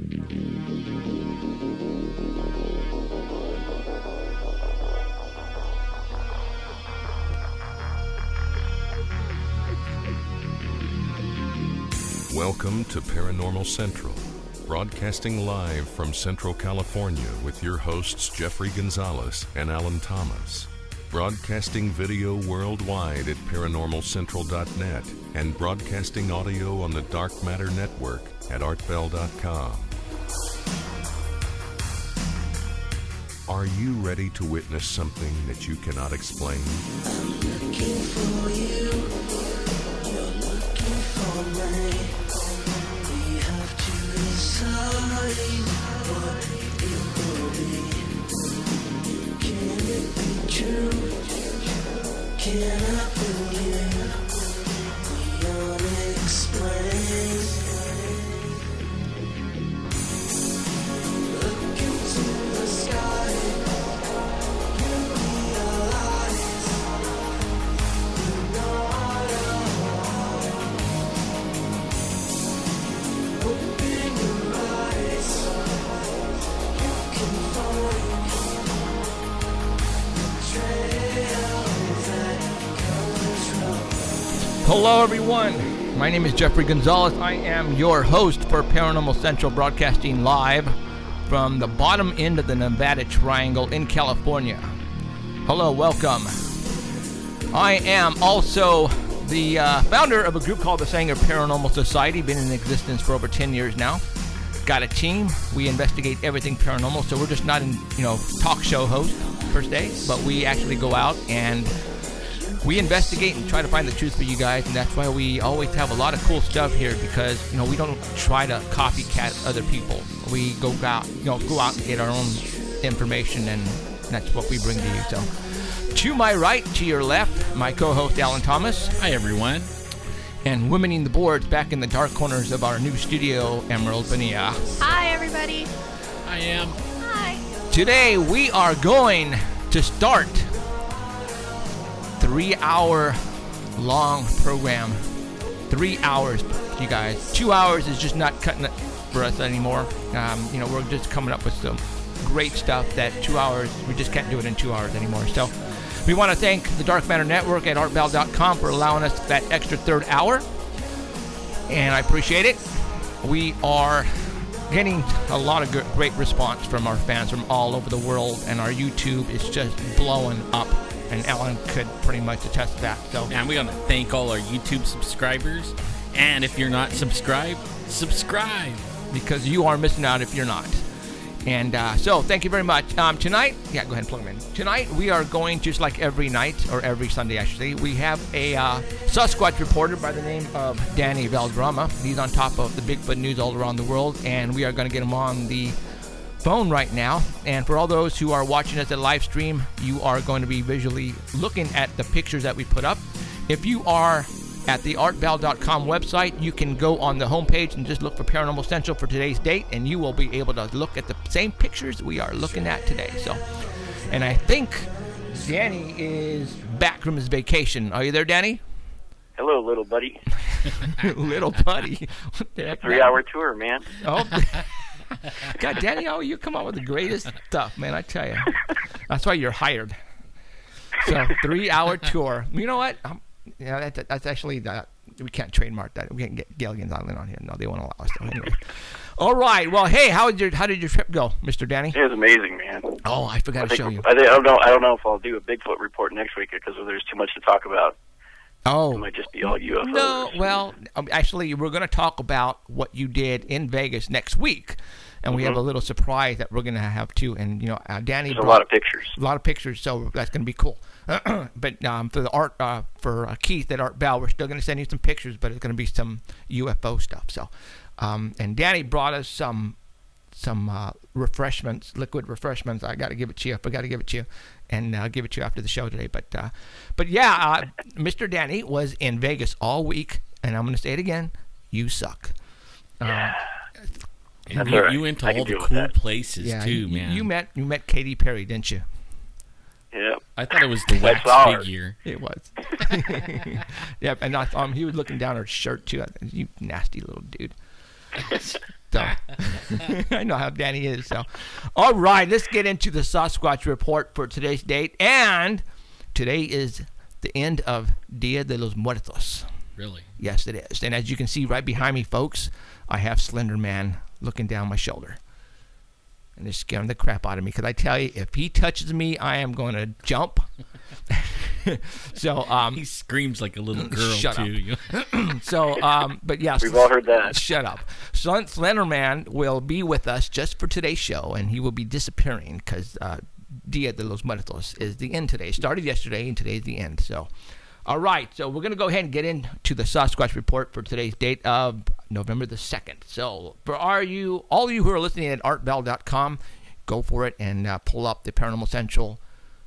Welcome to Paranormal Central, broadcasting live from Central California with your hosts Jeffrey Gonzalez and Alan Thomas. Broadcasting video worldwide at paranormalcentral.net and broadcasting audio on the Dark Matter Network at artbell.com. Are you ready to witness something that you cannot explain? I'm looking for you. You're looking for me. We have to decide what it will be. Can it be true? Can I believe the unexplained? Look into the sky. You realize you're not alone. Open your eyes. You can find the trail that comes from. Hello, everyone. My name is Jeffrey Gonzalez. I am your host for Paranormal Central, broadcasting live from the bottom end of the Nevada Triangle in California. Hello, welcome. I am also the founder of a group called the Sanger Paranormal Society. Been in existence for over 10 years now. Got a team. We investigate everything paranormal. So we're just not in, talk show host per se, but we actually go out and we investigate and try to find the truth for you guys, and that's why we always have a lot of cool stuff here, because we don't try to copycat other people. We go out and get our own information, and that's what we bring to you. So, to my right, to your left, my co-host Alan Thomas. Hi, everyone. And womening the boards back in the dark corners of our new studio, Emerald Benia. Hi, everybody. I am. Hi. Today we are going to start 3-hour long program. 3 hours, you guys. 2 hours is just not cutting it for us anymore. We're just coming up with some great stuff that 2 hours, we just can't do it in 2 hours anymore. So we want to thank the Dark Matter Network at artbell.com for allowing us that extra third hour, and I appreciate it. We are getting a lot of great response from our fans from all over the world, and our YouTube is just blowing up. And Alan could pretty much attest to that. So, And we want to thank all our YouTube subscribers. And if you're not subscribed, subscribe. Because you are missing out if you're not. And so, thank you very much. Tonight, go ahead and plug them in. Tonight, we are going, just like every night, or every Sunday, actually, we have a Sasquatch reporter by the name of Danny Valderrama. He's on top of the Bigfoot news all around the world, and we are going to get him on the phone right now. And for all those who are watching us at live stream, you are going to be visually looking at the pictures that we put up. If you are at the artbell.com website, you can go on the homepage and just look for Paranormal Central for today's date, and you will be able to look at the same pictures we are looking at today. So, and I think Danny is back from his vacation. Are you there, Danny? Hello, little buddy. Little buddy. What the heck, 3-hour tour, man. Oh, God, Danny, you come out with the greatest stuff, man, I tell you. That's why you're hired. So, 3-hour tour. You know what? That's actually, we can't trademark that. We can't get Gilligan's Island on here. No, they won't allow us to. Anyway. All right. Well, hey, how did your trip go, Mr. Danny? It was amazing, man. Oh, I forgot to show you. I don't know if I'll do a Bigfoot report next week because there's too much to talk about. Oh. It might just be all UFOs. No, well, actually, we're going to talk about what you did in Vegas next week. And we have a little surprise that we're going to have, too. And, Danny There's a lot of pictures. A lot of pictures, so that's going to be cool. But for the art, for Keith at Art Bell, we're still going to send you some pictures, but it's going to be some UFO stuff. So, and Danny brought us some refreshments, liquid refreshments. I got to give it to you. I forgot to give it to you, and I'll give it to you after the show today. But yeah, Mr. Danny was in Vegas all week, and I'm going to say it again. You suck. You went to all the cool places too, man. You met Katy Perry, didn't you? Yeah. I thought it was the wax figure. It was. Yeah, and he was looking down her shirt too. You nasty little dude. So I know how Danny is. So, all right, let's get into the Sasquatch report for today's date. And today is the end of Dia de los Muertos. Really? Yes, it is. And as you can see right behind me, folks, I have Slender Man looking down my shoulder. And they're scaring the crap out of me because I tell you, if he touches me, I am going to jump. So he screams like a little girl shut too. So, but yes, We've all heard that. Shut up. Slender Man will be with us just for today's show, and he will be disappearing because Dia de los Muertos is the end today. Started yesterday, and today's the end. So, all right. So we're going to go ahead and get into the Sasquatch report for today's date of November the 2nd. So for all of you who are listening at artbell.com, go for it and pull up the Paranormal Central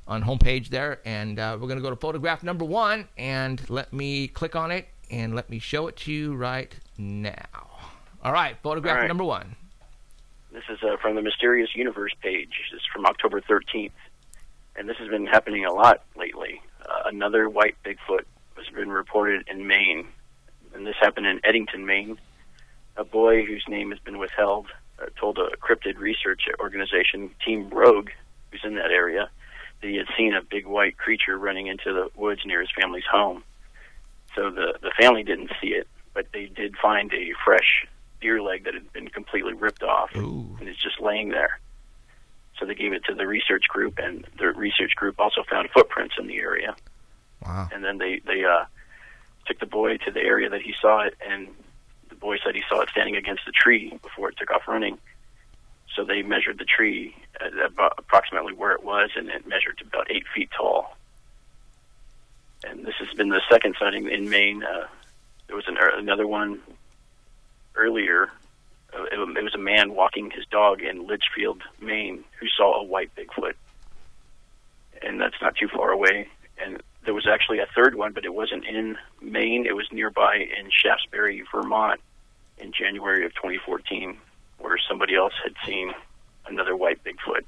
on homepage there, and we're going to go to photograph number 1, and let me click on it and let me show it to you right now. All right, photograph All right. number 1. This is from the Mysterious Universe page. This is from October 13th. And this has been happening a lot lately. Another white Bigfoot has been reported in Maine. And this happened in Eddington, Maine. A boy whose name has been withheld told a cryptid research organization, Team Rogue, who's in that area, that he had seen a big white creature running into the woods near his family's home. So the family didn't see it, but they did find a fresh deer leg that had been completely ripped off. Ooh. And it's just laying there. So they gave it to the research group, and the research group also found footprints in the area. Wow. And then they took the boy to the area that he saw it, and the boy said he saw it standing against the tree before it took off running. So they measured the tree at about approximately where it was, and it measured to about 8 feet tall. And this has been the second sighting in Maine. There was another one earlier. It was a man walking his dog in Litchfield, Maine, who saw a white Bigfoot. And that's not too far away. And there was actually a third one, but it wasn't in Maine. It was nearby in Shaftesbury, Vermont, in January of 2014, where somebody else had seen another white Bigfoot.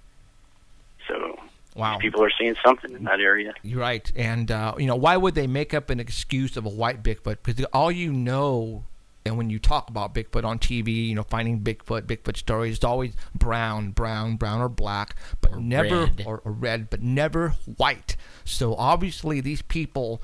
So Wow. people are seeing something in that area. You're right. And, why would they make up an excuse of a white Bigfoot? Because all you know, and when you talk about Bigfoot on TV, finding Bigfoot stories, it's always brown or black, but Or never red. or red, but never white. So obviously these people,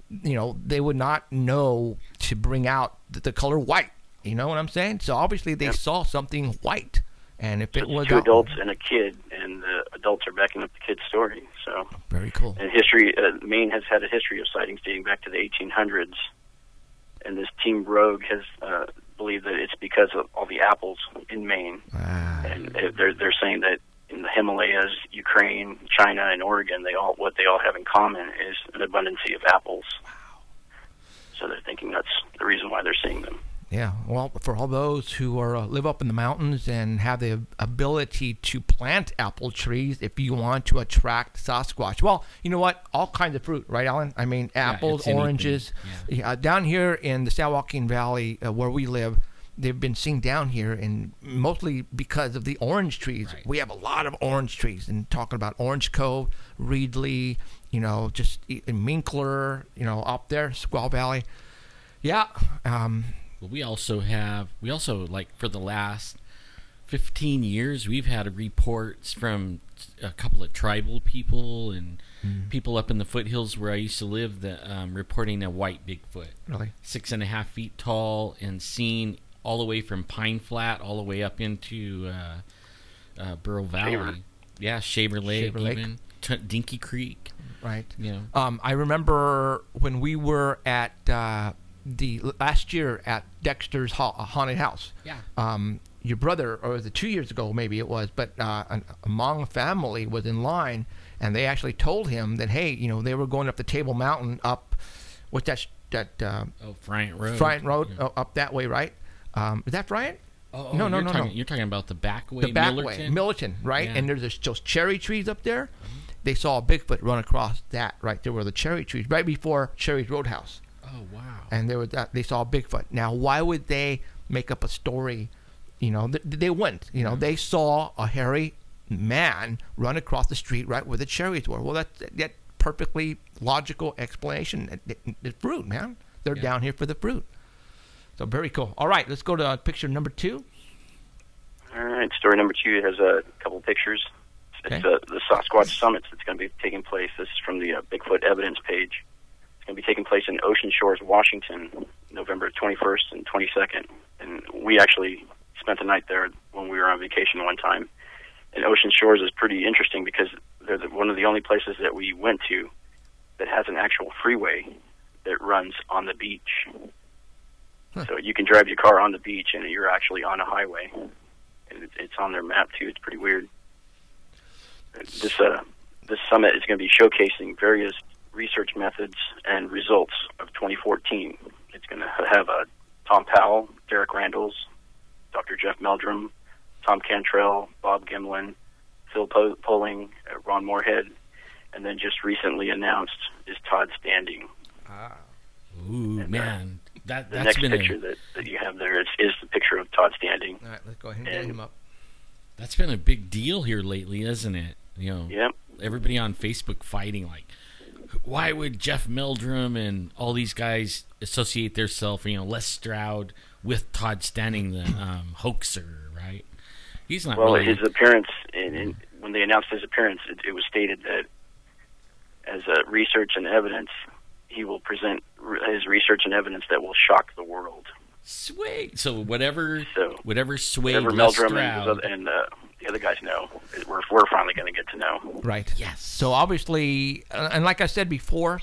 they would not know to bring out the color white. You know what I'm saying? So obviously they saw something white, and if it was Two adults and a kid, and the adults are backing up the kid's story. So very cool. in history, Maine has had a history of sightings dating back to the 1800s. And this Team Rogue has believed that it's because of all the apples in Maine. And they're saying that in the Himalayas, Ukraine, China, and Oregon, what they all have in common is an abundance of apples. Wow. So they're thinking that's the reason why they're seeing them. Yeah, well, for all those who live up in the mountains and have the ability to plant apple trees, if you want to attract Sasquatch, well, you know what? All kinds of fruit, right, Alan? I mean, apples, it's anything. oranges. Yeah. Down here in the San Joaquin Valley, where we live, they've been seen down here, and mostly because of the orange trees. Right. We have a lot of orange trees, and talking about Orange Cove, Reedley, just in Minkler, up there, Squaw Valley. Yeah. Well, we also like for the last 15 years, we've had reports from a couple of tribal people and people up in the foothills where I used to live that reporting a white Bigfoot. Really? 6.5 feet tall and seen all the way from Pine Flat all the way up into Burrow Valley. Shaver. Yeah, Shaver Lake, Shaver Lake. even Dinky Creek. Right. Yeah. I remember when we were at the last year at Dexter's haunted house. Yeah. Your brother, or was it 2 years ago, maybe it was, but a Hmong family was in line, and they actually told him that, hey, they were going up the Table Mountain up, what's that? Bryant Road. Bryant Road, Yeah. Up that way, right? Is that Bryant? Oh, No. You're talking about the back way, The back Millerton? way, Millerton, right? Yeah. And there's those cherry trees up there. They saw a Bigfoot run across that right there where the cherry trees, right before Cherry's Roadhouse. Oh, wow. And they saw a Bigfoot. Now, why would they make up a story? They wouldn't. They saw a hairy man run across the street right where the cherries were. Well, that perfectly logical explanation. The fruit, man. They're down here for the fruit. So very cool. All right, let's go to picture number 2. All right, story number 2 has a couple pictures. It's Okay. the Sasquatch Summit that's going to be taking place. This is from the Bigfoot evidence page. It's going to be taking place in Ocean Shores, Washington, November 21st and 22nd. And we actually spent the night there when we were on vacation one time. And Ocean Shores is pretty interesting because they're one of the only places that we went to that has an actual freeway that runs on the beach. Huh. So you can drive your car on the beach and you're actually on a highway. And it's on their map too. It's pretty weird. This summit is going to be showcasing various research methods and results of 2014. It's going to have Tom Powell, Derek Randalls, Dr. Jeff Meldrum, Tom Cantrell, Bob Gimlin, Phil Poling, Ron Moorhead, and then just recently announced is Todd Standing. Ooh, And, man. The That's next been picture that you have there is the picture of Todd Standing. All right, let's go ahead and get him up. that's been a big deal here lately, isn't it? You know, Yep. everybody on Facebook fighting like, why would Jeff Meldrum and all these guys associate themselves, Les Stroud, with Todd Standing, the hoaxer, right? He's not Well, really... his appearance, when they announced his appearance, it was stated that as research and evidence, he will present his research and evidence that will shock the world. Sweet. So whatever swayed Whatever Les Meldrum Stroud. and the other guys know, we're finally going to get to know. Right. Yes. So obviously, and like I said before,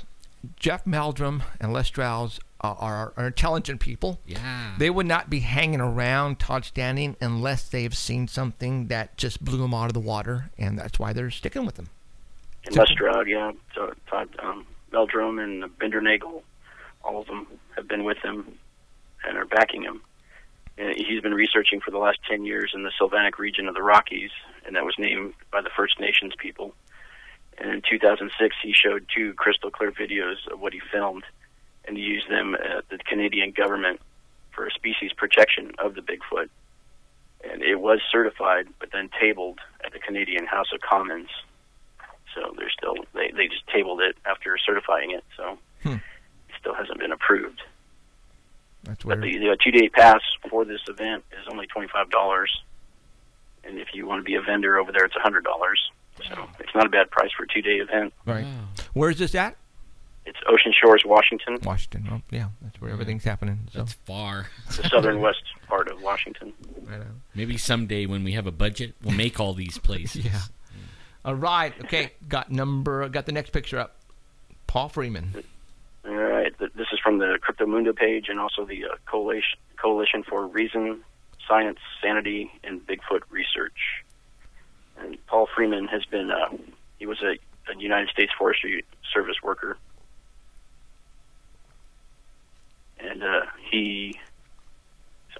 Jeff Meldrum and Les Stroud are intelligent people. Yeah. They would not be hanging around Todd Standing unless they've seen something that just blew them out of the water, and that's why they're sticking with them. And Les Stroud, yeah. So Todd Meldrum and Bender Nagel, all of them have been with him and are backing him. And he's been researching for the last 10 years in the Sylvanic region of the Rockies, and that was named by the First Nations people. And in 2006, he showed 2 crystal clear videos of what he filmed, and he used them at the Canadian government for species protection of the Bigfoot. And it was certified, but then tabled at the Canadian House of Commons. So they're still they just tabled it after certifying it, so it still hasn't been approved. That's But weird. the 2-day pass for this event is only $25, and if you want to be a vendor over there, it's $100. So it's not a bad price for a 2-day event. Right. Wow. Where's this at? It's Ocean Shores, Washington, Washington. Oh, yeah, that's where everything's happening. So. That's far. the southern west part of Washington. Right on. Maybe someday when we have a budget, we'll make all these places. Yeah. All right. Okay. Got the next picture up. Paul Freeman. All right, this is from the Cryptomundo page and also the Coalition for Reason, Science, Sanity, and Bigfoot Research. And Paul Freeman has been, he was a United States Forestry Service worker. And so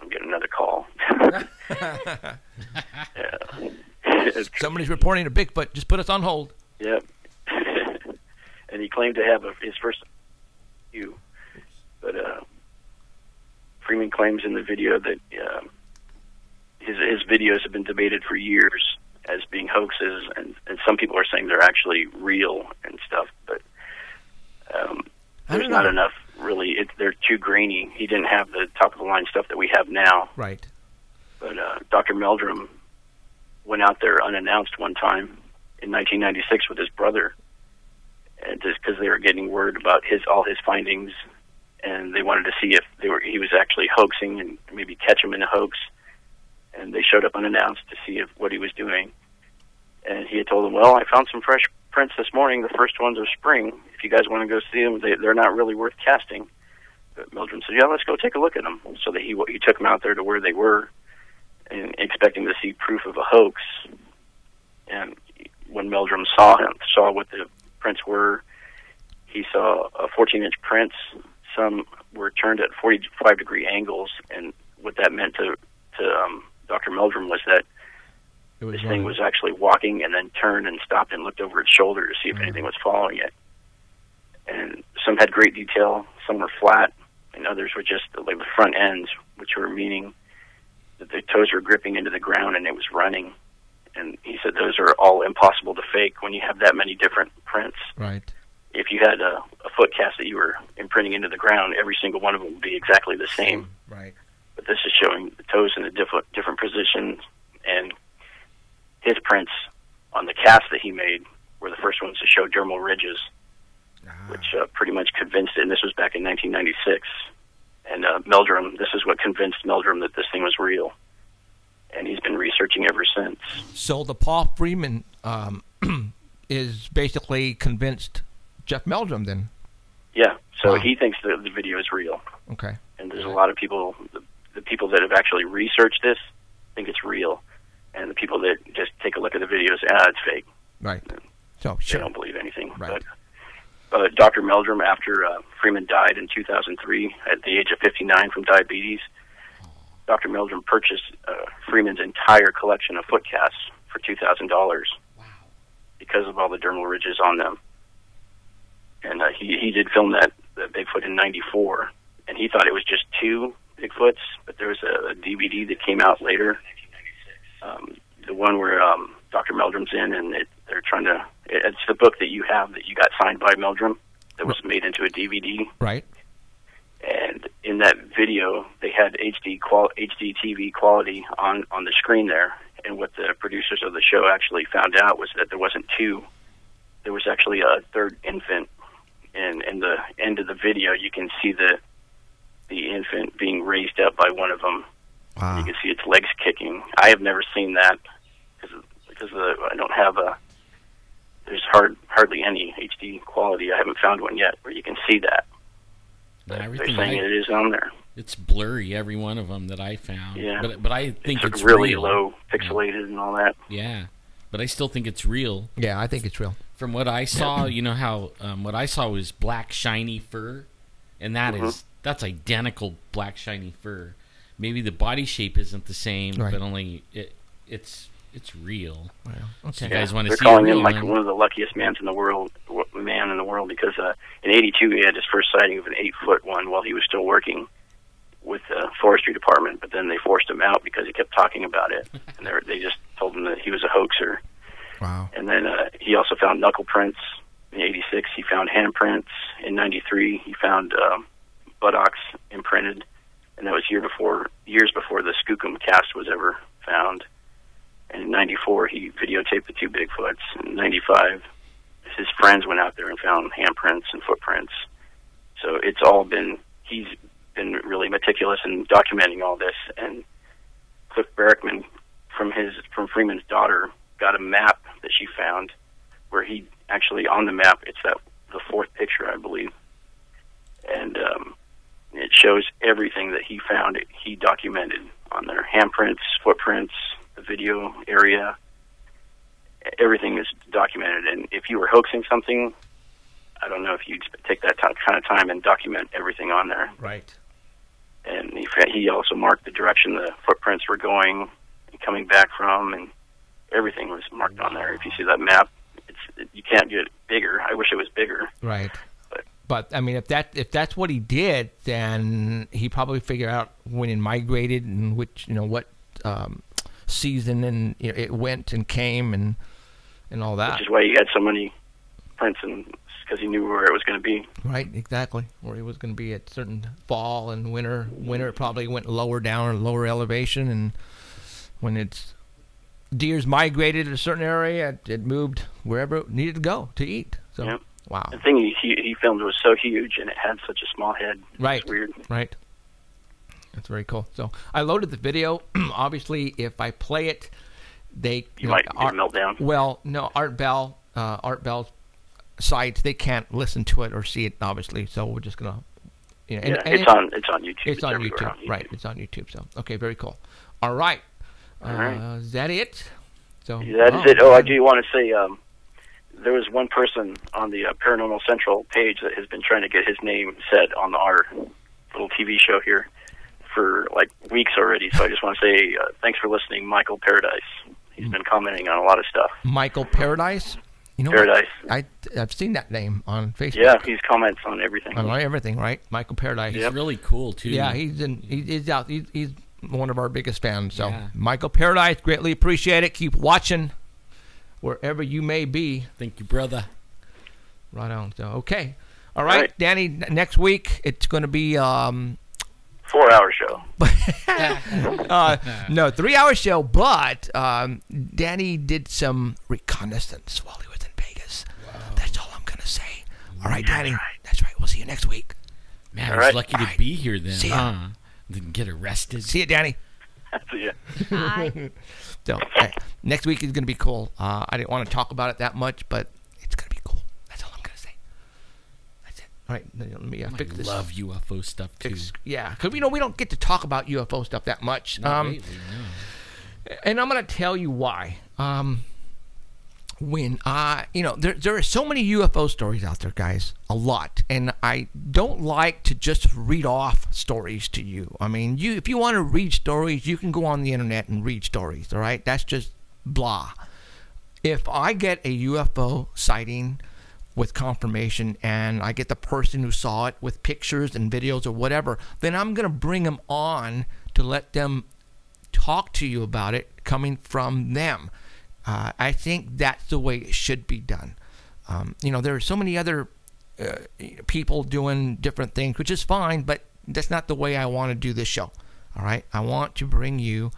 I'm getting another call. Yeah. Somebody's reporting a Bigfoot. Just put us on hold. Yep. And he claimed to have his first view. But Freeman claims in the video that his videos have been debated for years as being hoaxes, and some people are saying they're actually real and stuff. But there's not enough, really. They're too grainy. He didn't have the top-of-the-line stuff that we have now. Right. But Dr. Meldrum went out there unannounced one time in 1996 with his brother, and just because they were getting word about all his findings, and they wanted to see if he was actually hoaxing and maybe catch him in a hoax. And they showed up unannounced to see what he was doing. And he had told them, "Well, I found some fresh prints this morning. The first ones of spring. If you guys want to go see them, they're not really worth casting." But Meldrum said, "Yeah, let's go take a look at them." So that he took them out there to where they were, and expecting to see proof of a hoax. And when Meldrum saw what the prints were, he saw 14-inch prints. Some were turned at 45-degree angles, and what that meant to Dr. Meldrum was that this thing was actually walking and then turned and stopped and looked over its shoulder to see if anything was following it. And some had great detail, some were flat, and others were just like the front ends, which were meaning that the toes were gripping into the ground and it was running. And he said those are all impossible to fake when you have that many different prints. Right. If you had a foot cast that you were imprinting into the ground, every single one of them would be exactly the same. Right. But this is showing the toes in a different position prints on the cast that he made were the first ones to show dermal ridges, which pretty much convinced, and this was back in 1996. And Meldrum, this is what convinced Meldrum that this thing was real. And he's been researching ever since. So the Paul Freeman is basically convinced Jeff Meldrum then? Yeah, so Wow. he thinks that the video is real. Okay. And there's a lot of people, the people that have actually researched this think it's real. And the people that just take a look at the videos, it's fake. Right. So, They sure. don't believe anything. Right. But Dr. Meldrum, after Freeman died in 2003 at the age of 59 from diabetes, Dr. Meldrum purchased Freeman's entire collection of foot casts for $2,000 because of all the dermal ridges on them. And he did film that Bigfoot in '94, and he thought it was just 2 Bigfoots, but there was a DVD that came out later, the one where Dr. Meldrum's in, and they're trying to. It's the book that you have that you got signed by Meldrum that was made into a DVD. Right. And in that video, they had HD TV quality on the screen there. And what the producers of the show actually found out was that there wasn't 2. There was actually a third infant. And in the end of the video, you can see the infant being raised up by one of them. Wow. You can see its legs kicking. I have never seen that because I don't have there's hardly any HD quality. I haven't found one yet where you can see that. They're saying it is on there. It's blurry, every one of them that I found. Yeah. But I think it's really real. low pixelated and all that. Yeah. But I still think it's real. Yeah, I think it's real. From what I saw, you know how what I saw was black shiny fur, and that's identical black shiny fur. Maybe the body shape isn't the same, Right. but only it's real. Wow. So Okay. you guys want to They're see calling a real him like one? one of the luckiest man in the world because in '82 he had his first sighting of an 8-foot one while he was still working with the forestry department. But then they forced him out because he kept talking about it, and they just told him that he was a hoaxer. Wow. And then he also found knuckle prints in '86. He found hand prints in '93. He found buttocks imprinted, and that was years before the Skookum cast was ever found. And in '94, he videotaped the 2 Bigfoots. In '95, his friends went out there and found handprints and footprints. So it's all he's been really meticulous in documenting all this. And Cliff Barrickman, from Freeman's daughter, got a map that she found where he actually, on the map, it's the 4th picture, I believe. And it shows everything that he found. He documented on there: handprints, footprints, the video area. Everything is documented. And if you were hoaxing something, I don't know if you'd take that kind of time and document everything on there. Right. And he also marked the direction the footprints were going and coming back from, and everything was marked on there. If you see that map, you can't get it bigger. I wish it was bigger. Right. But I mean, if that's what he did, then he probably figured out when it migrated and what season and it went and came and all that. Which is why he had so many prints, and because he knew where it was going to be. Right, exactly. Where he was going to be at certain fall and winter. Winter it probably went lower down or lower elevation, and when deers migrated to a certain area, it moved wherever it needed to go to eat. So, yeah. Wow. The thing he filmed was so huge, and it had such a small head. Right. It's weird. Right. That's very cool. So I loaded the video. Obviously, if I play it, You might get a meltdown. Well, no, Art Bell's site, they can't listen to it or see it, obviously. So we're just gonna, and it's on YouTube. It's on everywhere YouTube. on YouTube. Right? It's on YouTube. So okay, very cool. All right. All right. Is that it? So That is it. Oh, I do want to say there was one person on the Paranormal Central page that has been trying to get his name said on our little TV show here for like weeks already. So I just want to say thanks for listening, Michael Paradise. He's been commenting on a lot of stuff. Michael Paradise. Paradise. I've seen that name on Facebook. Yeah, he's comments on everything. On everything, right? Michael Paradise. He's really cool too. Yeah, he's out. He's one of our biggest fans. So Yeah. Michael Paradise, greatly appreciate it. Keep watching wherever you may be. Thank you, brother. Right on. So okay, all right, Danny. Next week it's going to be 4-hour show. No, 3-hour show, but Danny did some reconnaissance while he was in Vegas. That's all I'm going to say. All right, Danny. That's right. We'll see you next week. Man, All I was right. lucky to be here then. See ya. Didn't get arrested. See you, Danny. See ya. Hi. So, next week is going to be cool. I didn't want to talk about it that much, but it's going to be cool. That's all I'm going to say. That's it. All right, let me fix I this. love UFO stuff too. Yeah, because we don't get to talk about UFO stuff that much. Not lately, no. And I'm going to tell you why. When there are so many UFO stories out there, guys, a lot, and I don't like to just read off stories to you. I mean, if you want to read stories, you can go on the internet and read stories. All right, that's just blah. If I get a UFO sighting with confirmation, and I get the person who saw it with pictures and videos or whatever, then I'm going to bring them on to let them talk to you about it coming from them. I think that's the way it should be done. There are so many other people doing different things, which is fine, but that's not the way I want to do this show. All right? I want to bring you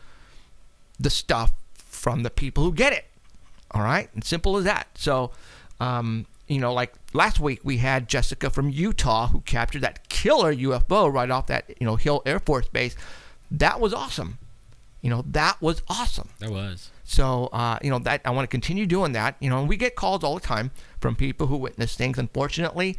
the stuff from the people who get it. All right? And simple as that. So, like last week we had Jessica from Utah who captured that killer UFO right off that, Hill Air Force Base. That was awesome. That was awesome. That was. So, that I want to continue doing that. And we get calls all the time from people who witness things. Unfortunately,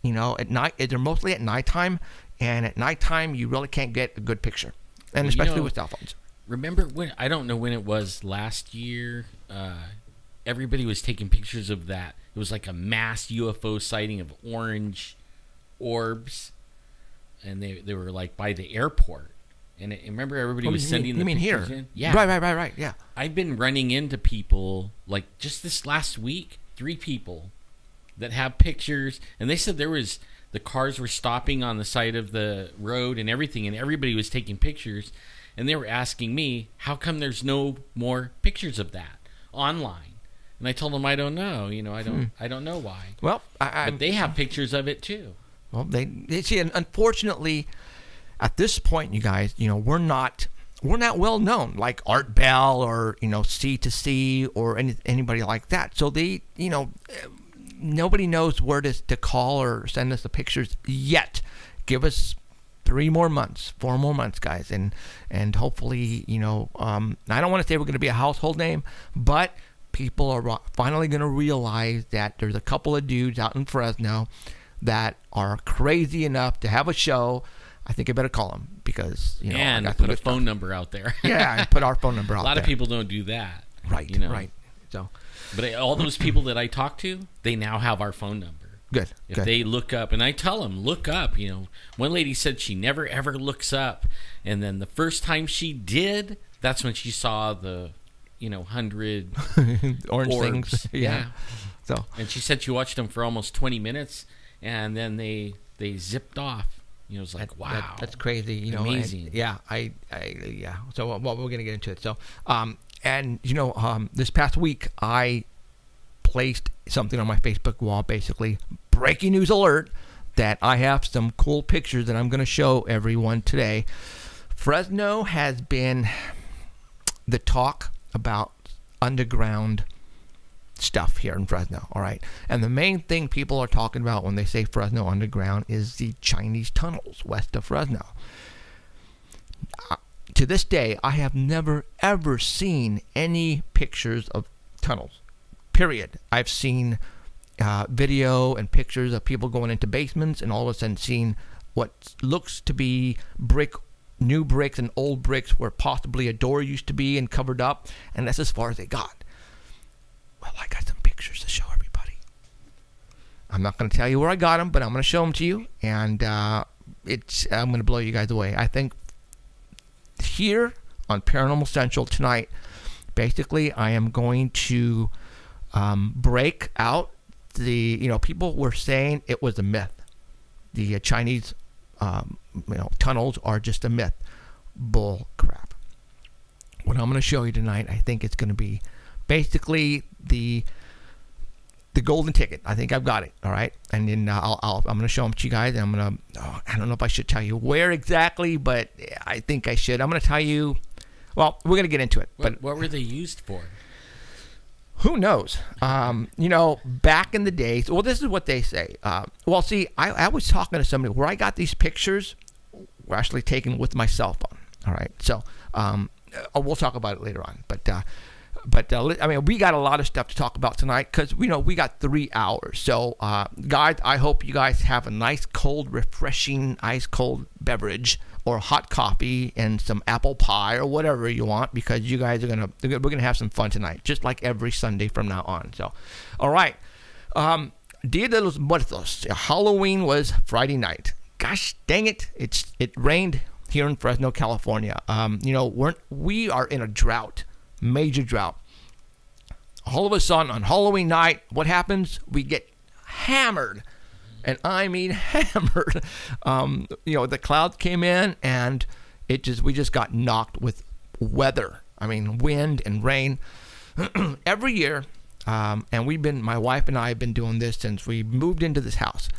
at night, they're mostly at nighttime. And at nighttime, you really can't get a good picture. And Well, especially with cell phones. Remember when, I don't know when it was last year, everybody was taking pictures of that. It was like a mass UFO sighting of orange orbs. And they were like by the airport. And remember, everybody was sending the pictures here? in? Yeah. Right. Yeah. I've been running into people, like just this last week, 3 people that have pictures. And they said the cars were stopping on the side of the road and everything. And everybody was taking pictures. And they were asking me, how come there's no more pictures of that online? And I told them, I don't know. I don't know why. Well, but they have pictures of it too. Well, they see, and unfortunately, at this point, you guys, we're not well known like Art Bell or C2C or anybody like that. So they, nobody knows where to call or send us the pictures yet. Give us 3 more months, 4 more months, guys, and hopefully, I don't want to say we're going to be a household name, but people are finally going to realize that there's a couple of dudes out in Fresno that are crazy enough to have a show. I think I better call them because, and I got put a phone number out there. Yeah, and put our phone number out there. A lot of people don't do that. Right, right. So, but all those people that I talk to, they now have our phone number. Good. If they look up, and I tell them, look up. One lady said she never ever looks up, and then the first time she did, that's when she saw the, 100 orange orbs. things. Yeah. So, and she said she watched them for almost 20 minutes, and then they zipped off. It was like, wow, that's crazy. Amazing. Yeah. So, well, we're going to get into it. So, this past week, I placed something on my Facebook wall, basically, breaking news alert, that I have some cool pictures that I'm going to show everyone today. Fresno has been the talk about underground stuff here in Fresno, all right? And the main thing people are talking about when they say Fresno underground is the Chinese tunnels west of Fresno. To this day, I have never, ever seen any pictures of tunnels, period. I've seen video and pictures of people going into basements and all of a sudden seeing what looks to be new bricks and old bricks where possibly a door used to be and covered up, and that's as far as they got. Well, I got some pictures to show everybody. I'm not going to tell you where I got them, but I'm going to show them to you, and I'm going to blow you guys away. I think here on Paranormal Central tonight, basically, I am going to break out the, people were saying it was a myth. The Chinese, tunnels are just a myth. Bull crap. What I'm going to show you tonight, I think it's going to be basically the golden ticket. I think I've got it. All right, and then I'm going to show them to you guys. And I'm going to. I don't know if I should tell you where exactly, but I think I should. I'm going to tell you. Well, we're going to get into it. But What were they used for? who knows? Back in the days. Well, this is what they say. Well, see, I was talking to somebody where I got these pictures were actually taken with my cell phone. All right, so we'll talk about it later on. But I mean, we got a lot of stuff to talk about tonight because we got 3 hours. So, guys, I hope you guys have a nice, cold, refreshing, ice cold beverage or hot coffee and some apple pie or whatever you want, because you guys we're gonna have some fun tonight, just like every Sunday from now on. So, all right, Dia de los Muertos. Halloween was Friday night. Gosh dang it! It rained here in Fresno, California. We are in a drought. Major drought. All of a sudden on Halloween night, what happens? We get hammered, and I mean hammered. The clouds came in, and we just got knocked with weather. I mean, wind and rain every year. And my wife and I have been doing this since we moved into this house.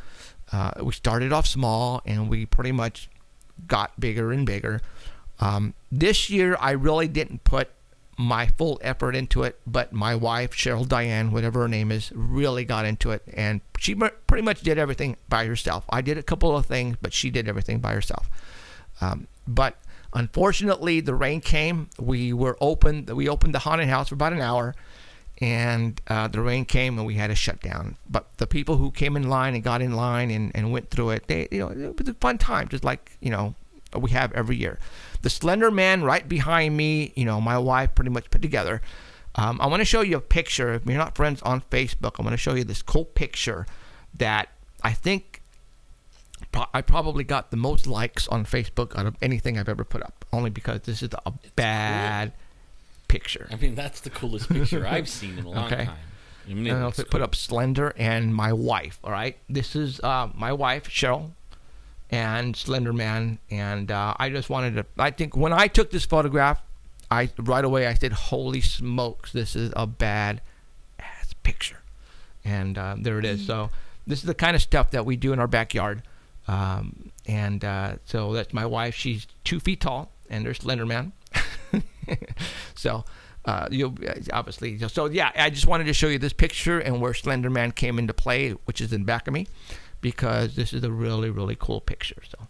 We started off small, and we pretty much got bigger and bigger. This year, I really didn't put my full effort into it, but my wife, Cheryl Diane, whatever her name is, really got into it, and she pretty much did everything by herself. I did a couple of things, but she did everything by herself. But unfortunately, the rain came. We opened the haunted house for about an hour, and the rain came, and we had to shut down. But the people who came in line and got in line and went through it, it was a fun time, just like we have every year. The Slender Man right behind me, my wife pretty much put together. I want to show you a picture. If you're not friends on Facebook, I want to show you this cool picture that I think I probably got the most likes on Facebook out of anything I've ever put up, only because this is a bad picture. I mean, that's the coolest picture I've seen in a long time. I mean, I'll put up Slender and my wife, all right? This is my wife, Cheryl, and Slender Man, and I just wanted to. I think when I took this photograph, right away I said, "Holy smokes, this is a bad ass picture," and there it is. So this is the kind of stuff that we do in our backyard, and so that's my wife. She's 2 feet tall, and there's Slender Man. So you obviously. So yeah, I just wanted to show you this picture and where Slender Man came into play, which is in back of me, because this is a really, really cool picture. So,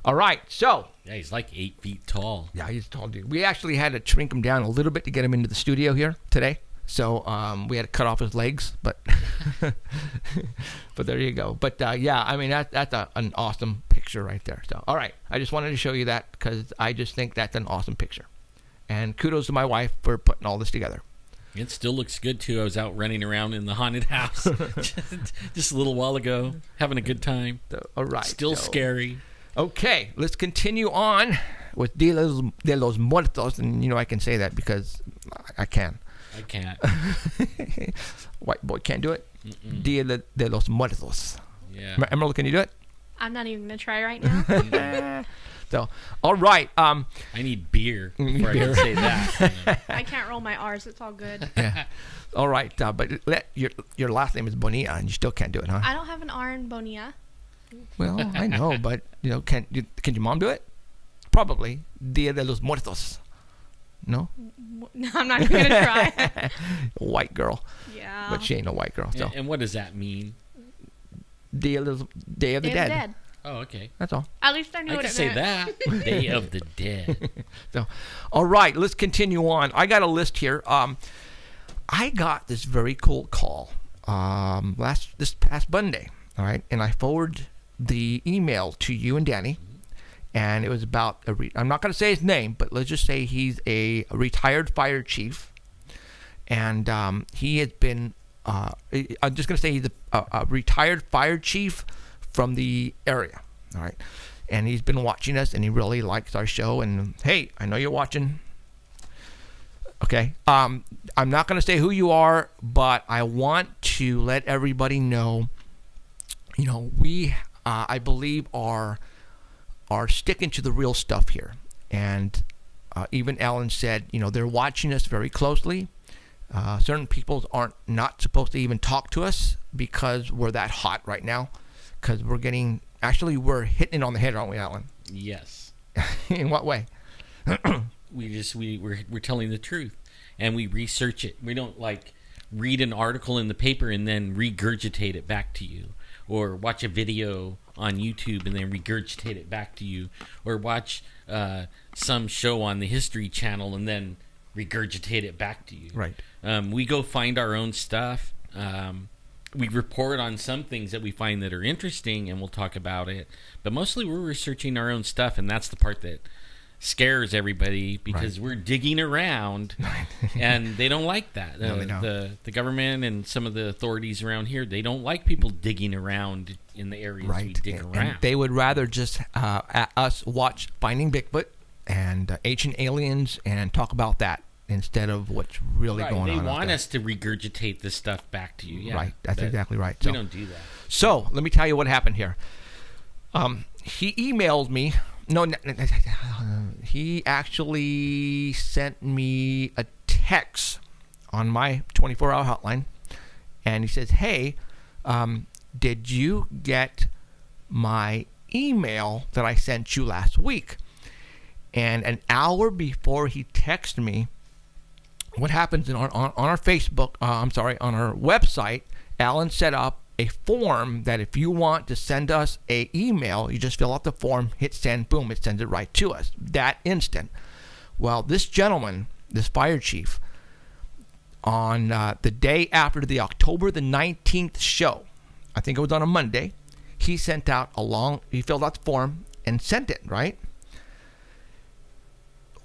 all right. So, yeah, he's like 8 feet tall. Yeah, he's a tall dude. We actually had to shrink him down a little bit to get him into the studio here today. So, we had to cut off his legs, but but there you go. But yeah, I mean that's an awesome picture right there. So, all right, I just wanted to show you that because I just think that's an awesome picture. And kudos to my wife for putting all this together. It still looks good, too. I was out running around in the haunted house just a little while ago, having a good time. All right. Still scary. Okay, let's continue on with Dia de los Muertos. And, I can say that because I can. I can't. White boy can't do it. Dia de los Muertos. Yeah. Emerald, can you do it? I'm not even going to try right now. So, all right. I need beer before I can say that. I can't roll my R's. It's all good. Yeah. All right. But your last name is Bonilla, and you still can't do it, huh? I don't have an R in Bonilla. Well, I know, but can your mom do it? Probably. Dia de los Muertos. No? No, I'm not even going to try. White girl. Yeah. But she ain't no white girl. So. And what does that mean? Day of the Dead. Oh, okay. That's all. At least I knew I what can it say meant. that. Day of the Dead. So, all right, let's continue on. I got a list here. I got this very cool call this past Monday. All right, and I forwarded the email to you and Danny, and it was about I'm not going to say his name, but let's just say he's a retired fire chief, and he has been. I'm just going to say he's a retired fire chief from the area, all right, and he's been watching us, and he really likes our show. And hey, I know you're watching. Okay, I'm not going to say who you are, but I want to let everybody know. We, I believe, are sticking to the real stuff here, and even Ellen said, they're watching us very closely. Certain people aren't not supposed to even talk to us because we're that hot right now. Because we're hitting it on the head, aren't we, Alan? Yes. In what way? We're telling the truth, and we research it. We don't like read an article in the paper and then regurgitate it back to you, or watch a video on YouTube and then regurgitate it back to you, or watch some show on the History Channel and then regurgitate it back to you. Right. We go find our own stuff. We report on some things that we find that are interesting, and we'll talk about it. But mostly we're researching our own stuff, and that's the part that scares everybody, because we're digging around, and they don't like that. No, they don't. The government and some of the authorities around here, they don't like people digging around in the areas we dig around. And they would rather just us watch Finding Bigfoot and Ancient Aliens and talk about that instead of what's really going on. They want there. us to regurgitate this stuff back to you. Yeah, right, that's exactly right. We don't do that. So let me tell you what happened here. He emailed me. No, he actually sent me a text on my 24-hour hotline, and he says, "Hey, did you get my email that I sent you last week?" And an hour before he texted me, what happens on our Facebook, on our website, Alan set up a form that if you want to send us a email, you just fill out the form, hit send, boom, it sends it right to us that instant. Well, this gentleman, this fire chief, on the day after the October the 19th show, I think it was on a Monday, he filled out the form and sent it, right?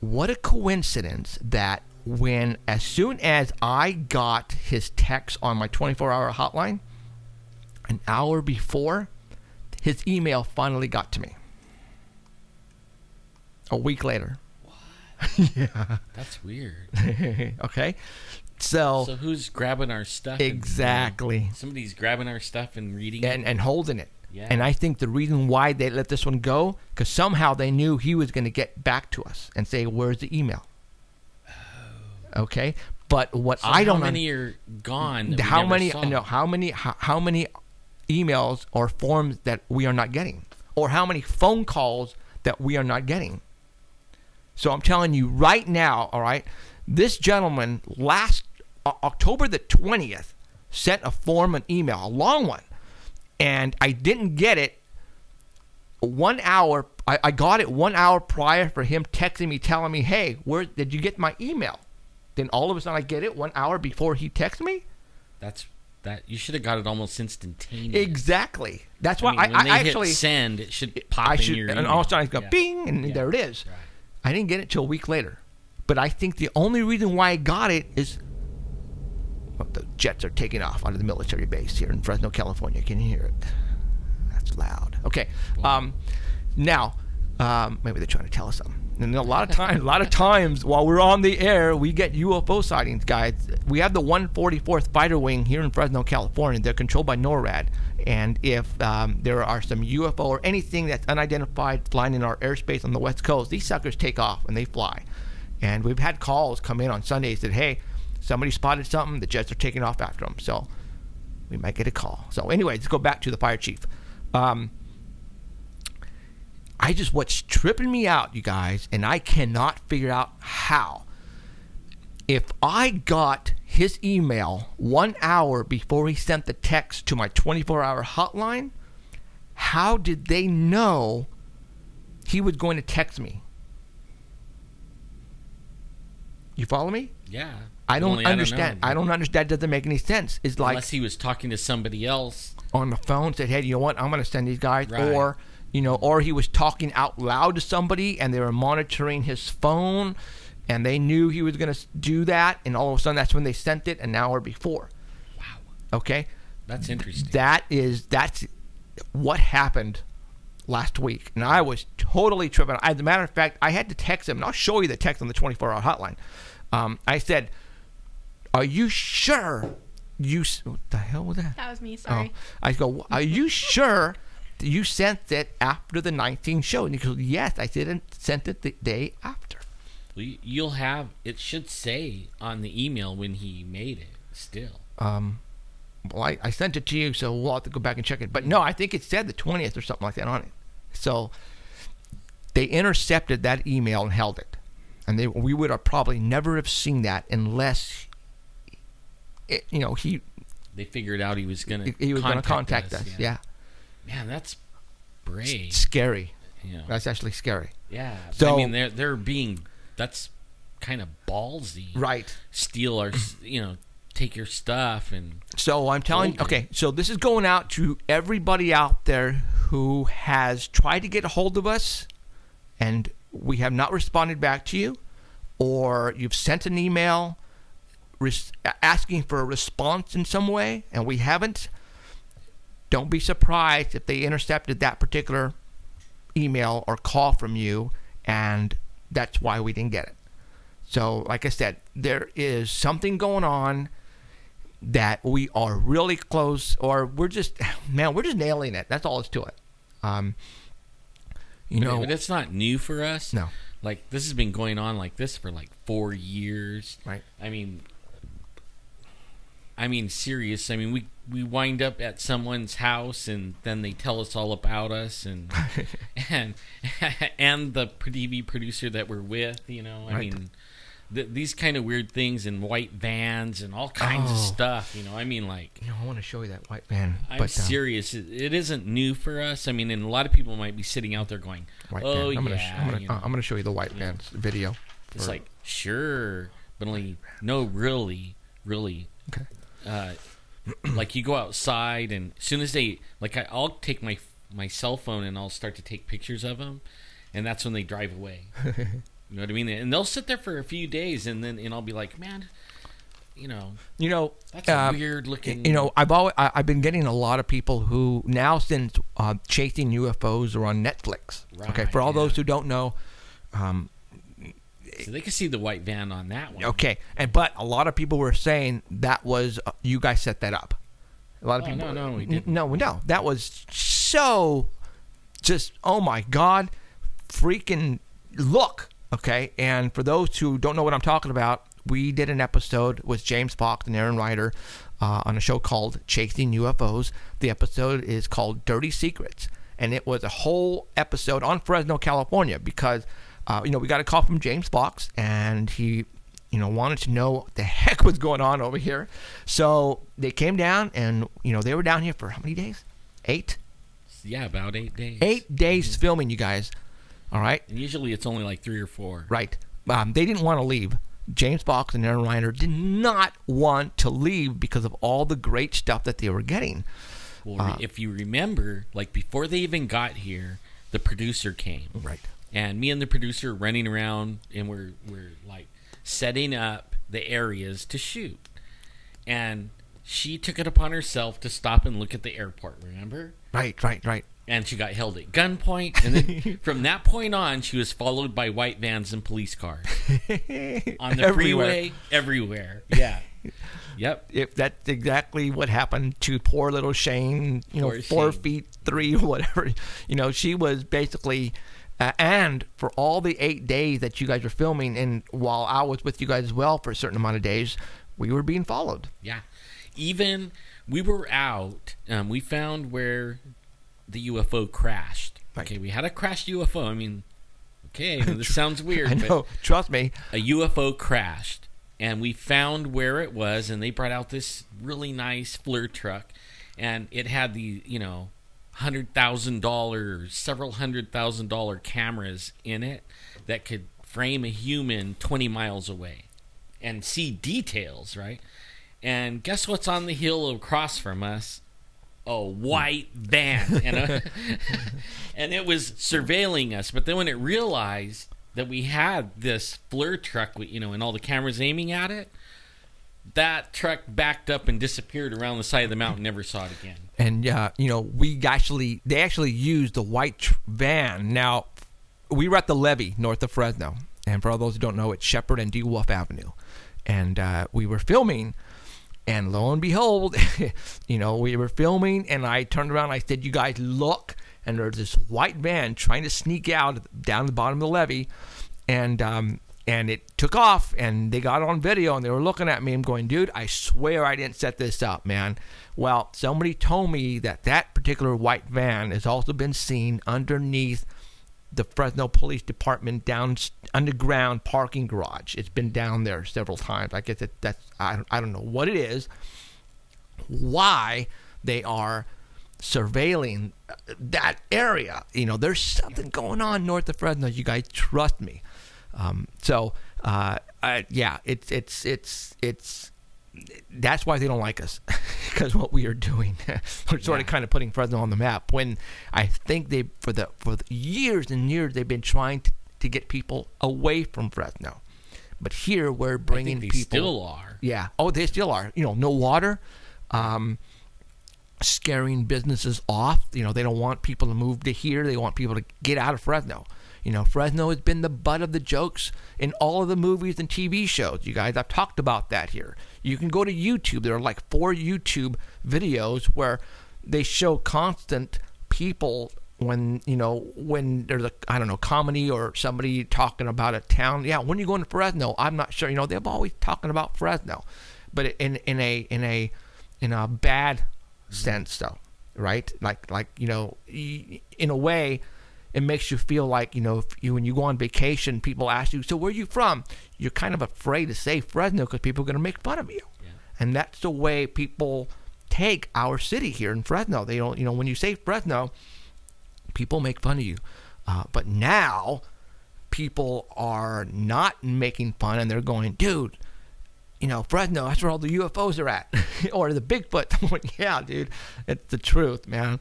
What a coincidence that as soon as I got his text on my 24-hour hotline, an hour before, his email finally got to me. A week later. What? Yeah. That's weird. Okay. So who's grabbing our stuff? Exactly. Somebody's grabbing our stuff and reading it. And holding it. Yeah. And I think the reason why they let this one go, because somehow they knew he was going to get back to us and say, "Where's the email?" Oh. Okay. But what I don't know. How many are gone? That how we many? never saw? No. How many emails or forms that we are not getting, or how many phone calls that we are not getting? So I'm telling you right now. All right. This gentleman last October the 20th sent a form, an email, a long one. And I didn't get it 1 hour. I got it 1 hour prior for him texting me, telling me, "Hey, where did you get my email?" Then all of a sudden I get it 1 hour before he texted me. You should have got it almost instantaneous. Exactly. That's why when they I actually hit send. It should pop in your email. And all of a sudden I go bing, and there it is. Right. I didn't get it till a week later. But I think the only reason why I got it is the jets are taking off out of the military base here in Fresno, California. Can you hear it? That's loud. Okay. Now, maybe they're trying to tell us something. And a lot of times while we're on the air, we get UFO sightings, guys. We have the 144th Fighter Wing here in Fresno, California. They're controlled by NORAD. And if there are some UFO or anything that's unidentified flying in our airspace on the West Coast, these suckers take off and they fly. And we've had calls come in on Sundays that, "Hey, somebody spotted something. The jets are taking off after them." So we might get a call. So anyway, let's go back to the fire chief. What's tripping me out, you guys, and I cannot figure out how. If I got his email 1 hour before he sent the text to my 24-hour hotline, how did they know he was going to text me? You follow me? Yeah. I don't understand. I don't know. It doesn't make any sense. It's like, unless he was talking to somebody else on the phone, said, "Hey, you know what? I'm going to send these guys." Right. Or he was talking out loud to somebody and they were monitoring his phone and they knew he was going to do that, and all of a sudden that's when they sent it an hour before. Wow. Okay? That's interesting. That's what happened last week. And I was totally tripping. As a matter of fact, I had to text him, and I'll show you the text on the 24-hour hotline. I said, "Are you sure what the hell was that?" That was me, sorry. I go, "Are you sure you sent it after the 19th show?" And he goes, "Yes, I sent it the day after." Well, you'll have, it should say on the email when he made it still. Well, I sent it to you, so we'll have to go back and check it. But no, I think it said the 20th or something like that on it. So they intercepted that email and held it. And we would have probably never have seen that unless, They figured out he was going to contact us. Yeah. Man, that's brave. It's scary. You know. That's actually scary. Yeah. So, I mean, they're being, that's kind of ballsy. Right. Steal our, take your stuff and. So I'm telling you, hold it. okay, so this is going out to everybody out there who has tried to get a hold of us and we have not responded back to you, or you've sent an email asking for a response in some way and we haven't. Don't be surprised if they intercepted that particular email or call from you, and that's why we didn't get it. So, like I said, there is something going on that we are really close, or we're just nailing it. That's all it's to it. But it's not new for us. No. Like, this has been going on like this for like 4 years. Right. I mean, serious. I mean, we wind up at someone's house and then they tell us all about us and and the TV producer that we're with. I Right. mean, these kind of weird things in white vans and all kinds of stuff. I mean, like. I want to show you that white van. I'm serious. It isn't new for us. I mean, and a lot of people might be sitting out there going, White "Oh van. yeah." I'm gonna show you the white van's video. It's like, sure, but only no, really. Okay. Like you go outside, and as soon as they I'll take my cell phone and I'll start to take pictures of them, and that's when they drive away. You know what I mean? And they'll sit there for a few days, and I'll be like, man, that's a weird looking. I've been getting a lot of people who now, since Chasing UFOs are on Netflix. Right, okay, for all those who don't know. So they can see the white van on that one. Okay, but a lot of people were saying that was you guys set that up. A lot of people. No, we didn't. No, that was so just, oh my God, freaking look. Okay, and for those who don't know what I'm talking about, we did an episode with James Fox and Aaron Ryder on a show called Chasing UFOs. The episode is called Dirty Secrets, and it was a whole episode on Fresno, California, because we got a call from James Fox, and he wanted to know what the heck was going on over here. So they came down, and they were down here for how many days? 8? Yeah, about 8 days. 8 days filming, you guys. All right. And usually it's only like 3 or 4. Right. They didn't want to leave. James Fox and Aaron Ryder did not want to leave because of all the great stuff that they were getting. Well, if you remember, like before they even got here, the producer came. Right. And me and the producer are running around, and we're like setting up the areas to shoot. And she took it upon herself to stop and look at the airport, remember? Right. And she got held at gunpoint. And then from that point on, she was followed by white vans and police cars. On the freeway, everywhere. Yeah. Yep. If that's exactly what happened to poor little Shane, 4 feet 3 or whatever. She was basically, and for all the 8 days that you guys were filming, and while I was with you guys as well for a certain amount of days, we were being followed. Yeah. Even we were out, we found where the UFO crashed. Right. Okay, we had a crashed UFO. I mean, okay, this sounds weird. I know, trust me. A UFO crashed, and we found where it was, and they brought out this really nice FLIR truck, and it had the, $100,000, several $100,000 cameras in it that could frame a human 20 miles away and see details, right? And guess what's on the hill across from us? A white van, and it was surveilling us. But then when it realized that we had this FLIR truck, and all the cameras aiming at it, that truck backed up and disappeared around the side of the mountain. Never saw it again. And they actually used the white van. Now, we were at the levee north of Fresno, and for all those who don't know, it's Shepherd and D. Wolf Avenue, and we were filming. And lo and behold, we were filming, and I turned around and I said, you guys look, and there's this white van trying to sneak out down the bottom of the levee, and And it took off, and they got on video, and they were looking at me and going, dude, I swear I didn't set this up, man. Well, somebody told me that that particular white van has also been seen underneath the Fresno Police Department down underground parking garage. It's been down there several times. I guess I don't know what it is, why they are surveilling that area. You know, there's something going on north of Fresno. You guys trust me. Yeah, it's that's why they don't like us, because what we are doing, we're sort of kind of putting Fresno on the map. When I think they for the years and years they've been trying to get people away from Fresno, but here we're bringing I think people. they still are. Yeah. Oh, they still are. You know, no water. Scaring businesses off. You know, they don't want people to move to here. They want people to get out of Fresno. You know, Fresno has been the butt of the jokes in all of the movies and TV shows. You guys, I've talked about that here. You can go to YouTube. There are like 4 YouTube videos where they show constant people when there's a, I don't know, comedy or somebody talking about a town. Yeah, when you go into Fresno, I'm not sure. You know, they're always talking about Fresno, but in a bad sense, though, right? Like you know, in a way, it makes you feel like, you know, when you go on vacation, people ask you, so where are you from? You're kind of afraid to say Fresno because people are going to make fun of you. Yeah. And that's the way people take our city here in Fresno. They don't, you know, when you say Fresno, people make fun of you. But now people are not making fun, and they're going, dude, you know, Fresno, that's where all the UFOs are at. Or the Bigfoot. I'm like, yeah, dude, it's the truth, man.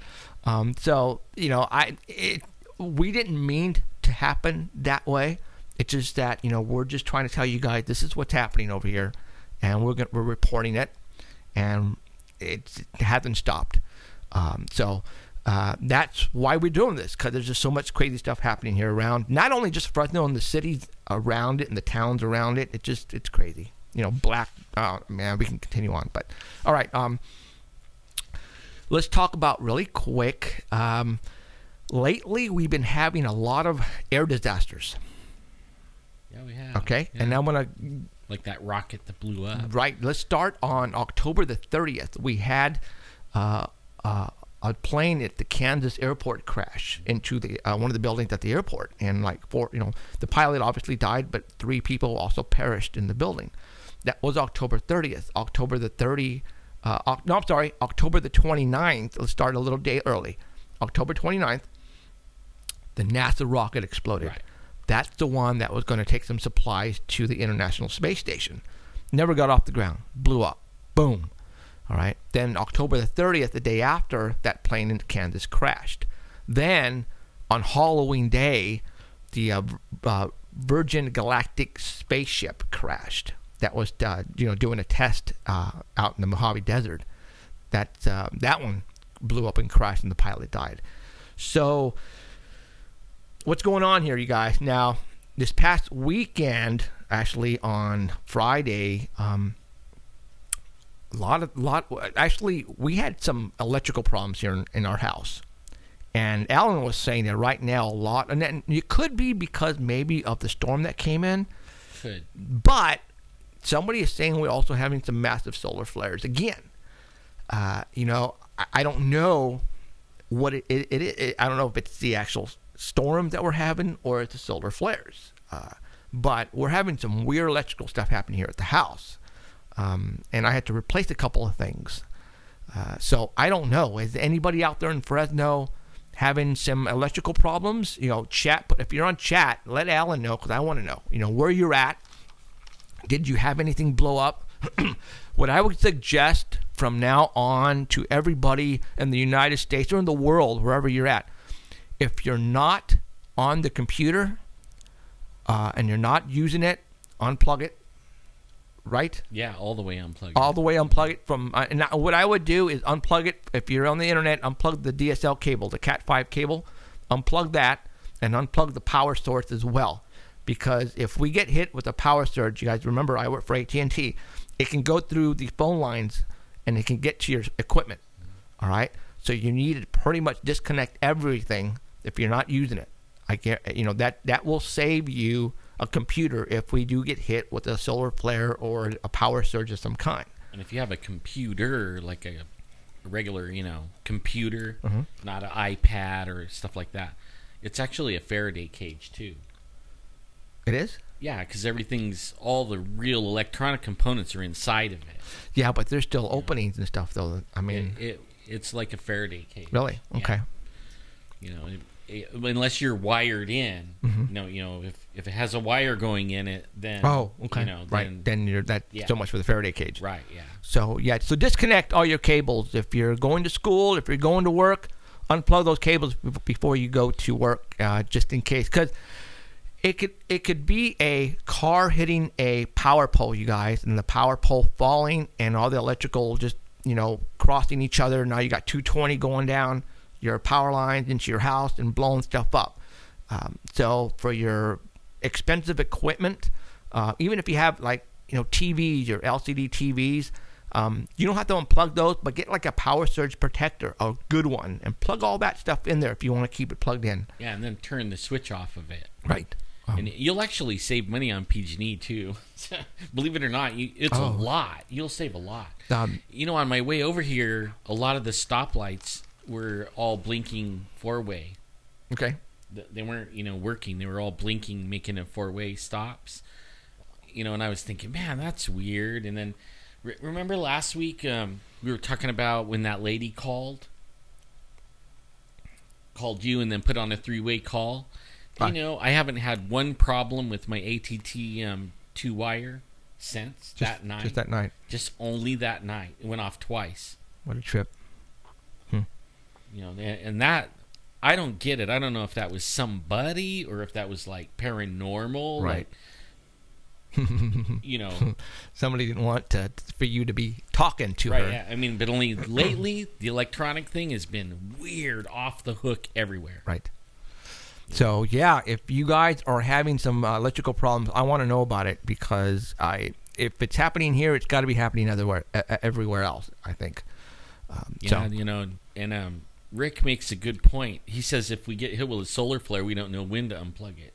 So, you know, we didn't mean to happen that way. It's just that, you know, we're just trying to tell you guys this is what's happening over here, and we're reporting it, and it hasn't stopped. That's why we're doing this, because there's just so much crazy stuff happening here around, not only just Fresno and the cities around it and the towns around it. It's crazy. You know, oh man, we can continue on, but all right. Let's talk about really quick. Lately, we've been having a lot of air disasters. Yeah, we have. Okay, yeah. and I'm gonna like that rocket that blew up. Right. Let's start on October the 30th. We had a plane at the Kansas airport crash into the one of the buildings at the airport, and the pilot obviously died, but 3 people also perished in the building. That was October 30th. October the 29th. Let's start a little day early. October 29th. The NASA rocket exploded. Right. That's the one that was going to take some supplies to the International Space Station. Never got off the ground. Blew up. Boom. All right. Then October the 30th, the day after, that plane in Kansas crashed. Then on Halloween Day, the Virgin Galactic spaceship crashed. That was doing a test out in the Mojave Desert. That one blew up and crashed, and the pilot died. So what's going on here, you guys? Now, this past weekend, actually on Friday, we had some electrical problems here in our house. And Alan was saying that right now and then it could be because maybe of the storm that came in. Could. But somebody is saying we're also having some massive solar flares again. I don't know what it is. I don't know if it's the actual storm that we're having or it's the solar flares. But we're having some weird electrical stuff happening here at the house. And I had to replace a couple of things. So I don't know. Is anybody out there in Fresno having some electrical problems? You know, chat. But if you're on chat, let Alan know, because I want to know. You know, where you're at. Did you have anything blow up? What I would suggest from now on to everybody in the United States or in the world, wherever you're at, if you're not on the computer and you're not using it, unplug it. Right? Yeah, all the way unplug it. All the way unplug it from. And what I would do is unplug it. If you're on the internet, unplug the DSL cable, the Cat5 cable. Unplug that and unplug the power source as well. Because if we get hit with a power surge, you guys remember I work for AT&T, it can go through the phone lines and it can get to your equipment. All right? So you need to pretty much disconnect everything if you're not using it. That will save you a computer if we do get hit with a solar flare or a power surge of some kind. And if you have a computer, like a regular, computer, not an iPad or stuff like that, it's actually a Faraday cage too. It is? Yeah, because all the real electronic components are inside of it. Yeah, but there's still openings and stuff, though. I mean, it's like a Faraday cage. Really? Okay. Yeah. Unless you're wired in, if it has a wire going in it, then right. Then that's so much for the Faraday cage. Right. Yeah. So disconnect all your cables. If you're going to school, if you're going to work, unplug those cables before you go to work, just in case, because it could be a car hitting a power pole, you guys, and the power pole falling and all the electrical just crossing each other. Now you got 220 going down your power lines into your house and blowing stuff up. So for your expensive equipment, even if you have TVs or LCD TVs, you don't have to unplug those, but get like a power surge protector, a good one, and plug all that stuff in there if you want to keep it plugged in. Yeah, and then turn the switch off of it. Right. And you'll actually save money on PG&E too. Believe it or not, it's a lot. You'll save a lot. On my way over here, a lot of the stoplights were all blinking four-way. Okay. They weren't, working. They were all blinking, making a four-way stops. And I was thinking, man, that's weird. And then, remember last week we were talking about when that lady called you and then put on a three-way call? I haven't had one problem with my AT&T two-wire since that night. Just that night. Just only that night. It went off twice. What a trip. And that, I don't get it. I don't know if that was somebody or if that was like paranormal. Right. Like, somebody didn't want for you to be talking to right, her. Yeah. I mean, but only lately, the electronic thing has been weird, off the hook everywhere. Right. So, if you guys are having some electrical problems, I want to know about it, because if it's happening here, it's got to be happening everywhere else, I think. Rick makes a good point. He says if we get hit with a solar flare, we don't know when to unplug it.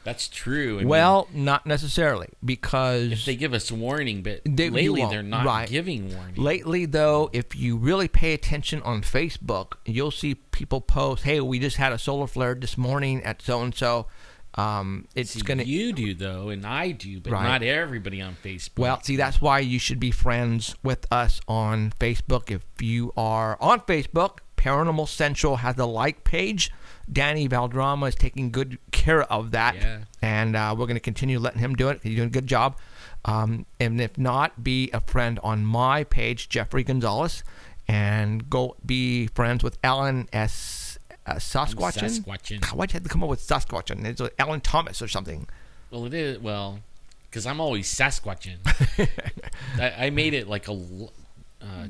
That's true. Not necessarily, because if they give us a warning, but lately they're not giving warning. Lately, though, if you really pay attention on Facebook, you'll see people post, "Hey, we just had a solar flare this morning at so and so." You do though, and I do, but not everybody on Facebook. Well, that's why you should be friends with us on Facebook. If you are on Facebook, Paranormal Central has a like page. Danny Valdrama is taking good care of that, and we're going to continue letting him do it. He's doing a good job. And if not, be a friend on my page, Jeffrey Gonzalez, and go be friends with Alan S. Sasquatchin. Why'd you have to come up with Sasquatchin? It's Alan Thomas or something. Well, it is. Well, because I'm always Sasquatchin. I made it like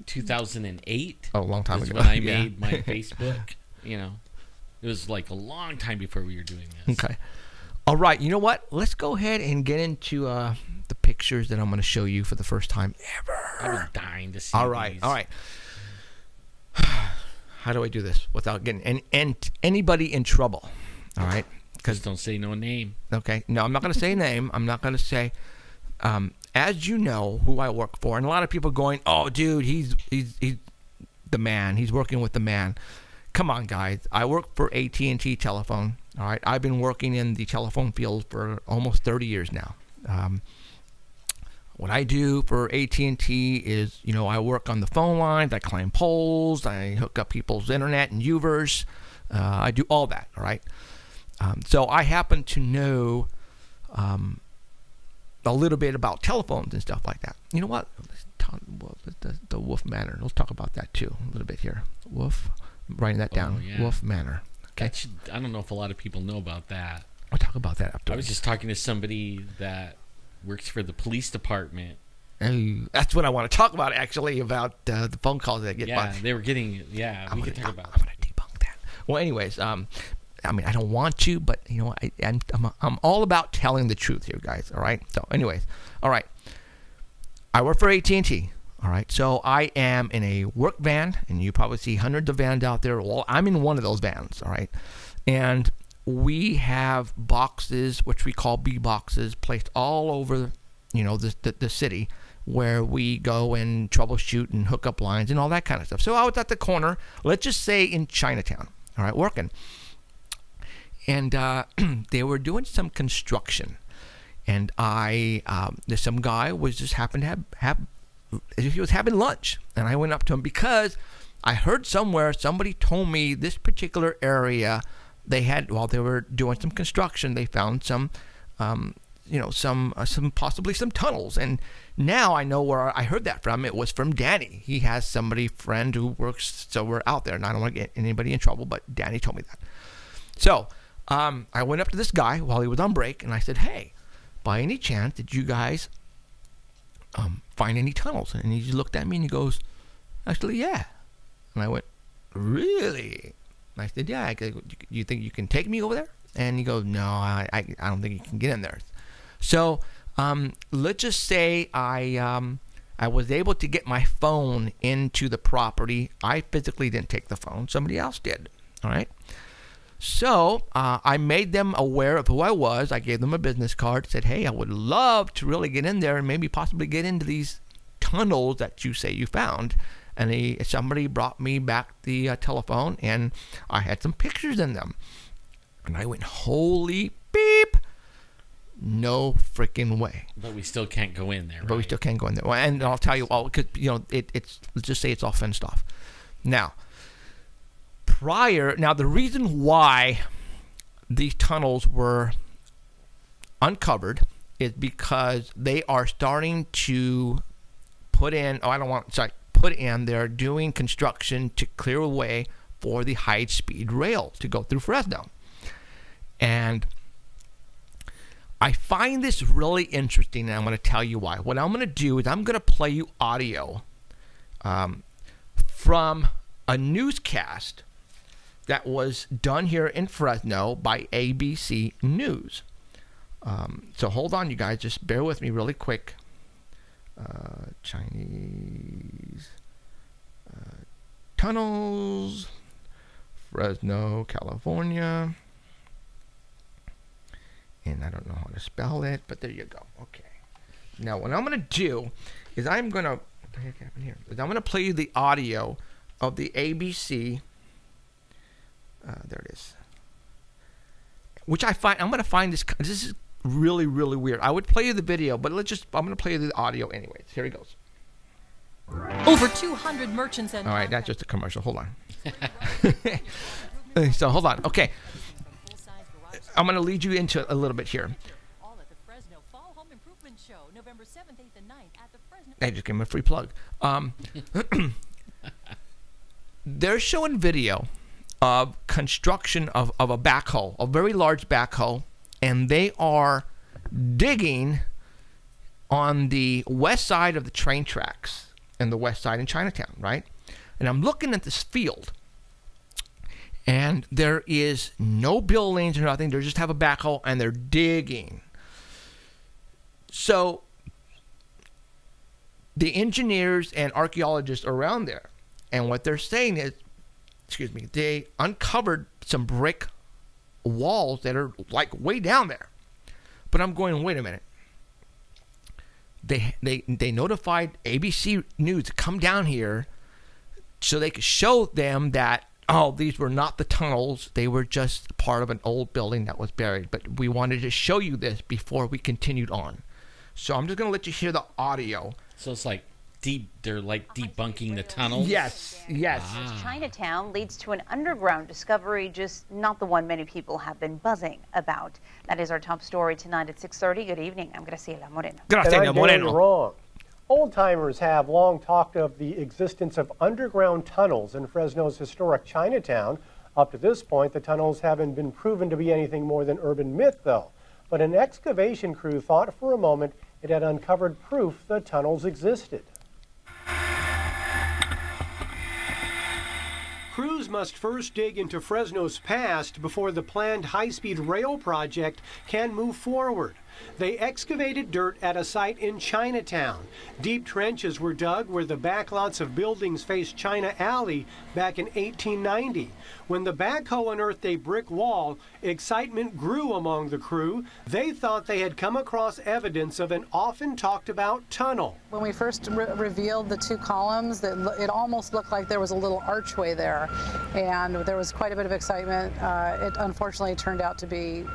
2008. Oh, a long time ago. When I made my Facebook. It was like a long time before we were doing this. Okay. All right. You know what? Let's go ahead and get into the pictures that I'm going to show you for the first time ever. I was dying to see All right. How do I do this without getting anybody in trouble? All right. Just don't say no name. Okay. No, I'm not going to say name. I'm not going to say, as you know, who I work for. And a lot of people going, "Oh, dude, he's the man. He's working with the man." Come on, guys. I work for AT&T Telephone. All right. I've been working in the telephone field for almost 30 years now. What I do for AT&T is, I work on the phone lines. I climb poles. I hook up people's internet and UVers. I do all that. All right. So I happen to know a little bit about telephones and stuff like that. You know what? Let's talk about the Wolf Manor. Let's talk about that too a little bit here. Wolf. I'm writing that down. Yeah. Wolf Manor. Okay. I don't know if a lot of people know about that. We'll talk about that after. I was just talking to somebody that works for the police department. That's what I want to talk about, actually, about the phone calls that get by. They were getting. We could talk about. I'm going to debunk that. Well, anyways, I don't want to, but I'm all about telling the truth here, guys. All right. So, anyways, all right. I work for AT&T. All right, so I am in a work van, and you probably see hundreds of vans out there. Well, I'm in one of those vans, all right? And we have boxes, which we call B boxes, placed all over, the city, where we go and troubleshoot and hook up lines and all that kind of stuff. So I was at the corner, let's just say in Chinatown, all right, working. And they were doing some construction. And there's some guy was just happened to he was having lunch. And I went up to him because I heard somewhere, somebody told me this particular area, they had, while they were doing some construction, they found some possibly some tunnels. And now I know where I heard that from. It was from Danny. He has friend who works somewhere out there, and I don't want to get anybody in trouble, but Danny told me that. So I went up to this guy while he was on break, and I said, hey, by any chance, did you guys find any tunnels? And he just looked at me and he goes, actually, yeah. And I went, really? And I said, yeah. I go, you think you can take me over there? And he goes, no, I don't think you can get in there. So let's just say I was able to get my phone into the property. I physically didn't take the phone. Somebody else did. All right. So I made them aware of who I was. I gave them a business card, said, hey, I would love to really get in there and maybe possibly get into these tunnels that you say you found. And somebody brought me back the telephone, and I had some pictures in them. And I went, holy beep, no freaking way. But we still can't go in there, right? But we still can't go in there. Well, and I'll tell you, because it's let's just say it's all fenced off. Now, the reason why these tunnels were uncovered is because they are starting to they're doing construction to clear a way for the high-speed rail to go through Fresno. And I find this really interesting, and I'm going to tell you why. What I'm going to do is I'm going to play you audio from a newscast that was done here in Fresno by ABC News. So hold on, you guys. Just bear with me really quick. Chinese tunnels, Fresno, California. And I don't know how to spell it, but there you go. Okay. Now, what I'm going to do is I'm going to play you the audio of the ABC. There it is. Which I'm going to find this. This is really, really weird. I would play you the video, but I'm going to play you the audio anyways. Here he goes. Over 200 merchants and... All right, that's just a commercial. Hold on. So, hold on. Okay. I'm going to lead you into a little bit here. All at the Fresno Fall Home Improvement Show, November 7th, 8th, and 9th at the Fresno... I just gave him a free plug. They're showing video of construction of a backhoe, a very large backhoe, and they are digging on the west side of the train tracks and the west side in Chinatown, right? And I'm looking at this field, and there is no buildings or nothing. They just have a backhoe, and they're digging. So the engineers and archaeologists around there, and what they're saying is, they uncovered some brick walls that are like way down there. But I'm going, wait a minute. They notified ABC News to come down here so they could show them that, oh, these were not the tunnels. They were just part of an old building that was buried. But we wanted to show you this before we continued on. So I'm just going to let you hear the audio. So it's like they're like debunking the tunnels? Yes. Chinatown leads to an underground discovery, just not the one many people have been buzzing about. That is our top story tonight at 6:30. Good evening. I'm Graciela Moreno. Graciela Moreno. Wrong. Old-timers have long talked of the existence of underground tunnels in Fresno's historic Chinatown. Up to this point, the tunnels haven't been proven to be anything more than urban myth, though. But an excavation crew thought for a moment it had uncovered proof the tunnels existed. Crews must first dig into Fresno's past before the planned high-speed rail project can move forward. They excavated dirt at a site in Chinatown. Deep trenches were dug where the backlots of buildings faced China Alley back in 1890. When the backhoe unearthed a brick wall, excitement grew among the crew. They thought they had come across evidence of an often talked about tunnel. When we first revealed the two columns, it almost looked like there was a little archway there, and there was quite a bit of excitement. It unfortunately turned out to be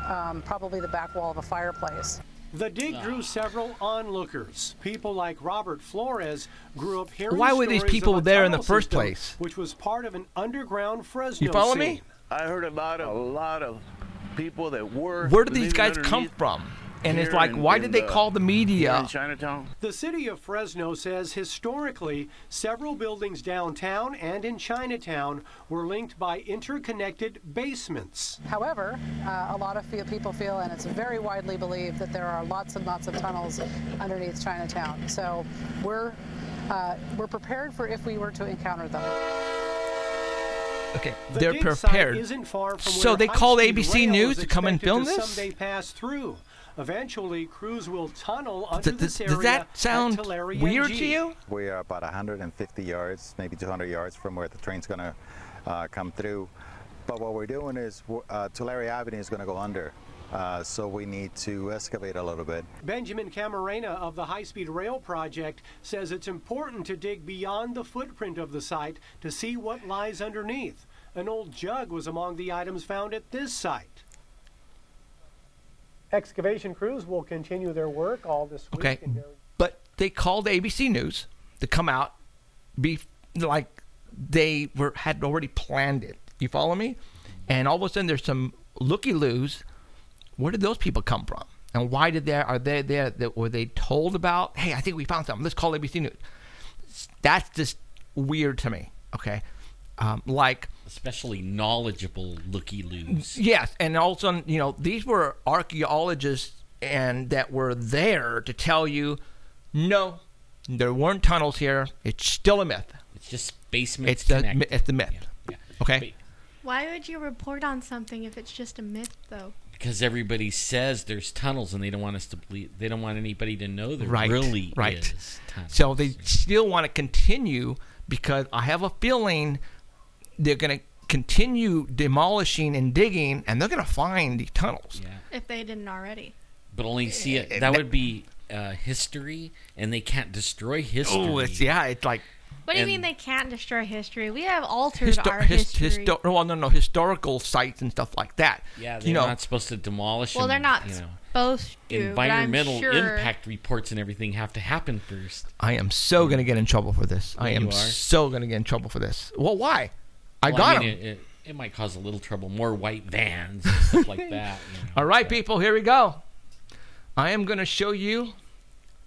probably the back wall of a fireplace. The dig drew several onlookers. People like Robert Flores grew up hearing Why were these stories people of a there in the tunnel first system, place? which was part of an underground Fresno You follow scene. me? I heard about a lot of people that were. Where did these living guys come underneath from? And it's here like, in- why in did they call the here media? in Chinatown? The city of Fresno says historically, several buildings downtown and in Chinatown were linked by interconnected basements. However, a lot of people feel, and it's very widely believed, that there are lots and lots of tunnels underneath Chinatown. So we're prepared for if we were to encounter them. Okay, The they're dig site prepared. isn't far from So where they called high-speed ABC rail News is to come and expected film to this? someday pass through. Eventually, crews will tunnel under Does this area that at sound Tulare weird NG. to you? We are about 150 yards, maybe 200 yards from where the train's going to come through. But what we're doing is Tulare Avenue is going to go under. So we need to excavate a little bit. Benjamin Camarena of the High Speed Rail Project says it's important to dig beyond the footprint of the site to see what lies underneath. An old jug was among the items found at this site. Excavation crews will continue their work all this week. Okay, but they called ABC News to come out, like they had already planned it. You follow me? And all of a sudden, there's some looky-loos. Where did those people come from? And why are they there? Were they told about? Hey, I think we found something. Let's call ABC News. That's just weird to me. Okay, like. Especially knowledgeable looky-loos. Yes, and also, these were archaeologists and that were there to tell you, no, there weren't tunnels here. It's still a myth. It's just basements It's connected. the myth. Yeah. Okay? Why would you report on something if it's just a myth, though? Because everybody says there's tunnels, and they don't want us to believe. They don't want anybody to know there Right, really right. is tunnels. So they still want to continue because I have a feeling they're going to continue demolishing and digging, and they're going to find the tunnels. Yeah. If they didn't already. But only see it. That would be history, and they can't destroy history. Oh, it's like. What do you And- mean they can't destroy history? We have altered our history. Historical sites and stuff like that. Yeah, they're not supposed to demolish them. Well, they're not supposed to. Environmental but I'm sure... impact reports and everything have to happen first. I am so going to get in trouble for this. I am You are? so going to get in trouble for this. Well, why? I Well, got mean, him. It might cause a little trouble. More white vans and stuff like that. All right, people, here we go. I am going to show you.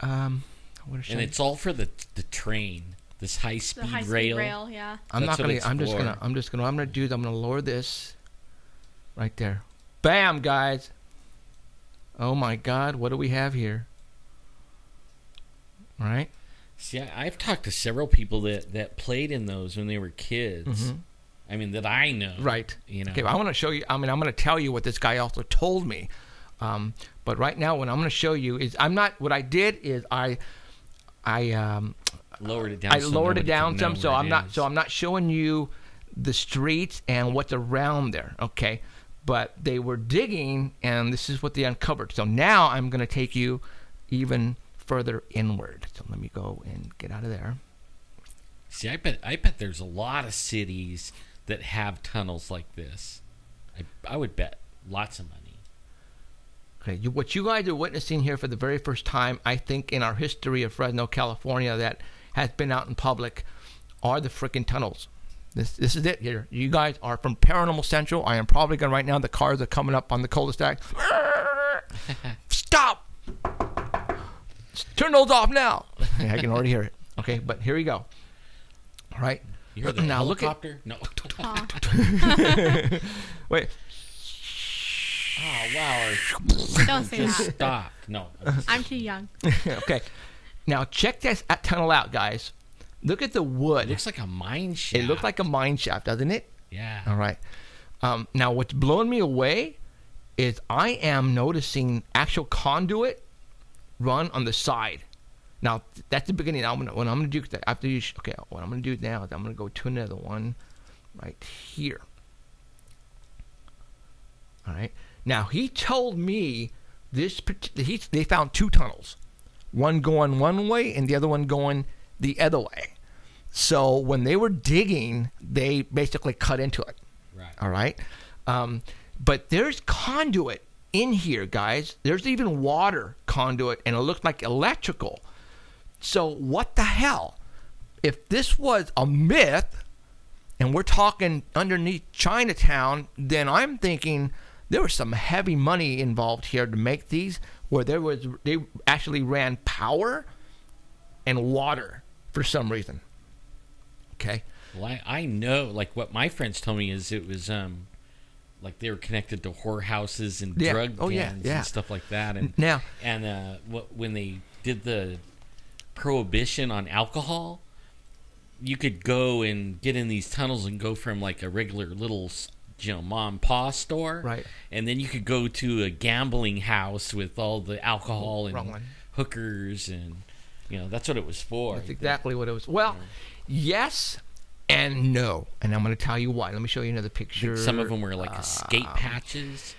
And it's all for the train, this high The speed high-speed rail. yeah. I'm That's not what going it's to. I'm just for. going to. I'm going to lower this. Right there. Bam, guys. Oh my God, what do we have here? All right. See, I've talked to several people that played in those when they were kids. Mhm. I mean, that I know. Right. You know. Okay, I want to show you. I'm going to tell you what this guy also told me. But right now, what I'm going to show you is what I did is I lowered it down. I so lowered it nobody down can some, know so where I'm it not. is. So I'm not showing you the streets and what's around there. Okay, but they were digging, and this is what they uncovered. So now I'm going to take you even further inward. So let me go and get out of there. See, I bet there's a lot of cities that have tunnels like this. I would bet lots of money. Okay, what you guys are witnessing here for the very first time, I think, in our history of Fresno, California, that has been out in public, are the freaking tunnels. This is it here. You guys are from Paranormal Central. I am probably going right now. The cars are coming up on the cul-de-sac. Stop! Turn those off now. I can already hear it. Okay, but here we go. All right. You heard the now helicopter? No. Wait. Oh, wow. Don't say Just that. stop. No. I'm too young. Okay. Now check this tunnel out, guys. Look at the wood. It looks like a mine shaft. It looked like a mine shaft, doesn't it? Yeah. All right. Now, what's blowing me away is I am noticing actual conduit run on the side. Now, that's the beginning. What I'm going to do, after you, okay, what I'm going to do now is I'm going to go to another one right here. All right. Now, he told me they found 2 tunnels, one going one way and the other one going the other way. So when they were digging, they basically cut into it. Right. All right. But there's conduit in here, guys. There's even water conduit, and it looks like electrical. So what the hell? If this was a myth, and we're talking underneath Chinatown, then I'm thinking there was some heavy money involved here to make these, where they actually ran power and water for some reason. Okay. Well, I know, like what my friends told me is it was like they were connected to whorehouses and drug dens and stuff like that. And when they did the prohibition on alcohol, you could go and get in these tunnels and go from like a regular little, mom and pa store, right? And then you could go to a gambling house with all the alcohol and hookers, and that's what it was for. That's exactly what it was. Well, yes and no, and I'm going to tell you why. Let me show you another picture. Some of them were like escape patches,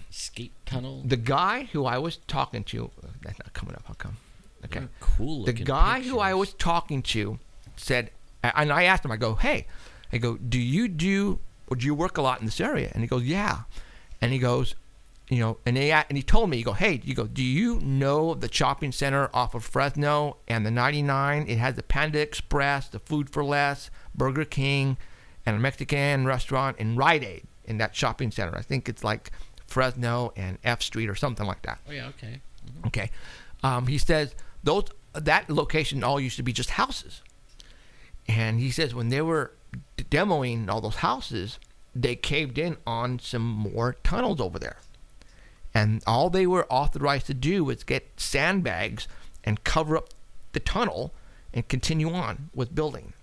escape tunnel. The guy who I was talking to, that's not coming up. How come? Okay, cool. The guy who I was talking to said, and I asked him, I go, hey, do you work a lot in this area? And he goes, yeah. And he goes, and he told me, do you know the shopping center off of Fresno and the 99? It has the Panda Express, the Food for Less, Burger King, and a Mexican restaurant in Rite Aid in that shopping center. I think it's like Fresno and F Street or something like that. Oh, yeah, okay. Mm-hmm. Okay. He says that location all used to be just houses. And he says when they were demoing all those houses, they caved in on some more tunnels over there. And all they were authorized to do was get sandbags and cover up the tunnel and continue on with building.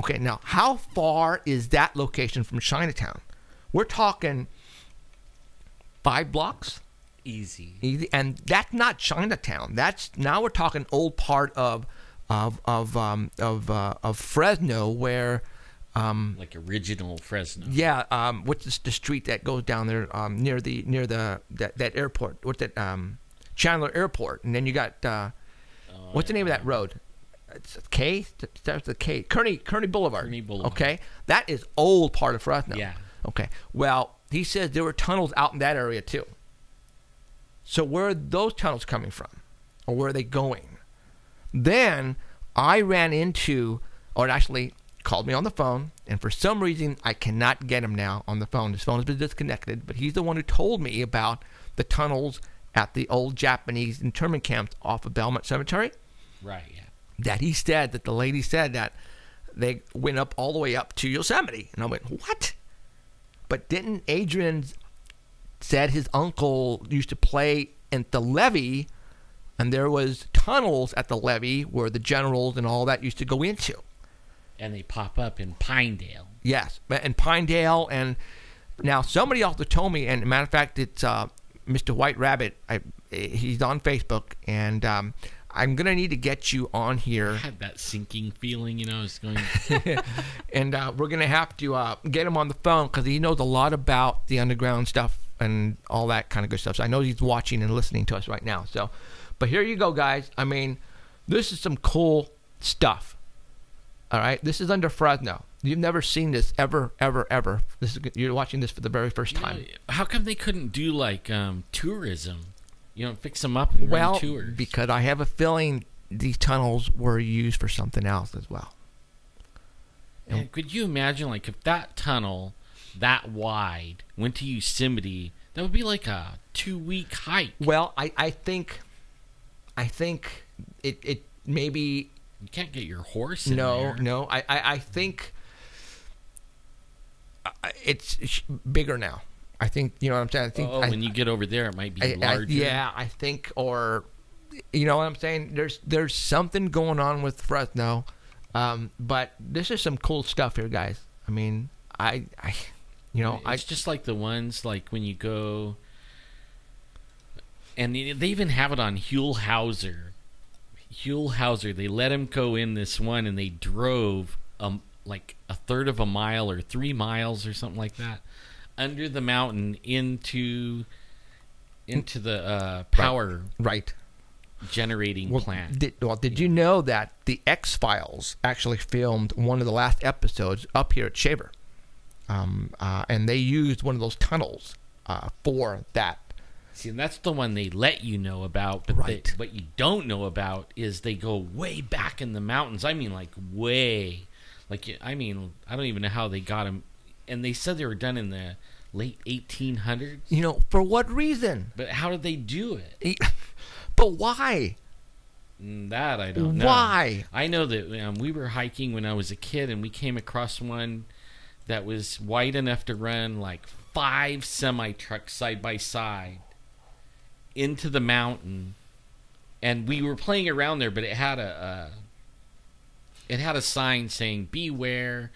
Okay, now how far is that location from Chinatown? We're talking 5 blocks? Easy. And that's not Chinatown. Now we're talking old part of Fresno, where like original Fresno. Yeah. What's the street that goes down there near that airport? What's that? Chandler Airport. And then you got what's the name of that road? It's K. Starts with K. Kearney Boulevard. Kearney Boulevard. Okay, that is old part of Fresno. Yeah. Okay. Well, he says there were tunnels out in that area too. So where are those tunnels coming from, or where are they going? Then I ran into, or actually called me on the phone, and for some reason I cannot get him now on the phone. His phone has been disconnected, but he's the one who told me about the tunnels at the old Japanese internment camps off of Belmont Cemetery. Right, yeah. That he said that the lady said that they went up all the way up to Yosemite. And I went, what? But didn't Adrian said his uncle used to play at the levee, and there was tunnels at the levee where the generals and all that used to go into. And they pop up in Pinedale. Yes, in Pinedale. And now somebody also told me, and matter of fact, it's Mr. White Rabbit. He's on Facebook, and I'm going to need to get you on here. I had that sinking feeling, it's going. And we're going to have to get him on the phone because he knows a lot about the underground stuff and all that kind of good stuff. So I know he's watching and listening to us right now. So, but here you go, guys. I mean, this is some cool stuff. All right, this is under Fresno. You've never seen this ever. You're watching this for the very first time. How come they couldn't do like tourism? Fix them up and run tours. Because I have a feeling these tunnels were used for something else as well. And could you imagine, like, if that tunnel that wide went to Yosemite, that would be like a 2-week hike. Well, I think it maybe. You can't get your horse in there. No. I think it's bigger now. I think, you know what I'm saying? I think when you get over there, it might be larger. I think, or, you know what I'm saying? There's something going on with Fresno, but this is some cool stuff here, guys. I mean, You know, it's just like the ones like when you go, and they even have it on Huell Hauser. They let him go in this one, and they drove like a third of a mile or 3 miles or something like that under the mountain into the power generating plant. Did you know that the X-Files actually filmed one of the last episodes up here at Shaver? And they used one of those tunnels for that. See, and that's the one they let you know about. But what you don't know about is they go way back in the mountains. I mean, like way. I don't even know how they got them. And they said they were done in the late 1800s. You know, for what reason? But how did they do it? But why? That I don't know. Why? I know that we were hiking when I was a kid, and we came across one that was wide enough to run like 5 semi-trucks side by side into the mountain. And we were playing around there, but it had a sign saying, beware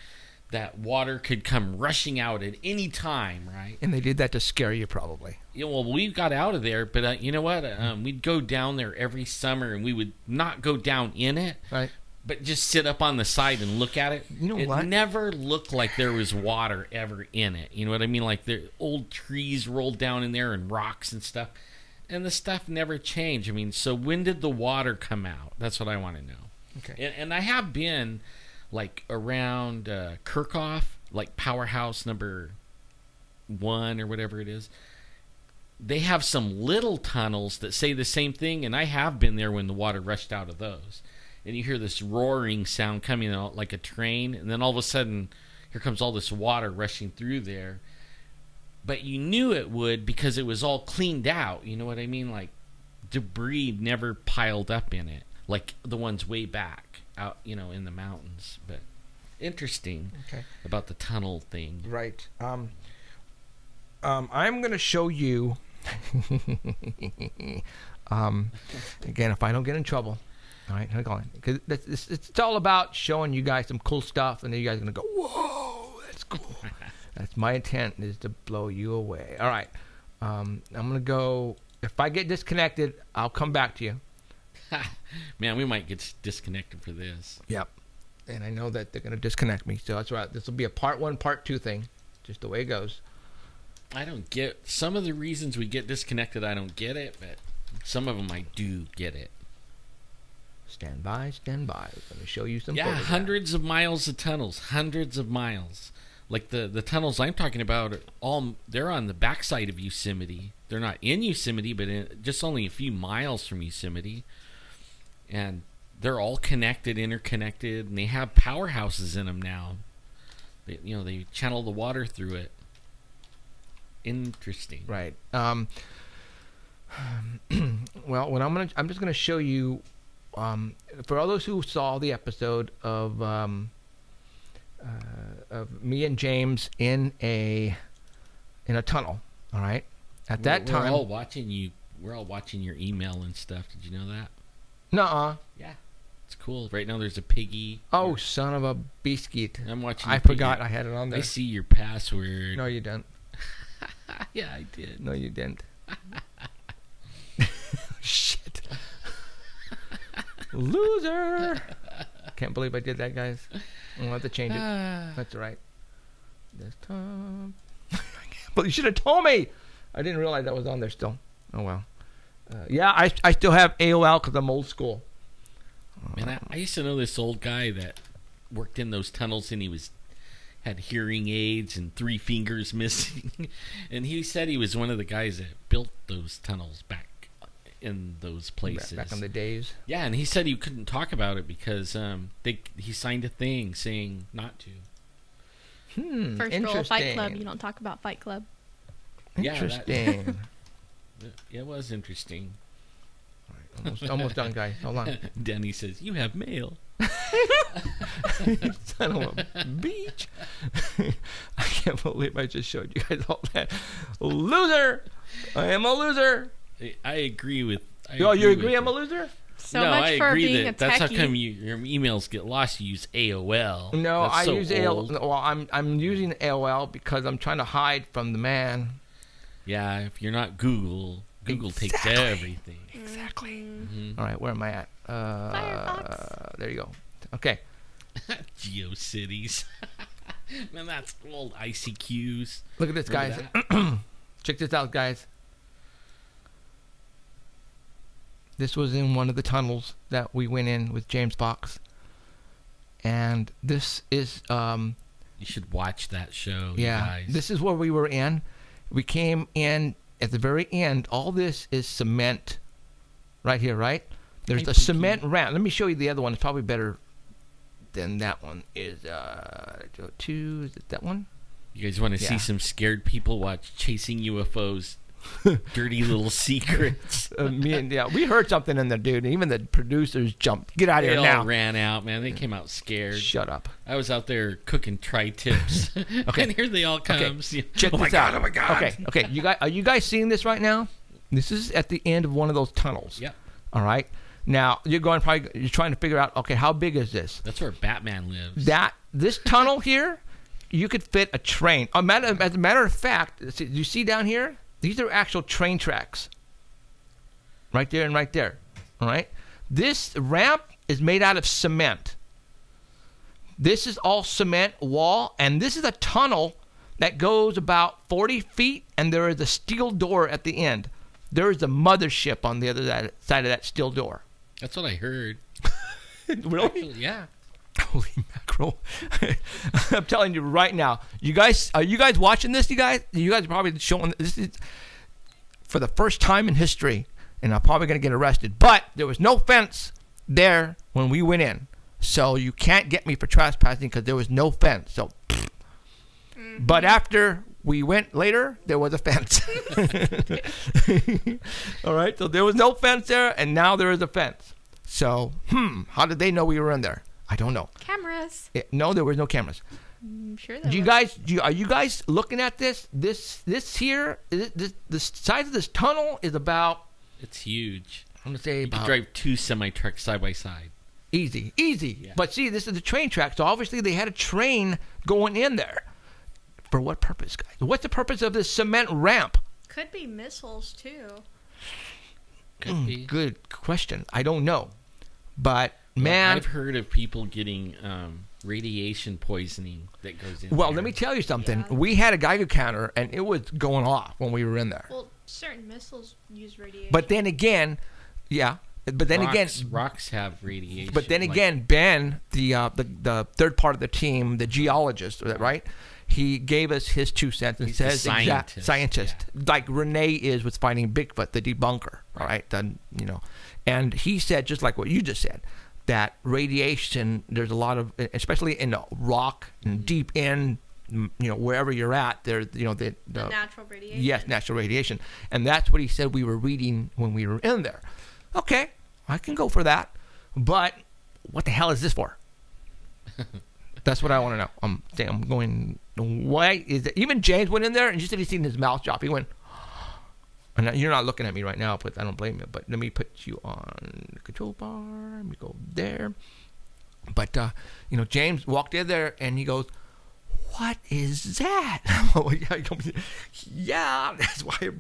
that water could come rushing out at any time, right? And they did that to scare you, probably. Yeah, well, we got out of there, but you know what? We'd go down there every summer, and we would not go down in it, right? But just sit up on the side and look at it. You know what? It never looked like there was water ever in it. You know what I mean? Like the old trees rolled down in there and rocks and stuff, and the stuff never changed. I mean, so when did the water come out? That's what I want to know. Okay. And I have been like around Kirchhoff, like Powerhouse number 1 or whatever it is. They have some little tunnels that say the same thing, and I have been there when the water rushed out of those. And you hear this roaring sound coming out like a train, and then all of a sudden, here comes all this water rushing through there. But you knew it would because it was all cleaned out. You know what I mean? Like debris never piled up in it, like the ones way back out, you know, in the mountains. But interesting about the tunnel thing. Right. I'm going to show you. Again, if I don't get in trouble. All right, hold on. Because it's all about showing you guys some cool stuff, and then you guys are going to go, whoa, that's cool. That's my intent, is to blow you away. All right. I'm going to go. If I get disconnected, I'll come back to you. Man, we might get disconnected for this. Yep. And I know that they're going to disconnect me. So that's right. This will be a part 1, part 2 thing. Just the way it goes. I don't get some of the reasons we get disconnected. I don't get it, but some of them I do get it. Stand by, stand by. Let me show you some. Yeah, photographs. hundreds of miles of tunnels, hundreds of miles. Like the tunnels I'm talking about, they're on the backside of Yosemite. They're not in Yosemite, but just only a few miles from Yosemite. And they're all connected, interconnected, and they have powerhouses in them now. They channel the water through it. Interesting. Right. Well, I'm just gonna show you. For all those who saw the episode of me and James in a tunnel. All right. At that time, we're all watching you. We're all watching your email and stuff. Did you know that? Nuh-uh. Yeah. It's cool. Right now there's a piggy. Oh, son of a biscuit. I'm watching. I forgot I had it on there. I see your password. No, you didn't. Yeah, I did. No, you didn't. Shit. Loser. Can't believe I did that, guys. I'm gonna have to change it. That's all right. This time. But you should have told me. I didn't realize that was on there still. Oh well. Yeah, I still have AOL because I'm old school. Man, I used to know this old guy that worked in those tunnels, and he had hearing aids and 3 fingers missing. And he said he was one of the guys that built those tunnels back in those places. Back in the days. Yeah, and he said he couldn't talk about it because he signed a thing saying not to. First rule of Fight Club, you don't talk about Fight Club. Interesting. Yeah, it was interesting. All right, almost done, guys. Hold on. Denny says, "You have mail." Son of a beach. I can't believe I just showed you guys all that. Loser! I am a loser. I agree with. You agree I'm a loser? So no, much I for agree being that a that's how techie. come your emails get lost. You use AOL. No, That's I so use AOL. old. Well, I'm using AOL because I'm trying to hide from the man. Yeah, if you're not Google, Google takes everything. Exactly. Mhm. All right, where am I at? Firefox. There you go. Okay. GeoCities. Man, that's old ICQs. Look at this, guys. Remember Check this out, guys. This was in one of the tunnels that we went in with James Fox. And this is You should watch that show, you yeah, guys. this is where we were in. We came in at the very end. All this is cement right here, right? There's a cement ramp. Let me show you the other one. It's probably better than that one. Is is it that one? You guys want to see some scared people watch Chasing UFOs? Dirty little secrets. We heard something in there, dude. Even the producers jumped. Get out of They here all now. ran out, man. They came out scared. Shut up. I was out there cooking tri-tips. Okay. And here they all come. Check oh my this God, out. oh my God. Okay. You guys, are you guys seeing this right now? This is at the end of one of those tunnels. Yep. All right. Now you're trying to figure out. Okay, how big is this? That's where Batman lives. This tunnel here, you could fit a train. As a matter of fact, you see down here, these are actual train tracks. Right there and right there. All right. This ramp is made out of cement. This is all cement wall, and this is a tunnel that goes about 40 feet, and there is a steel door at the end. There is a mothership on the other side of that steel door. That's what I heard. Really? Actually, yeah. Holy mackerel. I'm telling you right now. Are you guys watching this, you guys? You guys are probably showing this is for the first time in history, and I'm probably going to get arrested. But there was no fence there when we went in. So you can't get me for trespassing because there was no fence. So, But after we went later, there was a fence. All right, so there was no fence there, and now there is a fence. So, how did they know we were in there? I don't know. Cameras. No, there was no cameras. I'm sure Do you guys? Are you guys looking at this? This here, the size of this tunnel is about. It's huge. I'm gonna say You about could drive 2 semi-trucks side by side. easy. Yeah. But see, this is the train track, so obviously they had a train going in there. For what purpose, guys? What's the purpose of this cement ramp? Could be missiles too. Could be. Good question. I don't know, but Well, man, I've heard of people getting radiation poisoning that goes in. well, there. let me tell you something. Yeah. We had a Geiger counter, and it was going off when we were in there. Well, certain missiles use radiation. But then again, yeah. But then rocks have radiation. But then like- again, Ben, the third part of the team, the geologist, right? He gave us his 2 cents and He's the says scientist, like Renee is with finding Bigfoot, the debunker. All right, then and he said just like what you just said, that radiation. There's a lot of, especially in the rock and deep in, wherever you're at, there's the natural radiation. Yes, natural radiation, and that's what he said we were reading when we were in there. Okay, I can go for that, but what the hell is this for? That's what I want to know. I'm going. Why is it? Even James went in there and you said he seen his mouth drop. He went. And you're not looking at me right now, but I don't blame you. But let me put you on the control bar. Let me go there. But James walked in there and he goes, "What is that?" Yeah, that's why I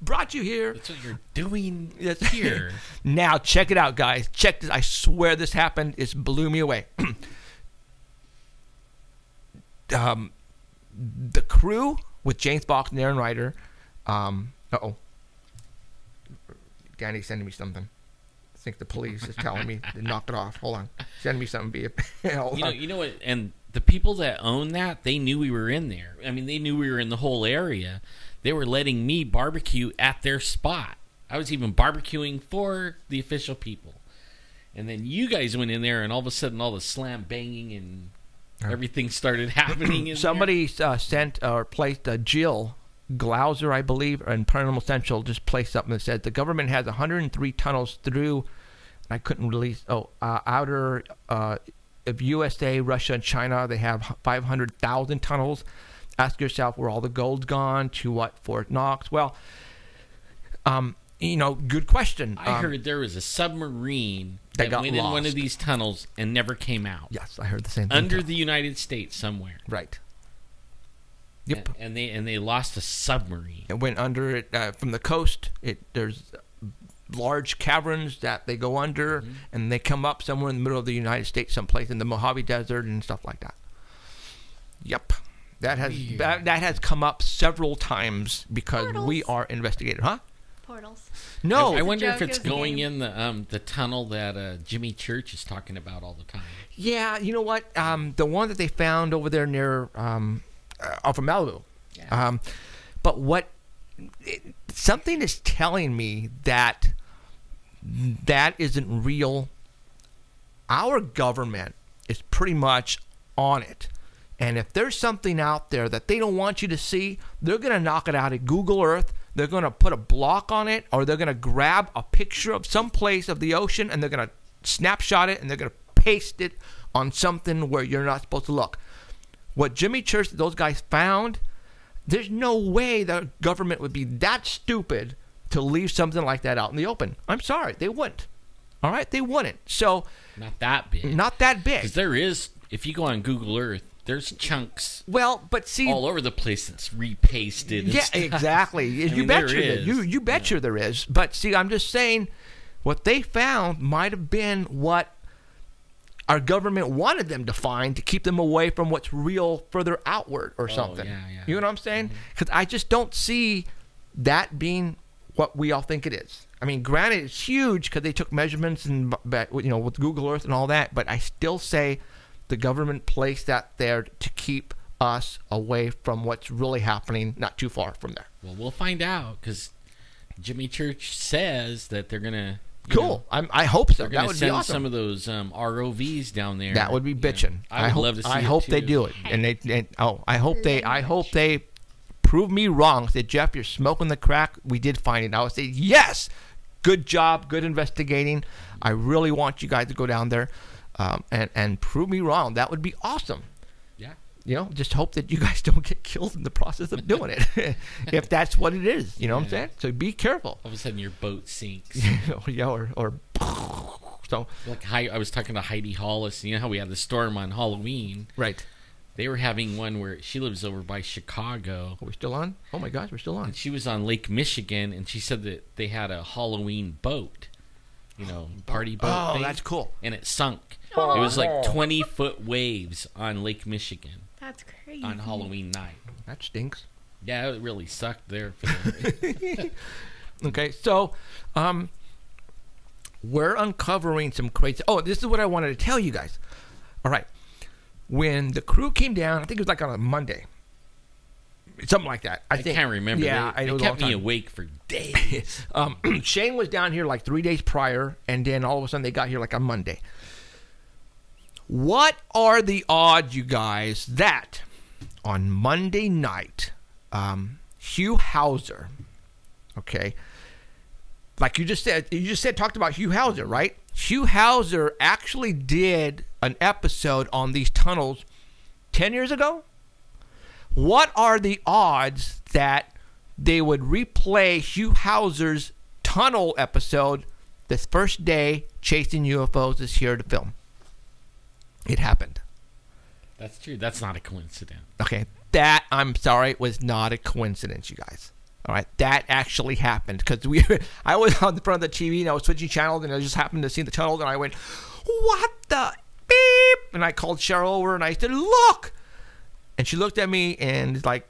brought you here. That's what you're doing Yes. here. Now check it out, guys. Check this. I swear this happened. It blew me away. The crew with James Fox and Aaron Ryder. Danny's sending me something. I think the police is telling me to knock it off. Hold on. Send me something via. You know what? And the people that own that, they knew we were in there. I mean, they knew we were in the whole area. They were letting me barbecue at their spot. I was even barbecuing for the official people. And then you guys went in there, and all of a sudden, all the slam banging and everything started happening. In Somebody sent or placed Jill Glauser, I believe, and Paranormal Central just placed something that said the government has 103 tunnels through. I couldn't release. Outer of USA, Russia, and China, they have 500,000 tunnels. Ask yourself where all the gold's gone, to what Fort Knox. Well, good question. I heard there was a submarine that got went in one lost. of these tunnels and never came out. Yes, I heard the same thing. Under the United States somewhere. Right. Yep. And they lost a submarine. It went under it from the coast. There's large caverns that they go under, and they come up somewhere in the middle of the United States, someplace in the Mojave Desert and stuff like that. Yep. That has come up several times because we are investigating. Huh? Portals. No. I wonder if it's going in the tunnel that Jimmy Church is talking about all the time. Yeah, you know what? The one that they found over there near off of Malibu. Yeah. But something is telling me that isn't real. Our government is pretty much on it. And if there's something out there that they don't want you to see, they're going to knock it out at Google Earth. They're going to put a block on it, or they're going to grab a picture of some place of the ocean, and they're going to snapshot it, and they're going to paste it on something where you're not supposed to look. What Jimmy Church, those guys found, there's no way the government would be that stupid to leave something like that out in the open. I'm sorry, they wouldn't. All right, they wouldn't. So not that big. Not that big. Because there is, if you go on Google Earth, there's chunks. Well, but see, all over the place that's repasted. Yeah, exactly. You betcha there is. You betcha there is. But see, I'm just saying, what they found might have been what our government wanted them to find to keep them away from what's real further outward or something. Yeah. You know what I'm saying? Because I just don't see that being what we all think it is. I mean, granted, it's huge because they took measurements and with Google Earth and all that. But I still say the government placed that there to keep us away from what's really happening not too far from there. Well, we'll find out because Jimmy Church says that they're going to. Cool. I hope so. They're That would be awesome. Some of those ROVs down there. That would be bitching. I would love to see I it hope too. they do it. I hope they prove me wrong. Say, Jeff, you're smoking the crack. We did find it. I would say, yes, good job, good investigating. I really want you guys to go down there and prove me wrong. That would be awesome. Yeah. Just hope that you guys don't get killed in the process of doing it, if that's what it is. You know what I'm saying? So be careful. All of a sudden, your boat sinks. or so. Like I was talking to Heidi Hollis. You know how we had the storm on Halloween, right? They were having one where she lives over by Chicago. Are we still on? Oh my gosh, we're still on. And she was on Lake Michigan, and she said that they had a Halloween boat, party boat. Oh, thing, that's cool. And it sunk. Oh. It was like 20-foot waves on Lake Michigan. That's crazy. On Halloween night. That stinks. Yeah, it really sucked there. For them. Okay, so we're uncovering some crazy. Oh, this is what I wanted to tell you guys. All right, when the crew came down, I think it was like on a Monday, something like that. I think. Can't remember. Yeah, they kept me awake for days. Shane was down here like 3 days prior, and then all of a sudden they got here like on Monday. What are the odds, you guys, that on Monday night, Hugh Hauser, okay, like you just said, talked about Hugh Hauser, right? Hugh Hauser actually did an episode on these tunnels 10 years ago. What are the odds that they would replay Hugh Hauser's tunnel episode this first day Chasing UFOs is here to film? It happened. That's true. That's not a coincidence. Okay. That, I'm sorry, was not a coincidence, you guys. All right. That actually happened because I was on the front of the TV and I was switching channels and I just happened to see the tunnels and I went, what the beep? And I called Cheryl over and I said, look. And she looked at me and is like,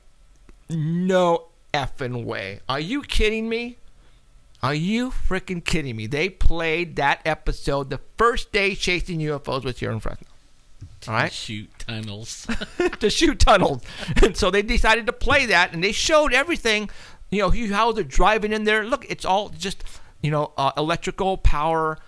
no effing way. Are you kidding me? Are you freaking kidding me? They played that episode the first day Chasing UFOs was here in Fresno. All right? Shoot tunnels. To shoot tunnels. And so they decided to play that, and they showed everything. Hugh Hauser driving in there. Look, it's all just, electrical power,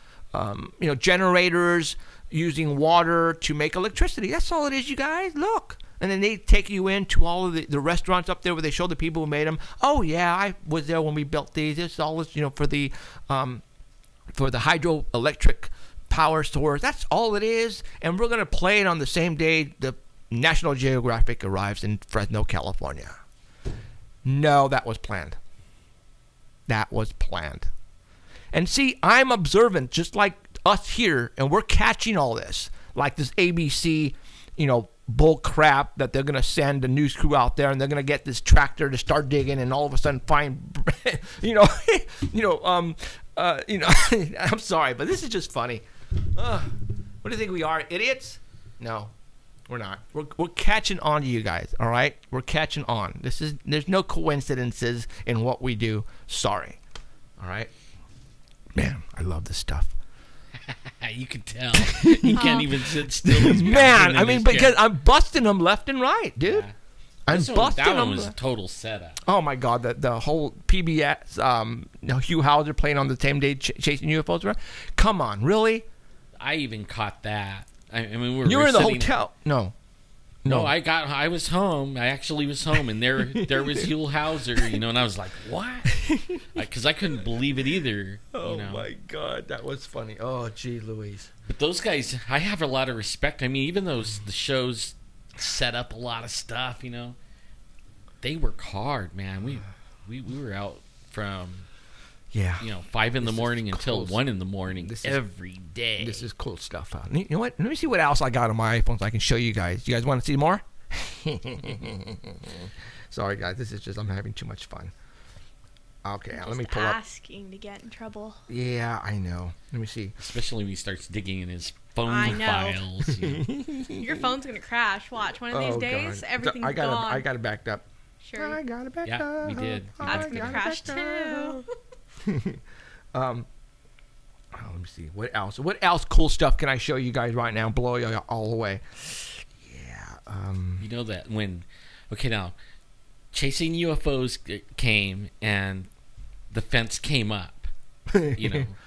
generators using water to make electricity. That's all it is, you guys. Look. And then they take you into all of the restaurants up there where they show the people who made them. Oh, yeah, I was there when we built these. It's all, for the hydroelectric power source. That's all it is. And we're going to play it on the same day the National Geographic arrives in Fresno, California. No, that was planned. that was planned. And see, I'm observant just like us here, and we're catching all this. Like this ABC, bull crap that they're going to send a news crew out there, and they're going to get this tractor to start digging, and all of a sudden find, I'm sorry, but this is just funny. What do you think we are, idiots? No, we're not. We're catching on to you guys, all right? We're catching on. There's no coincidences in what we do. Sorry, all right? Man, I love this stuff. You can tell. He can't even sit still. Man, I mean, because I'm busting them left and right, dude. Yeah. I'm busting them. That one was a total setup. Oh my God, the whole PBS, Hugh Hauser playing on the same day chasing UFOs around. Come on, really? I even caught that. I mean, you were in the hotel. No, I was home. I actually was home, and there was Hugh Hauser, and I was like, what? Because I couldn't believe it either. Oh my God, that was funny. Oh, gee Louise. But those guys, I have a lot of respect. I mean, even though the shows set up a lot of stuff, they work hard, man. We were out from 5 in the morning until 1 in the morning every day. This is cool stuff. You know what? Let me see what else I got on my iPhone so I can show you guys. You guys want to see more? Sorry, guys. This is just, I'm having too much fun. Okay, let me pull up. Asking to get in trouble. Yeah, I know. Let me see. Especially when he starts digging in his phone files. Your phone's going to crash. Watch. One of these days, everything's gone. I got it backed up. Sure. I got it backed up. Yeah, we did. That's going to crash too. Let me see. What else? What else cool stuff can I show you guys right now? Blow you all away. Yeah. You know that when... Okay, now, chasing UFOs came, and the fence came up,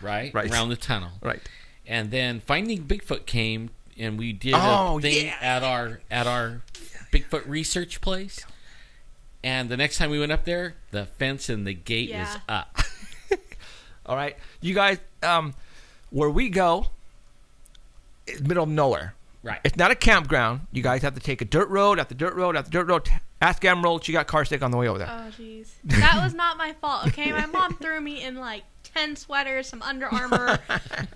right? Around the tunnel. Right. And then Finding Bigfoot came, and we did a thing at our Bigfoot research place. And the next time we went up there, the fence and the gate was up. All right. You guys, where we go, it's middle of nowhere. Right. It's not a campground. You guys have to take a dirt road after dirt road after dirt road. Ask Emerald. She got car sick on the way over there. Oh, jeez. That was not my fault, okay? My mom threw me in, 10 sweaters, some Under Armour,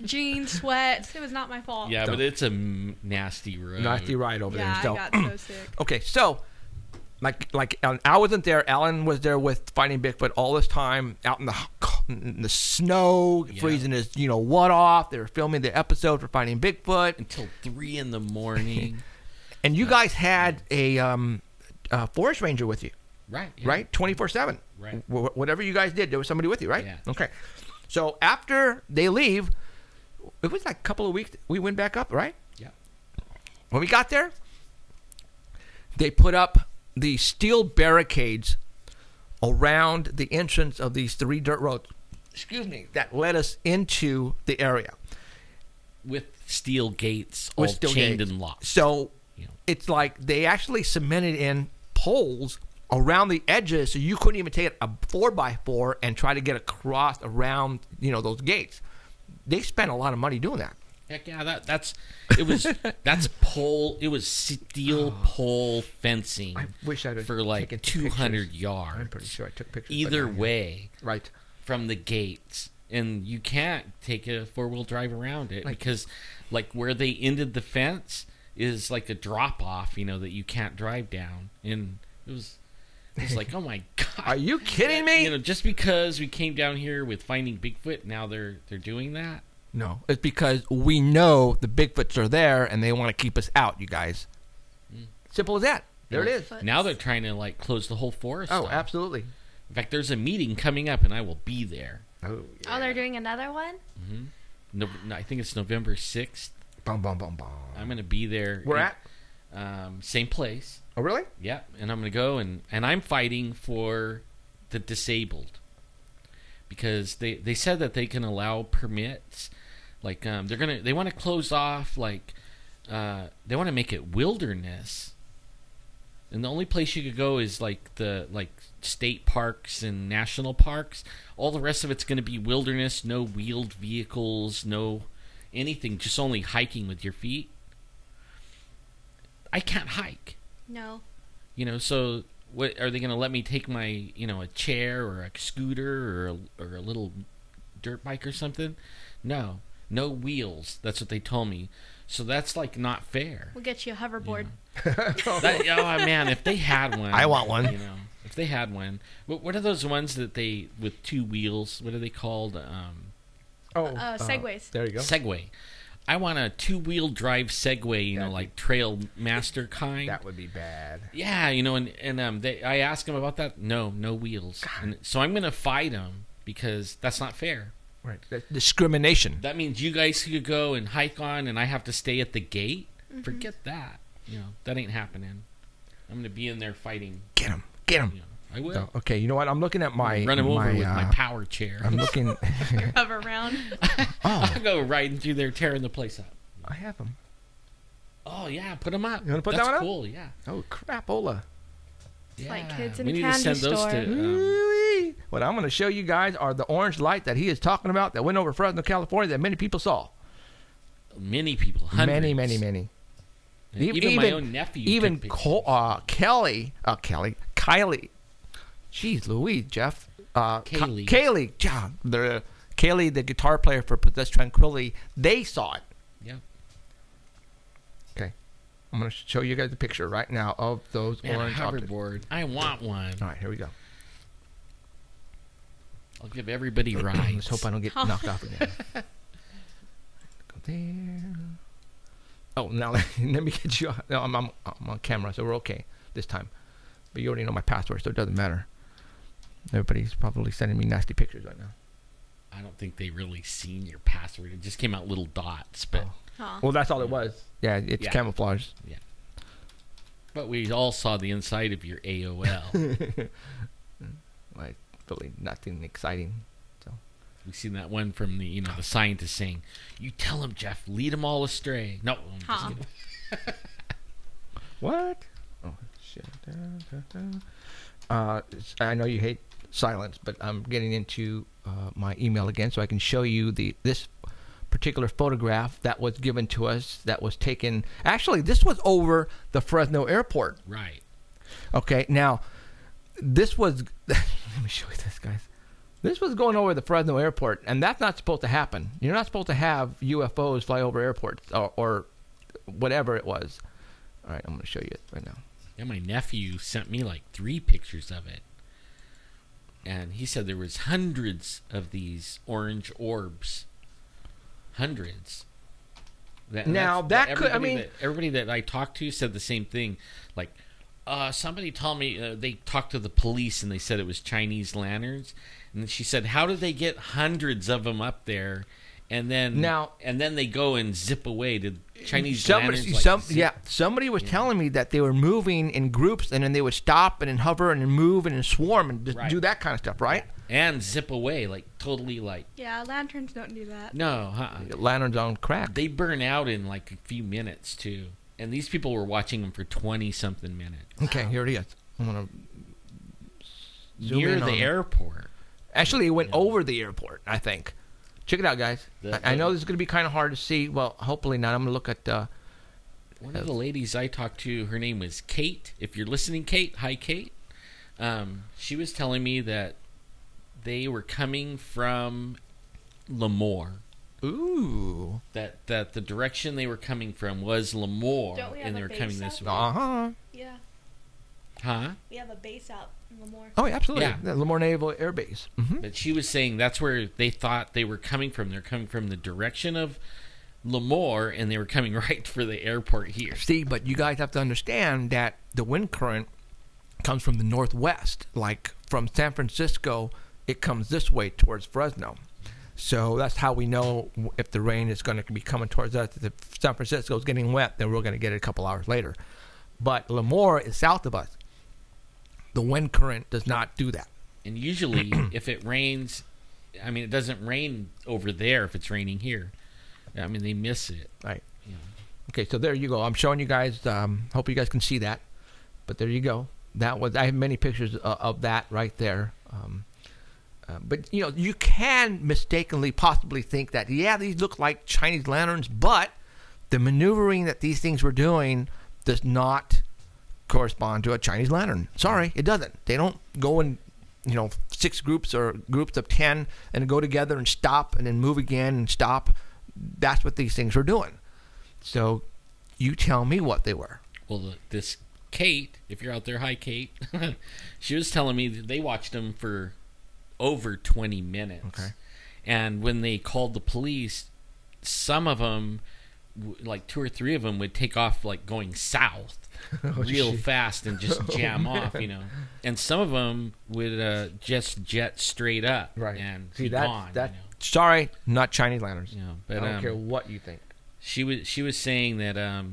jeans, sweats. It was not my fault. Yeah, but it's a nasty road. Nasty ride over there. Yeah, I got so sick. Okay, so... Like I wasn't there. Alan was there with Finding Bigfoot all this time, out in the snow, freezing his what off. They were filming the episode for Finding Bigfoot until 3 in the morning. And you guys had a forest ranger with you, right? Yeah. Right, 24/7. Right. Whatever you guys did, there was somebody with you, right? Yeah. Okay. So after they leave, it was like a couple of weeks. We went back up, right? Yeah. When we got there, they put up the steel barricades around the entrance of these 3 dirt roads, that led us into the area. With steel gates, all chained and locked. So it's like they actually cemented in poles around the edges, so you couldn't even take a 4x4 and try to get across around those gates. They spent a lot of money doing that. Heck yeah, that's pole. It was steel pole fencing. I wish I'd for 200 yards. I'm pretty sure I took pictures. Either way, right from the gates, and you can't take a 4-wheel drive around it because, where they ended the fence is like a drop off. That you can't drive down, and it was like, oh my God, are you kidding me? Just because we came down here with Finding Bigfoot, now they're doing that. No, it's because we know the Bigfoots are there and they want to keep us out, you guys. Simple as that. There it is. Now they're trying to close the whole forest. Oh, absolutely. In fact, there's a meeting coming up and I will be there. Oh, yeah. Oh, they're doing another one? Mm-hmm. No, I think it's November 6th. Bum, bum, bum, bum. I'm going to be there. Where at? Same place. Oh, really? Yeah, and I'm going to go and I'm fighting for the disabled. Because they said that they can allow permits. They want to close off, they want to make it wilderness, and the only place you could go is the state parks and national parks. All the rest of it's going to be wilderness, no wheeled vehicles, no anything, just only hiking with your feet. I can't hike. No. So what are they going to let me take my, a chair or a scooter or a little dirt bike or something? No wheels. That's what they told me. So that's like not fair. We'll get you a hoverboard. Oh man, if they had one, I want one. If they had one, what are those ones that they with two wheels? What are they called? Segways. There you go. Segway. I want a 2-wheel drive Segway, like Trail Master kind. That would be bad. Yeah, I asked them about that. No wheels. And so I'm going to fight them because that's not fair. Right. That's discrimination. That means you guys could go and hike on, and I have to stay at the gate. Mm-hmm. Forget that. That ain't happening. I'm going to be in there fighting. Get him. I will. Oh, okay, you know what? I'm looking at my... Run him over with my power chair. I'm looking... Hover around. I'll go riding through there, tearing the place up. I have them. Oh, yeah, put them up. You want to put That's that one cool, up? yeah. Oh, crapola. It's like kids in we a need candy to send store. those to... What I'm going to show you guys are the orange light that he is talking about that went over Fresno, California that many people saw. Many people. Hundreds. Many. Even my own nephew even took pictures. Kylie. Jeez Louise, Jeff. Kaylee. Kaylee, the guitar player for Possessed Tranquility, they saw it. Yeah. Okay. I'm going to show you guys the picture right now of those orange hoverboard. I want one. All right, here we go. I'll give everybody rides. Let's hope I don't get knocked off again. Go there. Oh, now let me get you. No, I'm on camera, so we're okay this time. But you already know my password, so it doesn't matter. Everybody's probably sending me nasty pictures right now. I don't think they really seen your password. It just came out little dots. But well, that's all it was. Yeah, it's camouflage. Yeah. But we all saw the inside of your AOL. Like, really nothing exciting. So we seen that one from the the scientist saying, "You tell him, Jeff, lead them all astray." No, I'm just kidding. What? Oh shit! I know you hate silence, but I'm getting into my email again, so I can show you this particular photograph that was given to us. That was taken. Actually, this was over the Fresno airport. Right. Okay. Now, this was. Let me show you this, guys. This was going over the Fresno airport, and that's not supposed to happen. You're not supposed to have UFOs fly over airports or whatever it was. All right, I'm going to show you it right now. Yeah, my nephew sent me like 3 pictures of it. And he said there was hundreds of these orange orbs. Hundreds. Everybody that I talked to said the same thing. Like, somebody told me they talked to the police and they said it was Chinese lanterns. And then she said, how did they get hundreds of them up there? And then they go and zip away. Did Chinese lanterns somebody was telling me that they were moving in groups and then they would stop and then hover and then move and then swarm and just do that kind of stuff, right? And zip away, like totally like. Yeah, lanterns don't do that. No, lanterns on crack. They burn out in like a few minutes too. And these people were watching them for 20-something minutes. Okay, here it is. I'm gonna near the airport. Actually, it went over the airport, I think. Check it out, guys. I know this is going to be kind of hard to see. Well, hopefully not. I'm going to look at... one of the ladies I talked to, her name was Kate. If you're listening, Kate, hi, Kate. She was telling me that they were coming from Lemoore. Ooh. That the direction they were coming from was Lemoore, and they were coming this way. Uh-huh. Yeah. Huh? We have a base out in Lemoore. Oh, yeah, absolutely. Yeah. The Lemoore Naval Air Base. Mm-hmm. But she was saying that's where they thought they were coming from. They're coming from the direction of Lemoore, and they were coming right for the airport here. See, but you guys have to understand that the wind current comes from the northwest. Like from San Francisco, it comes this way towards Fresno. So that's how we know if the rain is going to be coming towards us. If San Francisco is getting wet, then we're going to get it a couple hours later. But Lemoore is south of us. The wind current does not do that. And usually, if it rains, I mean, it doesn't rain over there if it's raining here. I mean, they miss it. Right. Yeah. Okay, so there you go. I'm showing you guys. Hope you guys can see that. But there you go. I have many pictures of that right there. But, you can mistakenly possibly think that, these look like Chinese lanterns, but the maneuvering that these things were doing does not correspond to a Chinese lantern. Sorry, it doesn't. They don't go in, 6 groups or groups of 10 and go together and stop and then move again and stop. That's what these things are doing. So you tell me what they were. Well, this Kate, if you're out there, hi Kate. She was telling me that they watched them for over 20 minutes. Okay. And when they called the police, some of them, like 2 or 3 of them, would take off like going south real fast and just jam off, And some of them would just jet straight up, right? And see be that gone. Sorry, not Chinese lanterns. But I don't care what you think. She was saying that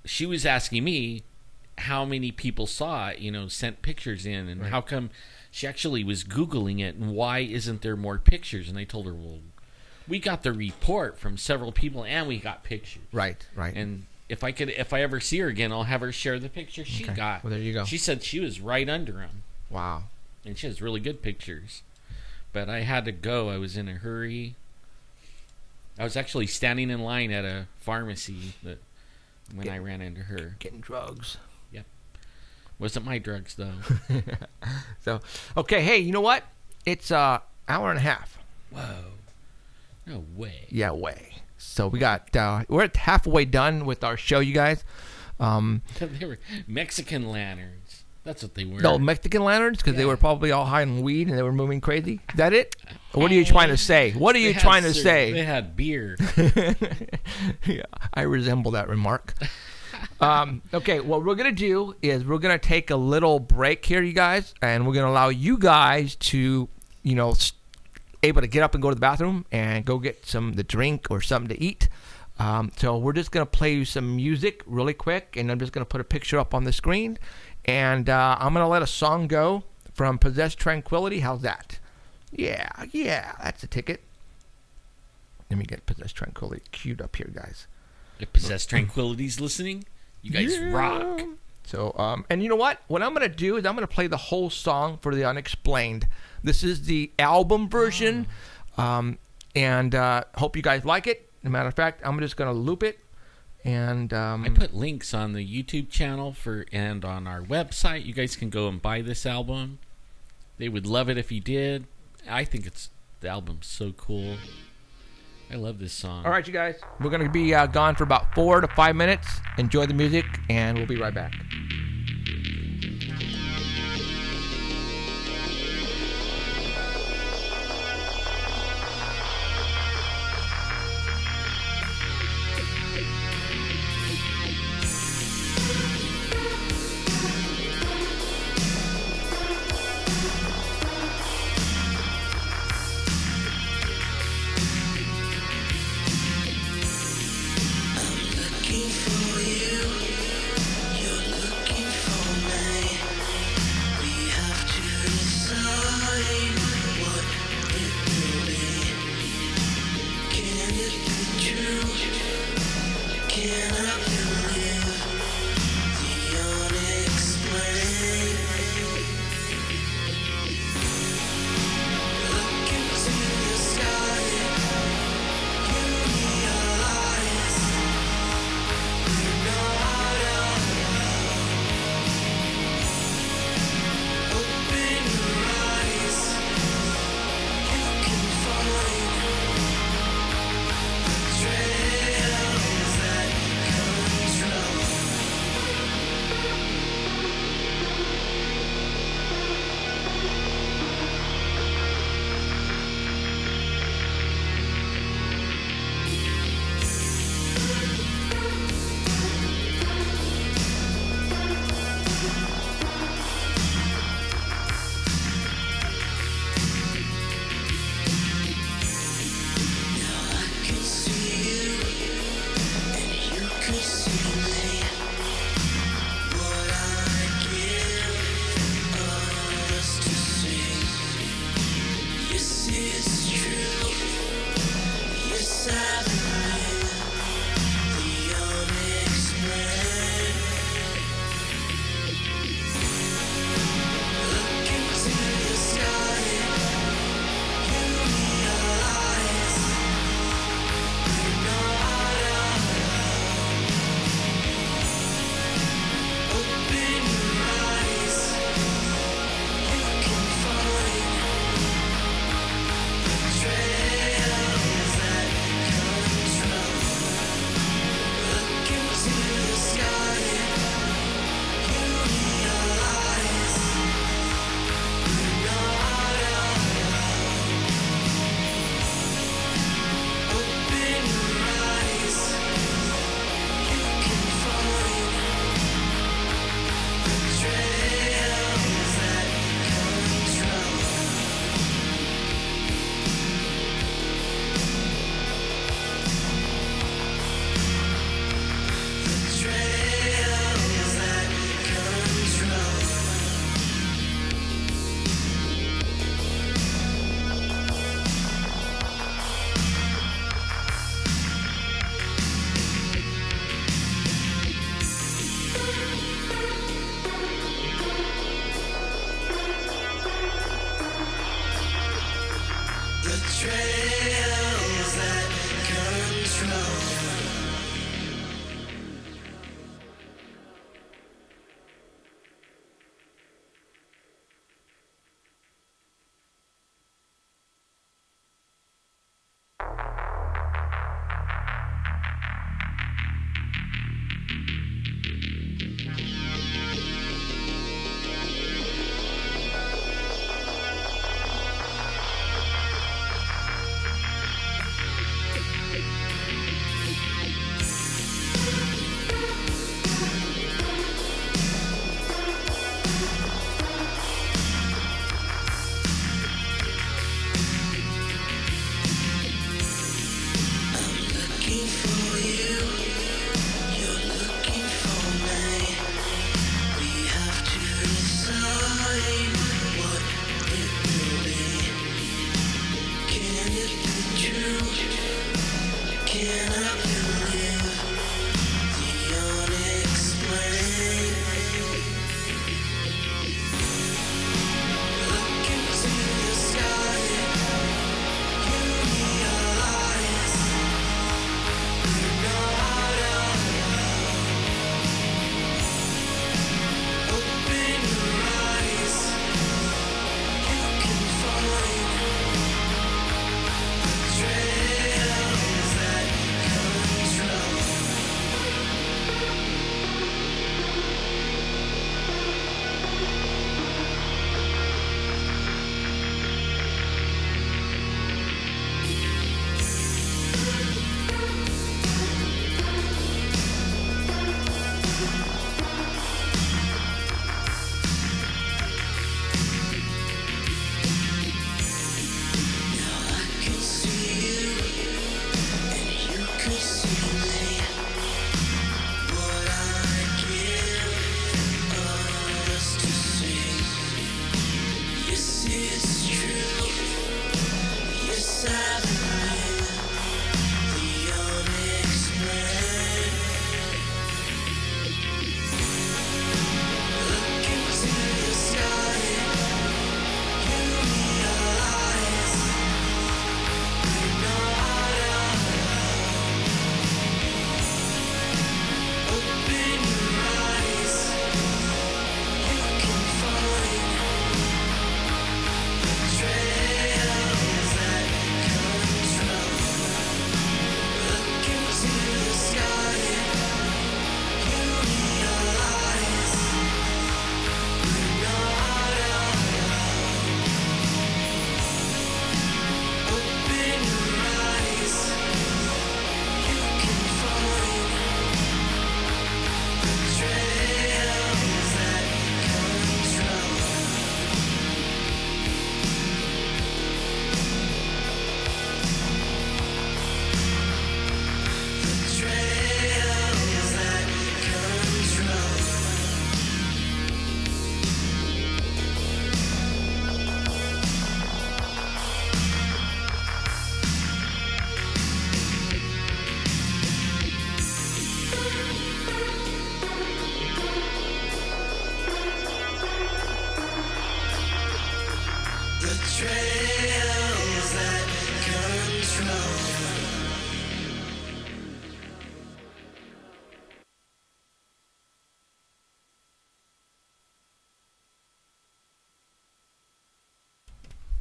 she was asking me how many people saw it, sent pictures in, and how come she actually was Googling it, and why isn't there more pictures? And I told her, well, we got the report from several people, and we got pictures. Right. And if I ever see her again, I'll have her share the picture she got. Well, there you go. She said she was right under them. Wow. And she has really good pictures. But I had to go. I was in a hurry. I was actually standing in line at a pharmacy when I ran into her. Getting drugs. Yep. Wasn't my drugs, though. So, okay, hey, you know what? It's an hour and a half. Whoa. No way. Yeah, way. So we got, we're at halfway done with our show, you guys. They were Mexican lanterns. That's what they were. No, Mexican lanterns, because they were probably all high on weed and they were moving crazy. Is that it? What are you trying to say? What are you trying to say? They had beer. Yeah, I resemble that remark. Okay, what we're going to do is we're going to take a little break here, you guys, and we're going to allow you guys to, able to get up and go to the bathroom and go get the drink or something to eat. So we're just going to play you some music really quick, and I'm just going to put a picture up on the screen. And I'm going to let a song go from Possessed Tranquility. How's that? Yeah, that's a ticket. Let me get Possessed Tranquility queued up here, guys. If Possessed Tranquility's listening, you guys rock. So, and you know what? What I'm going to do is I'm going to play the whole song for the Unexplained. This is the album version, and hope you guys like it. As a matter of fact, I'm just going to loop it. And I put links on the YouTube channel and on our website. You guys can go and buy this album. They would love it if you did. I think the album's so cool. I love this song. All right, you guys. We're going to be gone for about 4 to 5 minutes. Enjoy the music, and we'll be right back. Looking for you, you're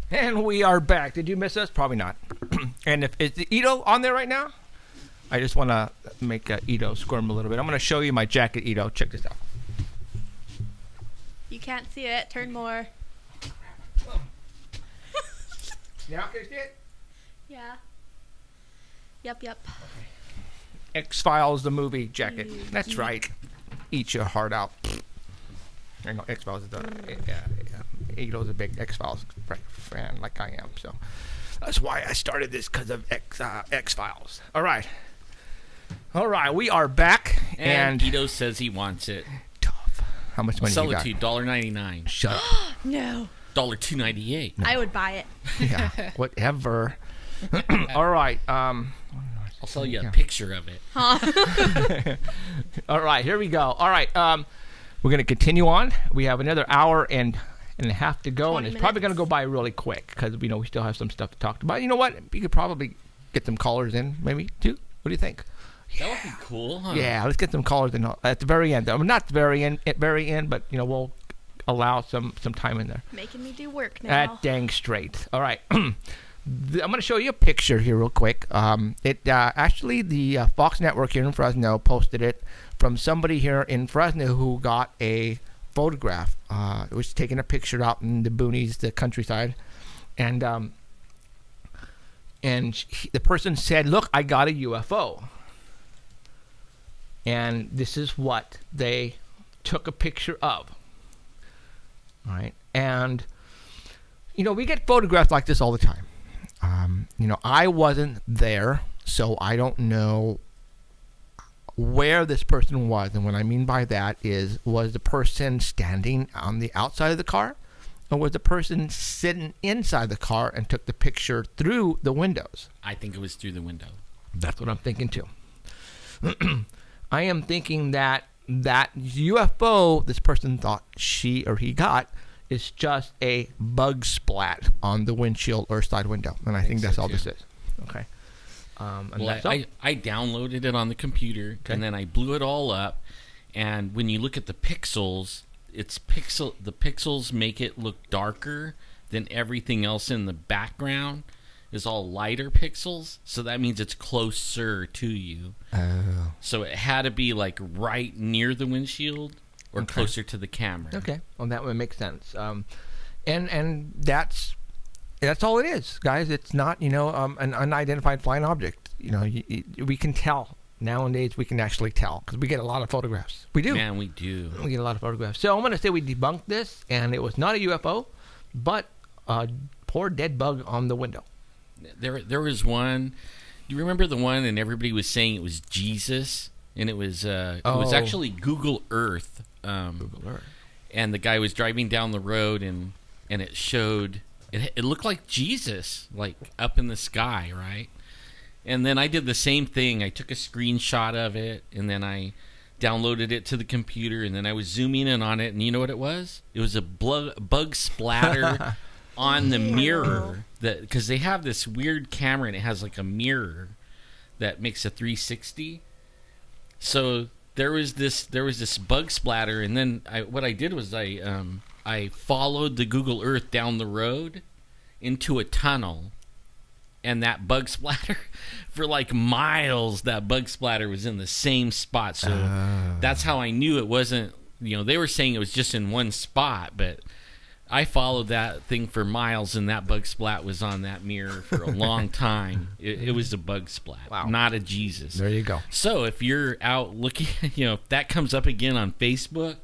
And we are back. Did you miss us? Probably not. And if is the Ito on there right now? I just want to make Ito squirm a little bit. I'm going to show you my jacket, Ito. Check this out. You can't see it. Turn more. Now can you see it? Yeah. Yep. X-Files, the movie jacket. That's right. Eat your heart out. I know X-Files is Ito's a big X-Files fan like I am. So that's why I started this, because of X-Files. All right. We are back. And Ito says he wants it. Tough. How much money Sell you it got? to you, $1.99. Shut up. No. $2.98. I would buy it. Yeah, whatever. All right. I'll sell you a picture of it. Huh? All right, here we go. All right, we're going to continue on. We have another hour and a half to go, and it's probably going to go by really quick because we still have some stuff to talk about. You know what? You could probably get some callers in, maybe, too. What do you think? That would be cool, huh? Yeah, let's get some callers in at the very end. I mean, not the very end, but, we'll allow some time in there. Making me do work now. That dang straight. All right. I'm going to show you a picture here real quick. Actually, the Fox Network here in Fresno posted it from somebody here in Fresno who got a photograph. It was taking a picture out in the boonies, the countryside. And the person said, "Look, I got a UFO." And this is what they took a picture of. All right. And, we get photographs like this all the time. I wasn't there, so I don't know where this person was. And what I mean by that is, was the person standing on the outside of the car? Or was the person sitting inside the car and took the picture through the windows? I think it was through the window. That's what I'm thinking too. I am thinking that UFO this person thought she or he got is just a bug splat on the windshield or side window. And I think that's all this is. Okay. Well, I downloaded it on the computer, and then I blew it all up. And when you look at the pixels, the pixels make it look darker than everything else in the background. Is all lighter pixels, so that means it's closer to you. Oh. So it had to be like right near the windshield or closer to the camera. Okay, well that would make sense. And that's all it is, guys. It's not an unidentified flying object. We can tell nowadays. We can actually tell because we get a lot of photographs. We do. Man, we do. We get a lot of photographs. So I'm going to say we debunked this, and it was not a UFO, but a poor dead bug on the window. There was one. Do you remember the one? And everybody was saying it was Jesus, and it was actually Google Earth. Google Earth. And the guy was driving down the road, and it showed it looked like Jesus, like up in the sky, right? And then I did the same thing. I took a screenshot of it, and then I downloaded it to the computer, and then I was zooming in on it, and you know what it was? It was a bug splatter on the mirror, because they have this weird camera, and it has like a mirror that makes a 360. So there was this bug splatter, and then what I did was I followed the Google Earth down the road into a tunnel, and that bug splatter for like miles, that bug splatter was in the same spot. So that's how I knew it wasn't. They were saying it was just in one spot, but I followed that thing for miles, and that bug splat was on that mirror for a long time. It was a bug splat, not a Jesus. There you go. So if you're out looking, if that comes up again on Facebook,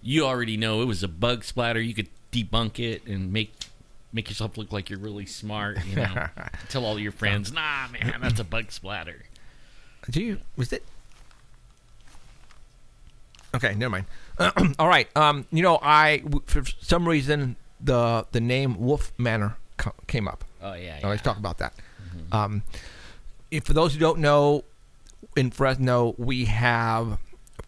you already know it was a bug splatter. You could debunk it and make yourself look like you're really smart. Tell all your friends, nah, man, that's a bug splatter. Was it? Okay, never mind. All right. For some reason, the name Wolf Manor came up. Oh, yeah. Let's talk about that. Mm-hmm. For those who don't know, in Fresno, we have,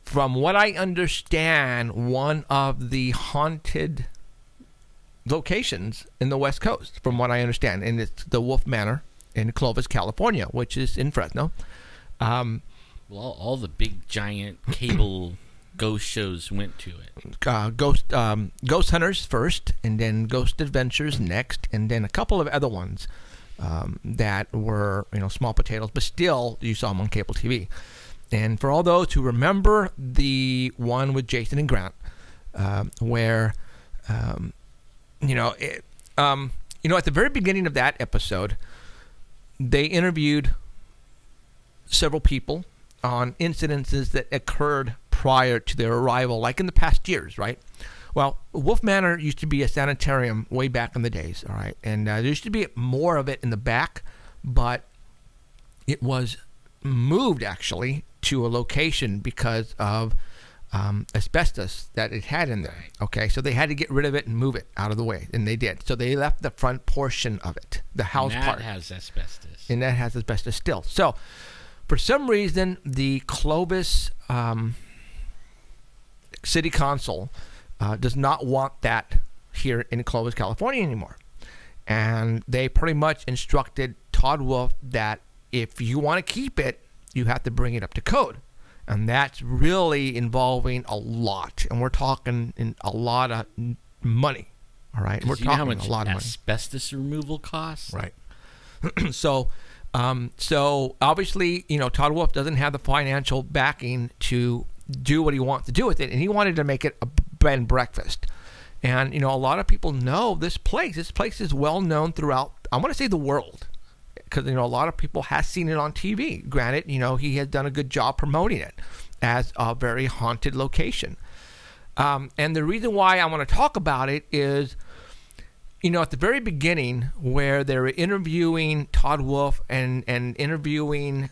from what I understand, one of the haunted locations in the West Coast, from what I understand. And it's the Wolf Manor in Clovis, California, which is in Fresno. Well, all the big, giant cable ghost shows went to it. Ghost Hunters first, and then Ghost Adventures next, and then a couple of other ones that were small potatoes, but still you saw them on cable TV. And for all those who remember the one with Jason and Grant, where at the very beginning of that episode, they interviewed several people on incidences that occurred prior to their arrival, like in the past years, right? Well, Wolf Manor used to be a sanitarium way back in the days, all right? And there used to be more of it in the back, but it was moved, actually, to a location because of asbestos that it had in there, okay? So they had to get rid of it and move it out of the way, and they did. So they left the front portion of it, the house part. And that has asbestos. And that has asbestos still. So for some reason, the Clovis City Council does not want that here in Clovis, California anymore. And they pretty much instructed Todd Wolf that if you want to keep it, you have to bring it up to code. And that's really involving a lot. And we're talking in a lot of money. All right? We're talking how much a lot of money. Asbestos removal costs? Right. So obviously, Todd Wolf doesn't have the financial backing to do what he wants to do with it, and he wanted to make it a bed and breakfast. And a lot of people know this place. This place is well known throughout, I want to say, the world, because a lot of people have seen it on TV. Granted, he has done a good job promoting it as a very haunted location. And the reason why I want to talk about it is, at the very beginning, where they were interviewing Todd Wolf and interviewing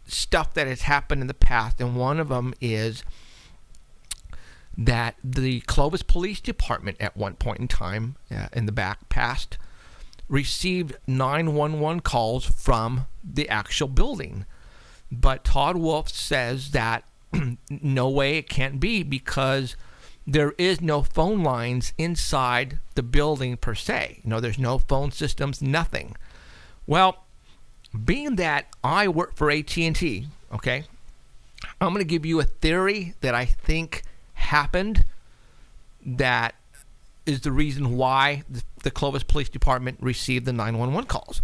stuff that has happened in the past, and one of them is that the Clovis Police Department at one point in time in the back past received 911 calls from the actual building. But Todd Wolf says that no way it can't be, because there is no phone lines inside the building per se. There's no phone systems, nothing. Well, being that I work for AT&T, okay, I'm going to give you a theory that I think happened that is the reason why the Clovis Police Department received the 911 calls,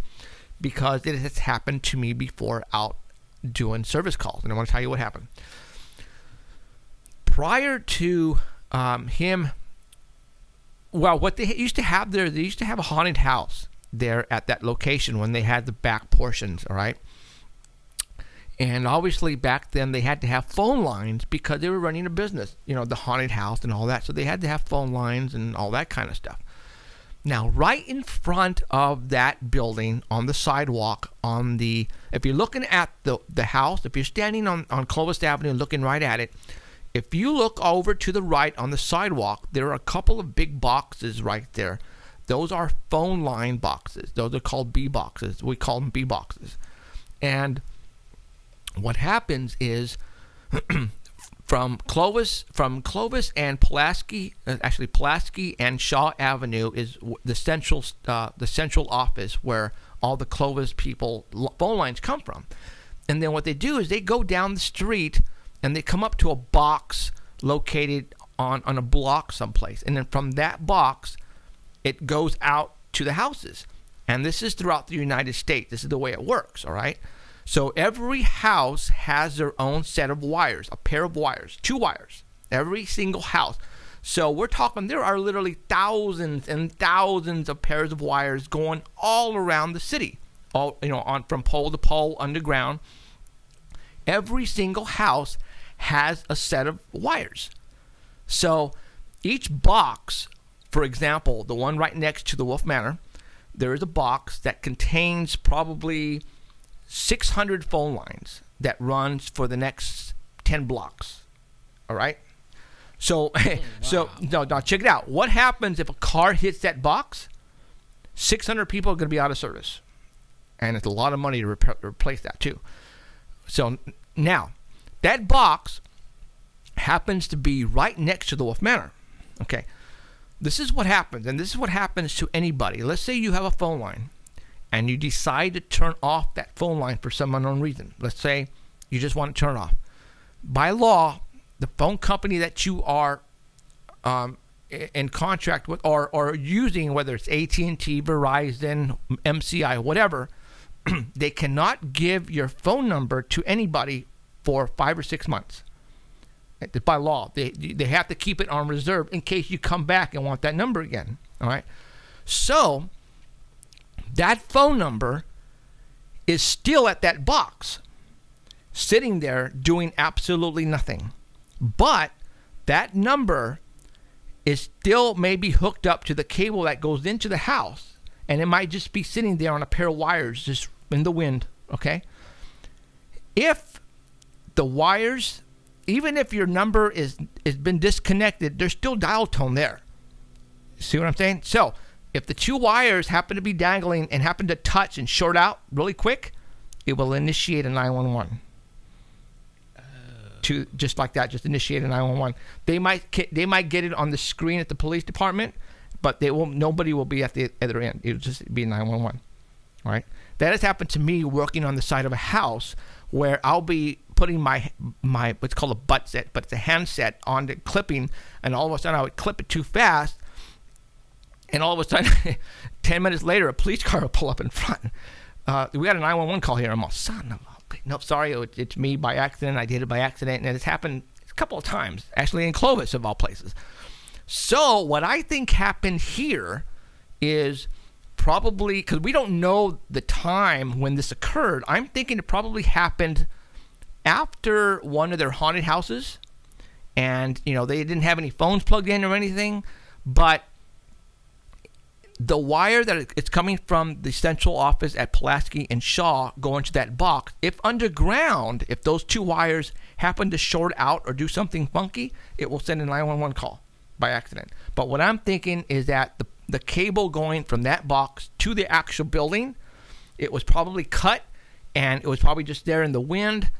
because it has happened to me before out doing service calls, and I want to tell you what happened. Prior to him, well, what they used to have there, they used to have a haunted house there at that location when they had the back portions, all right? And obviously back then they had to have phone lines because they were running a business, the haunted house and all that. So they had to have phone lines and all that kind of stuff. Now, right in front of that building on the sidewalk, if you're looking at the house, if you're standing on Clovis Avenue looking right at it, if you look over to the right on the sidewalk, there are a couple of big boxes right there. Those are phone line boxes. Those are called B boxes. We call them B boxes. And what happens is from Clovis and Pulaski, actually Pulaski and Shaw Avenue is the central office where all the Clovis people phone lines come from. And then what they do is they go down the street and they come up to a box located on a block someplace. And then from that box, it goes out to the houses. And this is throughout the United States. This is the way it works, all right? So every house has their own set of wires, a pair of wires, 2 wires, every single house. So we're talking, there are literally thousands and thousands of pairs of wires going all around the city, all from pole to pole underground. Every single house has a set of wires. So each box, for example, the one right next to the Wolf Manor, there is a box that contains probably 600 phone lines that runs for the next 10 blocks. All right? So, now check it out. What happens if a car hits that box? 600 people are going to be out of service. And it's a lot of money to replace that too. So now, that box happens to be right next to the Wolf Manor. Okay. This is what happens, and this is what happens to anybody. Let's say you have a phone line and you decide to turn off that phone line for some unknown reason. Let's say you just want to turn it off. By law, the phone company that you are in contract with or using, whether it's AT&T, Verizon, MCI, whatever, they cannot give your phone number to anybody for 5 or 6 months. By law, they have to keep it on reserve in case you come back and want that number again. All right. So that phone number is still at that box, sitting there doing absolutely nothing. But that number is still maybe hooked up to the cable that goes into the house, and it might just be sitting there on a pair of wires just in the wind. Okay. If the wires, even if your number is been disconnected, there's still dial tone there. See what I'm saying? So if the 2 wires happen to be dangling and happen to touch and short out really quick, it will initiate a 911. Just like that, just initiate a 911. They might get it on the screen at the police department, but nobody will be at the other end. It'll just be 911. All right. That has happened to me working on the side of a house where I'll be putting my what's called a butt set, but it's a handset on the clipping, and all of a sudden I would clip it too fast, and all of a sudden 10 minutes later a police car will pull up in front. We got a 911 call here. I'm all, son of a, no, sorry, it's me by accident. I did it by accident, and it's happened a couple of times, actually in Clovis of all places. So what I think happened here is probably, because we don't know the time when this occurred, I'm thinking it probably happened after one of their haunted houses, and they didn't have any phones plugged in or anything, but the wire that it's coming from the central office at Pulaski and Shaw going to that box, if underground, if those 2 wires happen to short out or do something funky, it will send a 911 call by accident. But what I'm thinking is that the cable going from that box to the actual building. It was probably cut, and it was probably just there in the wind,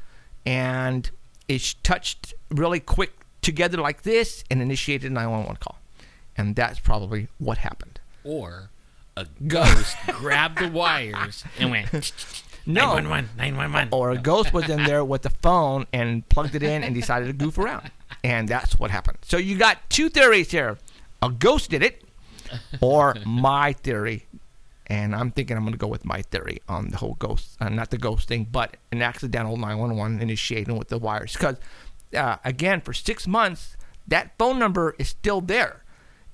and it touched really quick together like this and initiated a 911 call. And that's probably what happened. Or a ghost grabbed the wires and went, no, 911, 911. Or a ghost was in there with the phone and plugged it in and decided to goof around. And that's what happened. So you got two theories here. A ghost did it, or my theory. And I'm thinking I'm going to go with my theory on the whole ghost, not the ghost thing, but an accidental 911 initiating with the wires. Because, again, for 6 months, that phone number is still there.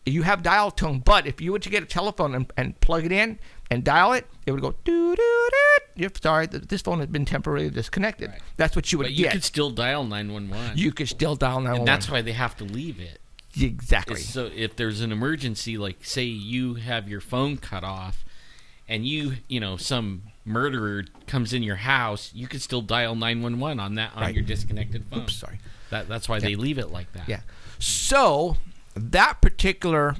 You have dial tone, but if you were to get a telephone and plug it in and dial it, it would go doo-doo-doo. You're sorry, this phone has been temporarily disconnected. Right. That's what you would get. But you could still dial 911. You could still dial 911. And that's why they have to leave it. Exactly. So if there's an emergency, like say you have your phone cut off, and you know, some murderer comes in your house, you could still dial 911 on your disconnected phone. Oops, sorry. That's why they leave it like that. Yeah. So that particular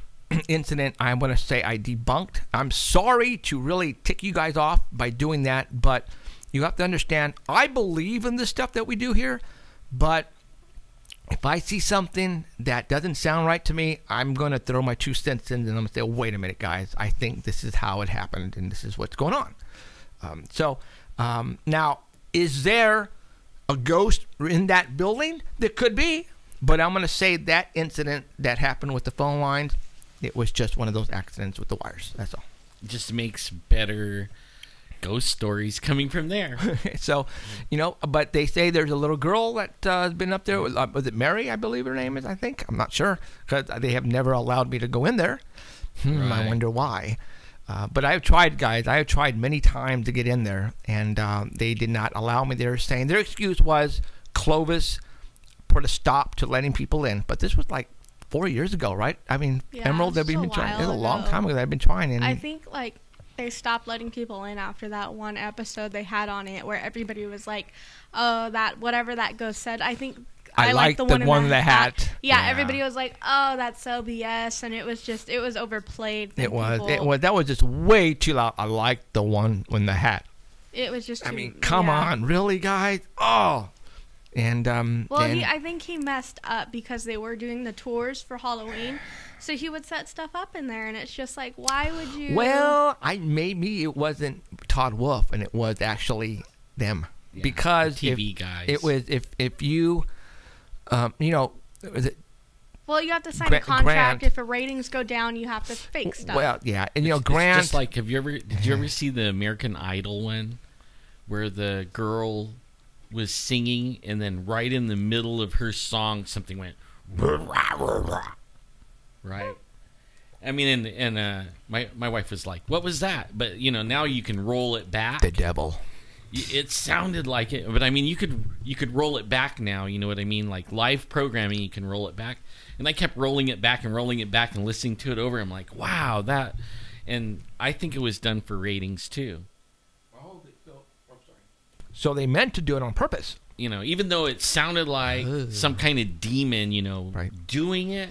incident, I'm going to say I debunked. I'm sorry to really tick you guys off by doing that, but you have to understand, I believe in the stuff that we do here, but if I see something that doesn't sound right to me, I'm going to throw my 2 cents in and I'm going to say, wait a minute, guys. I think this is how it happened and this is what's going on. Now, is there a ghost in that building? There could be, but I'm going to say that incident that happened with the phone lines, it was just one of those accidents with the wires. That's all. It just makes better ghost stories coming from there. So, you know, but they say there's a little girl that has been up there. Was it Mary, I believe her name is, I think? I'm not sure, because they have never allowed me to go in there. Right. I wonder why. But I've tried, guys. I have tried many times to get in there, and they did not allow me there, saying their excuse was Clovis put a stop to letting people in. But this was like 4 years ago, right? I mean, yeah, Emerald, they've been trying. It was a long time ago that I've been trying. And I think, like, they stopped letting people in after that one episode they had on it where everybody was like, oh, that whatever that ghost said. I think I like the one in the hat. Yeah, everybody was like, oh, that's so BS, and it was overplayed. It was that was just way too loud. I like the one in the hat. It was just come on, really, guys? Oh. And I think he messed up because they were doing the tours for Halloween, so he would set stuff up in there, and it's just like, why would you? Well, maybe it wasn't Todd Wolf, and it was actually them, because the TV guys. It was if you, you know, was it? Well, you have to sign a contract. If the ratings go down, you have to fake stuff. Well, yeah, and you know, Grant. Just like, did you ever see the American Idol one, where the girl was singing, and then right in the middle of her song, something went, right? I mean, and my wife was like, "What was that?" But you know, now you can roll it back. The devil. It sounded like it, but I mean, you could roll it back now. You know what I mean? Like live programming, you can roll it back. And I kept rolling it back and listening to it over. I'm like, wow, that. And I think it was done for ratings too. So they meant to do it on purpose. You know, even though it sounded like some kind of demon, you know, doing it,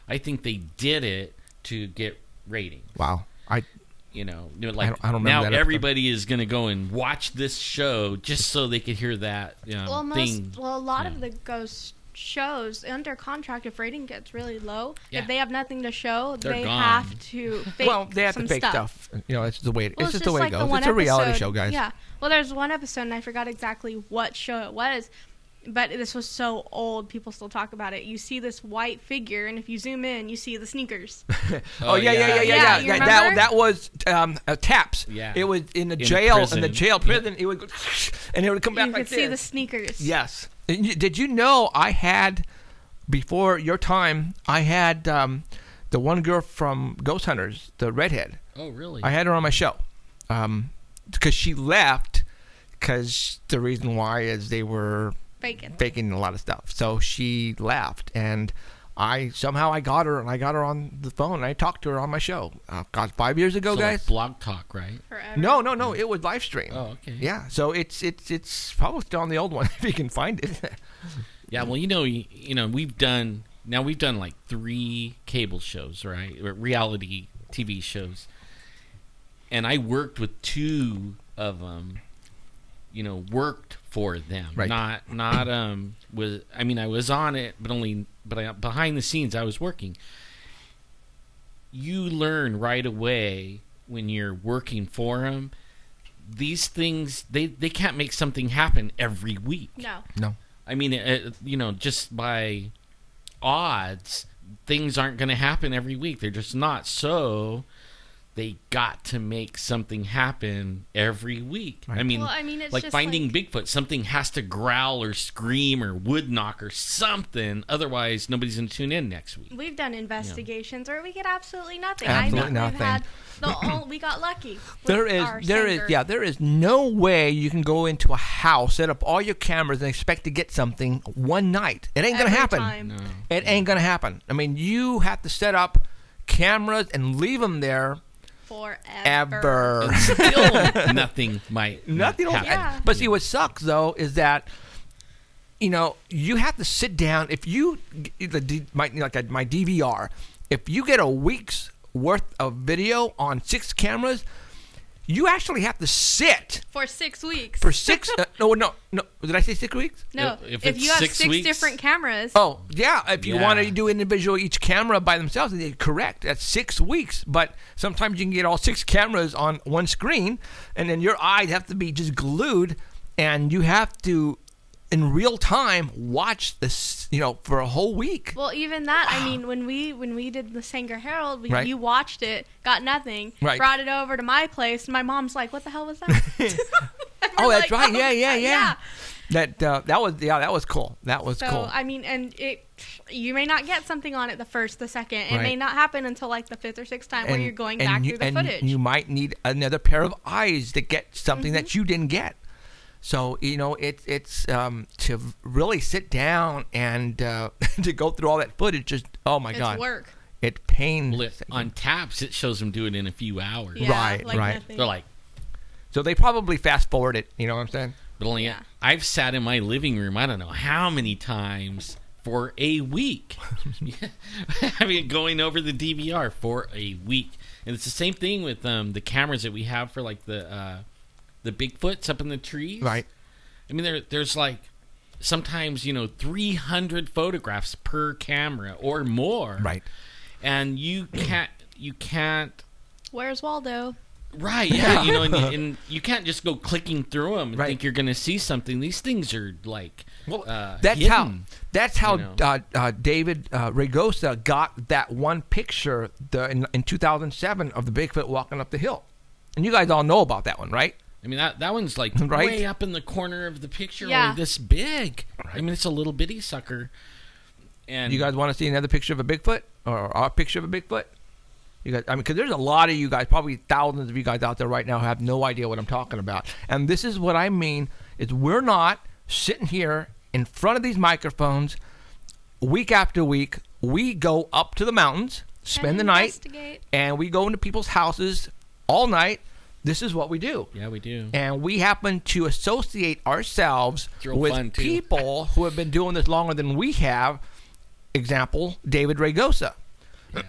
I think they did it to get ratings. Wow. You know, like I don't now everybody is going to go and watch this show just so they could hear that thing. Well, a lot of the ghost shows under contract, if rating gets really low, if they have nothing to show, they have to fake they have some to fake stuff. You know, it's the way. Well, it's just the way like it goes. It's a reality show, guys. Yeah. Well, there's one episode, and I forgot exactly what show it was, but this was so old, people still talk about it. You see this white figure, and if you zoom in, you see the sneakers. Yeah. That was Taps. Yeah. It was in the jail. Prison. In the jail prison, it would go, and it would come back like this. You could see the sneakers. Yes. Did you know I had, before your time, I had the one girl from Ghost Hunters, the redhead. Oh, really? I had her on my show. Because she left, because the reason why is they were faking a lot of stuff. So she left, and I got her, and I got her on the phone, and I talked to her on my show. God, 5 years ago, guys. Like Blog Talk, right? Forever. No, it was live stream. Oh, okay. Yeah, so it's probably still on the old one if you can find it. Yeah, well, you know, we've done like 3 cable shows, right? Reality TV shows, and I worked with 2 of them. You know, worked for them, right. not was. I mean, I was on it, but behind the scenes, I was working. You learn right away when you're working for them. These things, they can't make something happen every week. No. I mean, you know, just by odds, things aren't going to happen every week. They're just not. So they got to make something happen every week. Right. I mean, it's like just finding Bigfoot, something has to growl or scream or wood knock or something. Otherwise, nobody's going to tune in next week. We've done investigations where we get absolutely nothing. Absolutely nothing. We got lucky. There is no way you can go into a house, set up all your cameras, and expect to get something one night. It ain't going to happen. No. It ain't going to happen. I mean, you have to set up cameras and leave them there forever. And still nothing might happen. Yeah. But see, what sucks though is that, you know, you have to sit down. If you my DVR, if you get a week's worth of video on 6 cameras, you actually have to sit for 6 weeks. For 6? No. Did I say 6 weeks? No. If you have 6 different cameras. Oh, yeah. If you want to do individual each camera by themselves, then correct. That's 6 weeks. But sometimes you can get all 6 cameras on one screen, and then your eyes have to be just glued, and you have to, in real time, watch this, you know, for a whole week. Well, even that, I mean, when we did the Sanger Herald, Right. you watched it, got nothing, Right. brought it over to my place, and my mom's like, "What the hell was that?" Oh, that's right. "Oh, Yeah. That was cool. That was so, cool. I mean, and you may not get something on it the first, the second. It Right. may not happen until like the 5th or 6th time where you're going back through the footage. You might need another pair of eyes to get something that you didn't get. So, you know, it's to really sit down and to go through all that footage, just, oh my God. It's work. It pains. On taps, it shows them do it in a few hours. Yeah, right. nothing. They're like, so they probably fast forward it, you know what I'm saying? but only I've sat in my living room, I don't know how many times for a week. I mean, going over the DVR for a week. And it's the same thing with the cameras that we have for like the Bigfoots up in the trees. Right. I mean, there's like sometimes, you know, 300 photographs per camera or more. Right. And you can't. Where's Waldo? Right, yeah, you know, and you can't just go clicking through them and Right. think you're going to see something. These things are like, that's hidden, how you know. David Ragosa got that one picture in 2007 of the Bigfoot walking up the hill. And you guys all know about that one, right? I mean, that one's like Right. way up in the corner of the picture, Yeah. only this big. I mean, it's a little bitty sucker. And You guys want to see another picture of a Bigfoot or our picture of a Bigfoot? You guys, I mean, because there's a lot of you guys, probably thousands of you guys out there right now who have no idea what I'm talking about. And this is what I mean, is we're not sitting here in front of these microphones week after week. We go up to the mountains, spend the night, and we go into people's houses all night. This is what we do. Yeah, we do. And we happen to associate ourselves real with fun, too. people who have been doing this longer than we have. Example, David Ragosa.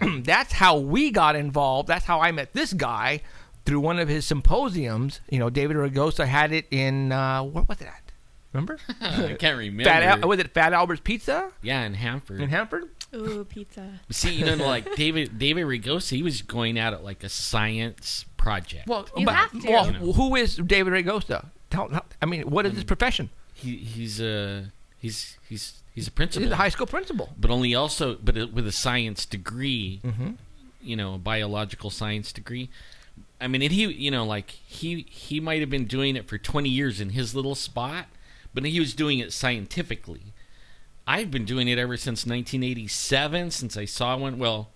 That's how we got involved. That's how I met this guy through one of his symposiums. You know, David Ragosa had it in, what was that? Remember? I can't remember. Was it Fat Albert's Pizza? Yeah, in Hanford. In Hanford? Ooh, pizza. See, you know, like David Ragosa, he was going at it like a science project. Well, You have to. Well, who is David Ragosa? I mean, what is his profession? He's a principal. He's a high school principal. But with a science degree, Mm-hmm. you know, a biological science degree. I mean, and he might have been doing it for 20 years in his little spot, but he was doing it scientifically. I've been doing it ever since 1987, since I saw one. Well,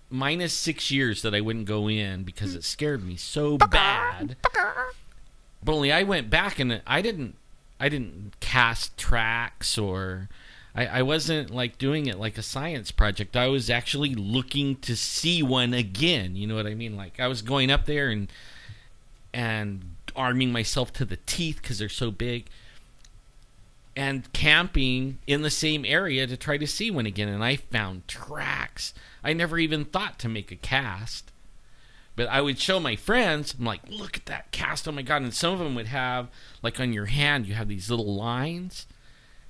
minus 6 years that I wouldn't go in because it scared me so bad. But only I went back and I didn't cast tracks or I wasn't like doing it like a science project. I was actually looking to see one again. You know what I mean? Like I was going up there and arming myself to the teeth because they're so big and camping in the same area to try to see one again. And I found tracks. I never even thought to make a cast. But I would show my friends, I'm like, look at that cast, oh my God. And some of them would have, like on your hand, you have these little lines.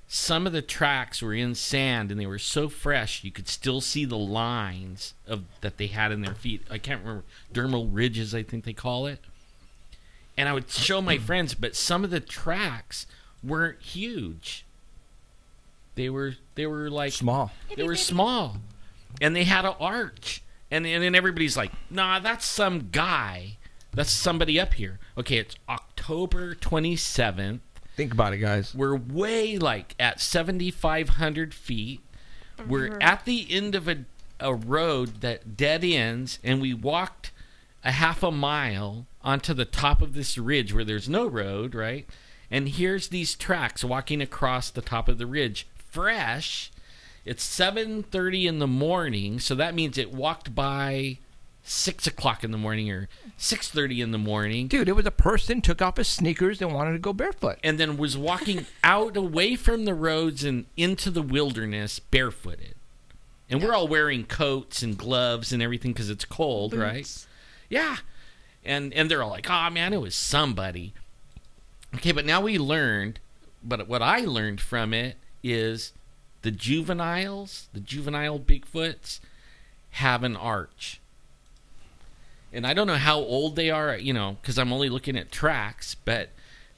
Some of the tracks were in sand, and they were so fresh, you could still see the lines that they had in their feet. I can't remember, dermal ridges, I think they call it. And I would show my friends, but some of the tracks weren't huge. They were like... Small. They were small. And they had an arch. And then everybody's like, nah, that's some guy. That's somebody up here. Okay, it's October 27th. Think about it, guys. We're way like at 7,500 feet. We're at the end of a road that dead ends, and we walked a half a mile onto the top of this ridge where there's no road, right? And here's these tracks walking across the top of the ridge. Fresh. It's 7:30 in the morning, so that means it walked by 6 o'clock in the morning or 6:30 in the morning. Dude, it was a person took off his sneakers and wanted to go barefoot. And then was walking out away from the roads and into the wilderness barefooted. And we're all wearing coats and gloves and everything because it's cold, Boots. right? Yeah. And they're all like, oh, man, it was somebody. Okay, but now we learned, but what I learned from it is the juvenile Bigfoots have an arch. And I don't know how old they are, because I'm only looking at tracks, but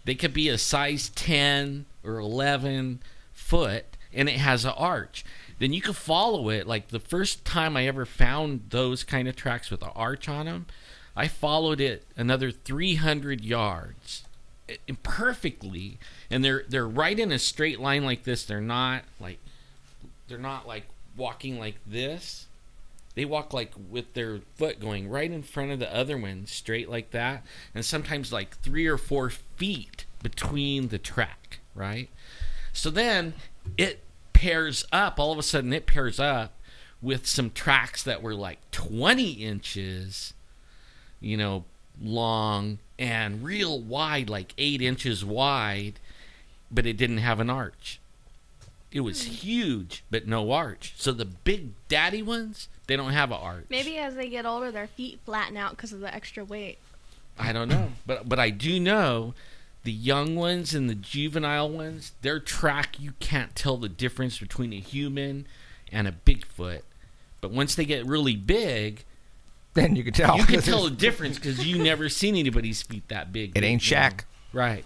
they could be a size 10 or 11 foot, and it has an arch. Then you can follow it. Like the first time I ever found those kind of tracks with an arch on them, I followed it another 300 yards perfectly, and they're right in a straight line like this. They're not like walking like this. They walk like with their foot going right in front of the other one, straight like that, and sometimes like 3 or 4 feet between the track, right? So then it pairs up. All of a sudden, it pairs up with some tracks that were like 20 inches, long and real wide, like 8 inches wide, but it didn't have an arch. It was huge, but no arch. So the big daddy ones, they don't have an arch. Maybe as they get older, their feet flatten out because of the extra weight. I don't know. But I do know the young ones and the juvenile ones, their track, you can't tell the difference between a human and a Bigfoot. But once they get really big, then you can tell. You can tell the difference because you never seen anybody's feet that big. It ain't Shaq. Right.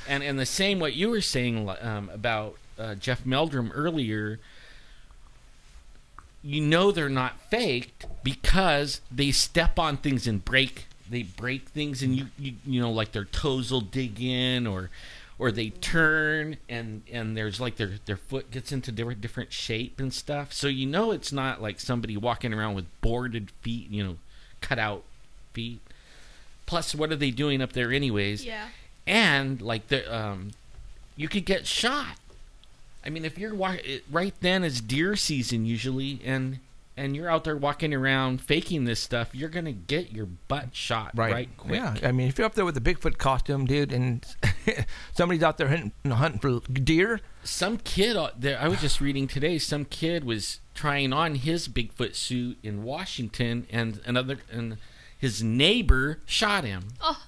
And the same what you were saying about Jeff Meldrum earlier, they're not faked because they step on things and break things, and you like their toes will dig in or they turn and there's like their foot gets into different shape and stuff. So it's not like somebody walking around with boarded feet, cut out feet. Plus, what are they doing up there anyways? Yeah. And like you could get shot. I mean, if you're right then is deer season usually, and you're out there walking around faking this stuff, you're gonna get your butt shot right quick. Yeah, I mean, if you're up there with a Bigfoot costume, dude, and somebody's out there hunting for deer. Some kid I was just reading today. Some kid was trying on his Bigfoot suit in Washington, and his neighbor shot him. Oh.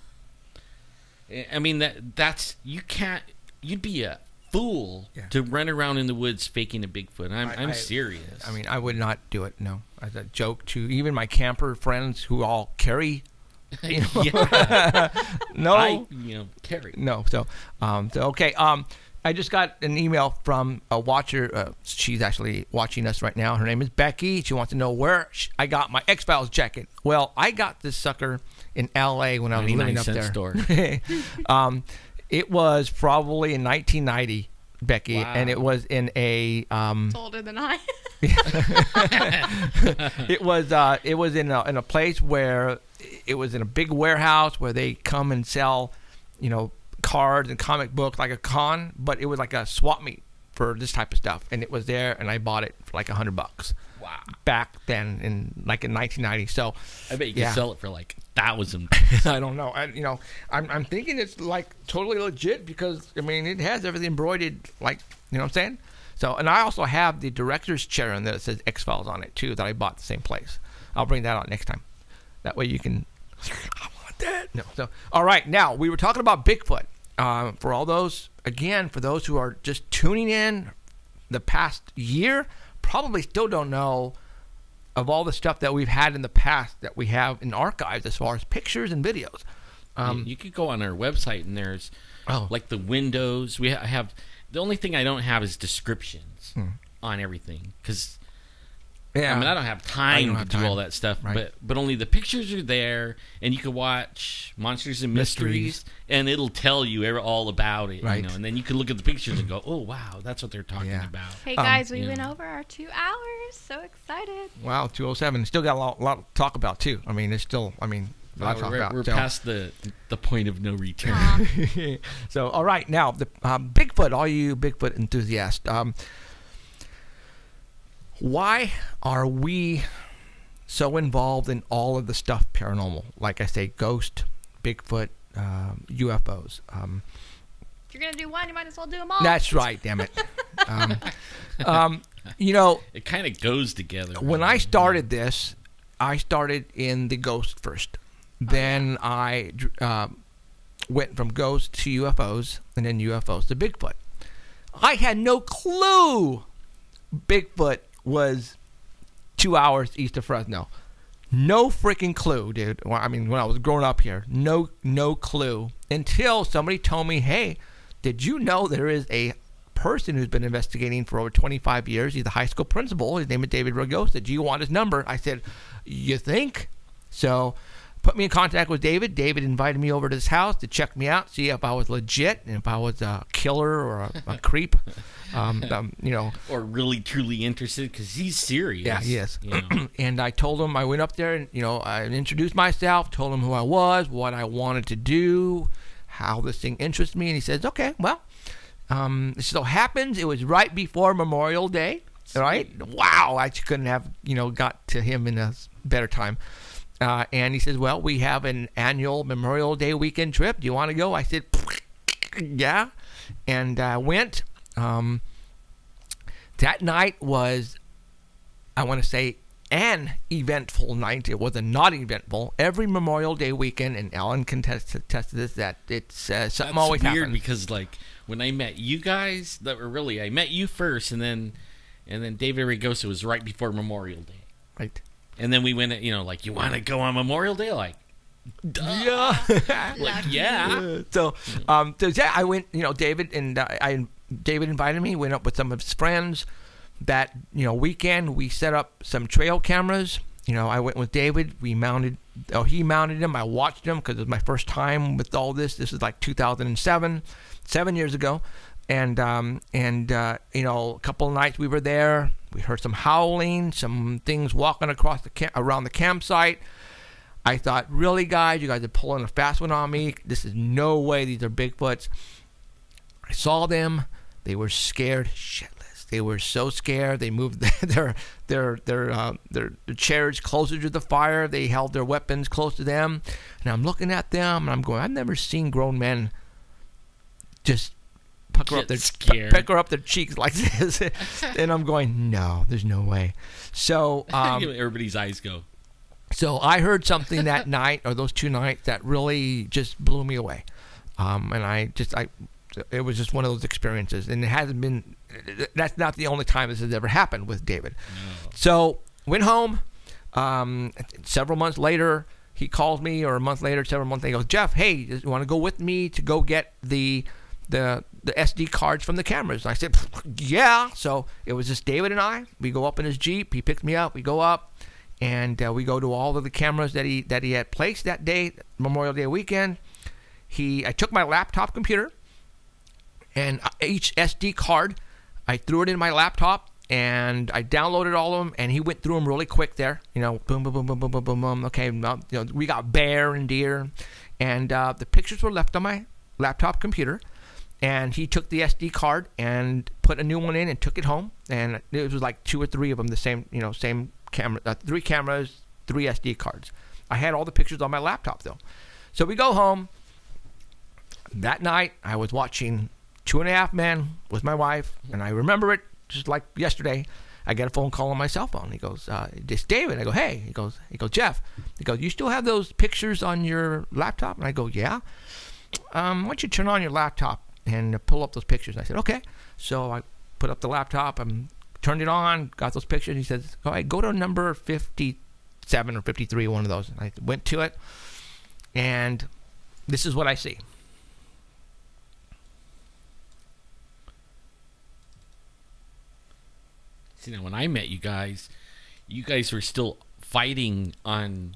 I mean that's you can't. You'd be a fool to run around in the woods faking a Bigfoot. I'm serious. I mean, I would not do it. No, as a joke to even my camper friends who all carry. No, carry. No, so okay. I just got an email from a watcher. She's actually watching us right now. Her name is Becky. She wants to know where I got my X-Files jacket. Well, I got this sucker in L.A. when I was living up there. Store. It was probably in 1990, Becky, and it was in a. It's older than I. It was in a place where it was in a big warehouse where they come and sell, cards and comic books like a con, but it was like a swap meet for this type of stuff, and it was there, and I bought it for like $100. Wow! Back then, in 1990. So I bet you could sell it for like 1,000. I don't know. I'm thinking it's like totally legit because I mean it has everything embroidered, like what I'm saying. So, and I also have the director's chair in there that says X-Files on it too that I bought at the same place. I'll bring that out next time. That way you can. I want that. No. So all right. Now we were talking about Bigfoot. For all those, again, for those who are just tuning in the past year, probably still don't know of all the stuff that we've had in the past that we have in archives as far as pictures and videos. You could go on our website and there's like the windows. We have the only thing I don't have is descriptions on everything because I mean I don't have time to do all that stuff. Right. But only the pictures are there, and you can watch Monsters and Mysteries, and it'll tell you all about it. Right. You know, and then you can look at the pictures and go, oh wow, that's what they're talking about. Hey guys, we went over our 2 hours. So excited. Wow, 207. Still got a lot to talk about too. I mean, there's still. I mean. We're past the point of no return. So, all right, now the Bigfoot, all you Bigfoot enthusiasts, why are we so involved in all of the stuff paranormal? Like I say, ghost, Bigfoot, UFOs. If you're gonna do one, you might as well do them all. That's right, damn it. You know, it kind of goes together. When I started this, I started in the ghost first. Then I went from ghosts to UFOs, and then UFOs to Bigfoot. I had no clue Bigfoot was 2 hours east of Fresno. No freaking clue, dude. Well, I mean, when I was growing up here, no clue until somebody told me, hey, did you know there is a person who's been investigating for over 25 years? He's the high school principal. His name is David Ragosa. Do you want his number? I said, you think? So put me in contact with David. David invited me over to his house to check me out, see if I was legit and if I was a killer or a creep. You know, or really truly interested because he's serious. Yeah, he is. You know? And I told him, I went up there and, you know, I introduced myself, told him who I was, what I wanted to do, how this thing interests me. And he says, okay, well, it so happens it was right before Memorial Day. Right? Wow, I just couldn't have, you know, got to him in a better time. And he says, well, we have an annual Memorial Day weekend trip. Do you want to go? I said, yeah. And I went. That night was, I want to say, an eventful night. It was a not eventful. Every Memorial Day weekend, and Alan can attest to this, that it's something always happens. Weird because, like, when I met you guys, I met you first, and then David Ragosa was right before Memorial Day. Right. And then we went, you know, like, you want to go on Memorial Day? Like, duh. Yeah. Like, yeah. So yeah, I went, you know, David invited me, went up with some of his friends. That, you know, weekend, we set up some trail cameras. You know, I went with David. He mounted them. I watched them because it was my first time with all this. This is like 2007, 7 years ago. And you know, a couple of nights we were there. We heard some howling, some things walking across around the campsite. I thought, really, guys, you guys are pulling a fast one on me. This is no way these are Bigfoots. I saw them. They were scared shitless. They were so scared. They moved their chairs closer to the fire. They held their weapons close to them. And I'm looking at them, and I'm going, I've never seen grown men just pucker up their cheeks like this. And I'm going, no, there's no way. So everybody's eyes go. So I heard something that night, or those 2 nights, that really just blew me away. And it was just one of those experiences, and it hasn't been. That's not the only time this has ever happened with David. No. So went home. Several months later, he calls me, or a month later, several months later, he goes, Jeff, hey, you want to go with me to go get the SD cards from the cameras? And I said, yeah. So it was just David and I. We go up in his Jeep. He picks me up. We go up, and we go to all of the cameras that he had placed that day, Memorial Day weekend. I took my laptop computer, and each SD card, I threw it in my laptop, and I downloaded all of them, and he went through them really quick there. You know, boom, boom, boom, boom, boom, boom, boom, boom. Okay, you know, we got bear and deer, and the pictures were left on my laptop computer, and he took the SD card and put a new one in and took it home, and it was like 2 or 3 of them, the same camera, 3 cameras, 3 SD cards. I had all the pictures on my laptop, though. So we go home. That night, I was watching 2.5 Men with my wife, and I remember it just like yesterday. I get a phone call on my cell phone. He goes, "It's David." I go, "Hey." He goes, "Jeff." He goes, "You still have those pictures on your laptop?" And I go, "Yeah." Why don't you turn on your laptop and pull up those pictures? And I said, "Okay." So I put up the laptop and turned it on, got those pictures. He says, "All right, go to number 57 or 53, one of those." And I went to it, and this is what I see. See, now when I met you guys were still fighting on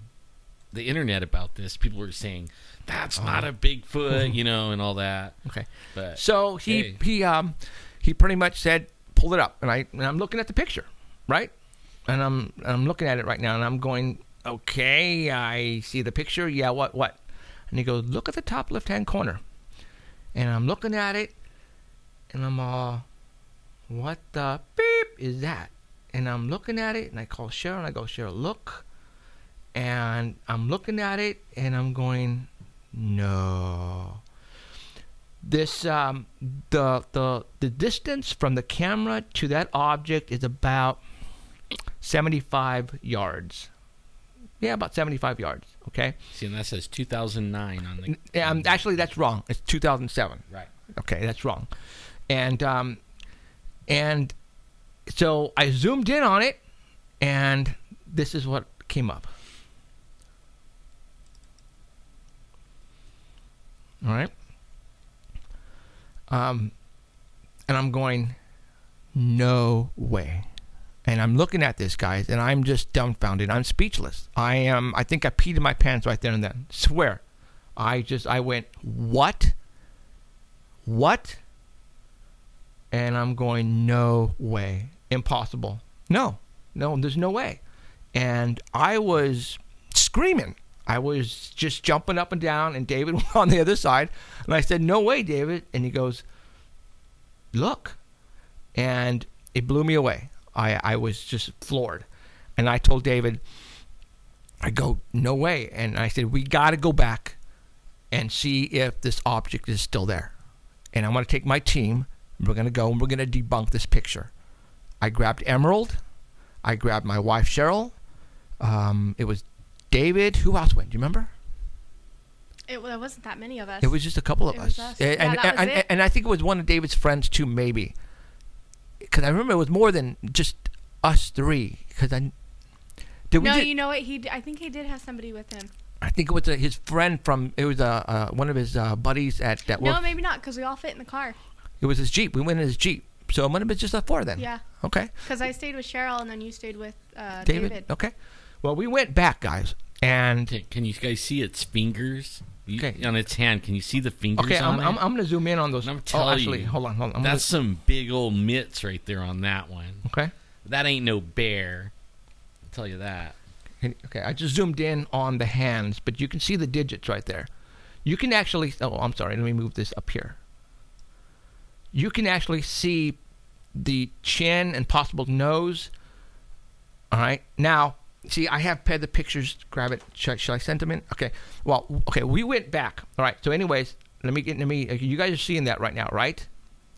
the internet about this. People were saying, "That's not a Bigfoot," and all that. Okay. But so he pretty much said, "Pull it up," and I'm looking at the picture, right? And I'm looking at it right now, and I'm going, "Okay, I see the picture. Yeah, what?" And he goes, "Look at the top left-hand corner." And I'm looking at it, and I'm all, "What the beep is that?" And I'm looking at it, and I call Cheryl, and I go, "Cheryl, look." And I'm looking at it, and I'm going, "No." This the distance from the camera to that object is about 75 yards. Yeah, about 75 yards. Okay. See, and that says 2009 on the. Actually, that's wrong. It's 2007. Right. Okay, that's wrong. And so I zoomed in on it, and this is what came up. All right. And I'm going, "No way." And I'm looking at this, guys, and I'm just dumbfounded. I'm speechless. I think I peed in my pants right there and then. Swear. I went, "What? What?" And I'm going, "No way. Impossible. No, there's no way." And I was screaming. I was just jumping up and down, and David was on the other side. And I said, "No way, David." And he goes, "Look." And it blew me away. I was just floored. And I told David, I go, "No way." And I said, "We got to go back and see if this object is still there. And I'm going to take my team. We're going to go, and we're going to debunk this picture." I grabbed Emerald. I grabbed my wife, Cheryl. It was David. Who else went? Do you remember? It wasn't that many of us. It was just a couple of us. And I think it was one of David's friends too, maybe. Because I remember it was more than just us three. You know what? I think he did have somebody with him. I think it was his friend from. It was one of his buddies at that work. No, maybe not, because we all fit in the car. It was his Jeep. We went in his Jeep. So it might have been just us four then. Yeah. Okay. Because I stayed with Cheryl, and then you stayed with David. Okay. Well, we went back, guys, and can you guys see its fingers? On its hand, can you see the fingers? Okay, on I'm going to zoom in on those. I'm telling you, hold on. That's some big old mitts right there on that one. Okay. That ain't no bear. I'll tell you that. Okay, I just zoomed in on the hands, but you can see the digits right there. You can actually. Oh, I'm sorry. Let me move this up here. You can actually see the chin and possible nose. All right. Now, see, I have the pictures. Grab it. Shall I send them in? Okay. Well, okay. We went back. All right. So, anyways, let me. You guys are seeing that right now, right?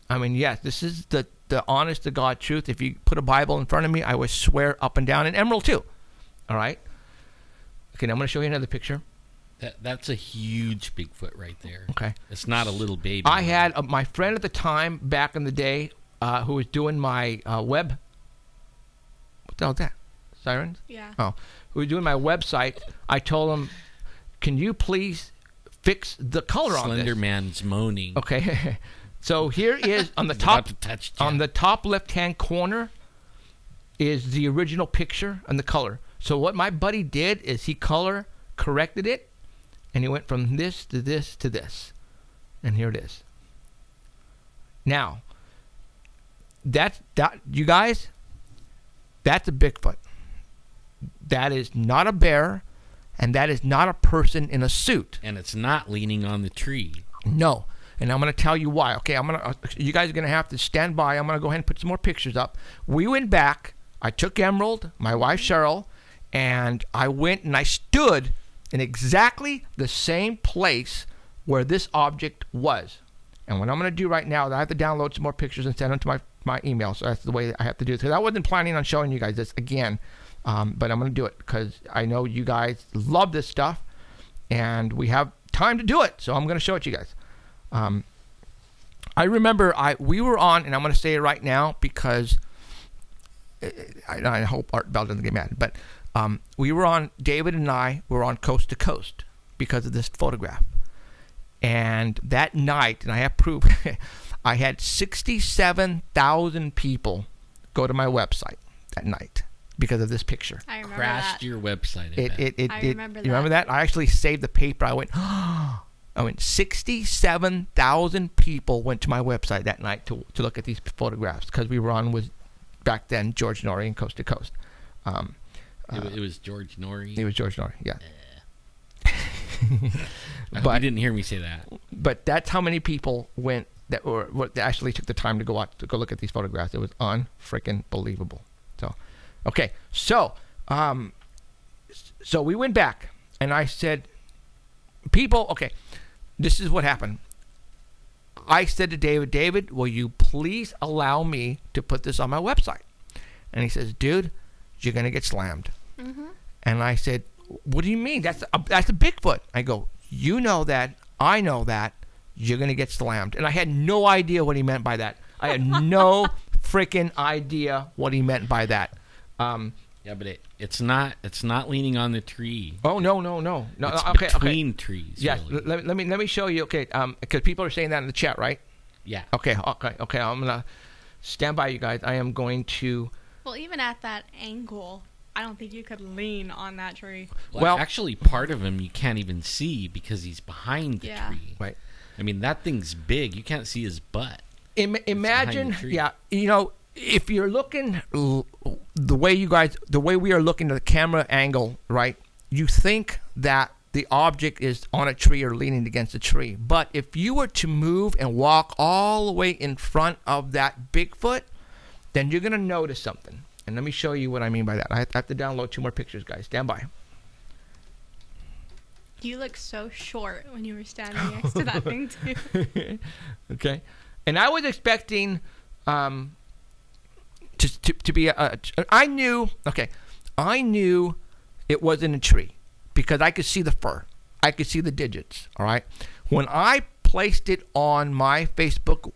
I mean, yes. This is the honest to God truth. If you put a Bible in front of me, I would swear up and down, and Emerald too. All right. Okay. Now I'm going to show you another picture. That's a huge Bigfoot right there. Okay. It's not a little baby. I had my friend at the time back in the day who was doing my web. What the hell is that? Sirens? Yeah. Oh. Who was doing my website. I told him, "Can you please fix the color on this?" Slender Man's moaning. Okay. So here is on the top left-hand corner is the original picture and the color. So what my buddy did is he color corrected it. And he went from this to this to this. And here it is. Now, that you guys, that's a Bigfoot. That is not a bear, and that is not a person in a suit. And it's not leaning on the tree. No. And I'm going to tell you why. Okay, you guys are going to have to stand by. I'm going to go ahead and put some more pictures up. We went back. I took Emerald, my wife Cheryl, and I went and I stood in exactly the same place where this object was. And what I'm going to do right now is I have to download some more pictures and send them to my email. So that's the way I have to do it. Because I wasn't planning on showing you guys this again, but I'm going to do it because I know you guys love this stuff, and we have time to do it. So I'm going to show it to you guys. I remember we were on, and I'm going to say it right now because I hope Art Bell doesn't get mad, but we were on, David and I were on Coast to Coast because of this photograph. And that night, and I have proof, I had 67,000 people go to my website that night because of this picture. I remember Crashed that. your website. I remember that. You remember that? I actually saved the paper. I went 67,000 people went to my website that night to look at these photographs because we were on with, back then, George Norrie and Coast to Coast. It was George Norrie. It was George Norrie, yeah. But you didn't hear me say that. But that's how many people went that actually took the time to go out to go look at these photographs. It was unfreaking believable. So, okay, so we went back and I said, people, okay, this is what happened. I said to David, will you please allow me to put this on my website? And he says, dude, you're gonna get slammed. Mm-hmm. And I said, what do you mean? That's a Bigfoot. I go, you know that, I know that, you're going to get slammed. And I had no idea what he meant by that. I had no freaking idea what he meant by that. Yeah, but it's not leaning on the tree. Oh, no. It's Okay, between okay. trees. Yes, really. let me show you. Okay, because people are saying that in the chat, right? Yeah. Okay. I'm going to stand by, you guys. I am going to... Well, even at that angle, I don't think you could lean on that tree. Well, actually, part of him you can't even see because he's behind the tree. Right. I mean, that thing's big. You can't see his butt. Imagine, yeah, you know, if you're looking the way we are looking at the camera angle, right, you think that the object is on a tree or leaning against a tree. But if you were to move and walk all the way in front of that Bigfoot, then you're going to notice something. And let me show you what I mean by that. I have to download 2 more pictures, guys. Stand by. You look so short when you were standing next to that thing, too. Okay. And I was expecting to be I knew it wasn't a tree because I could see the fur. I could see the digits, all right? When I placed it on my Facebook,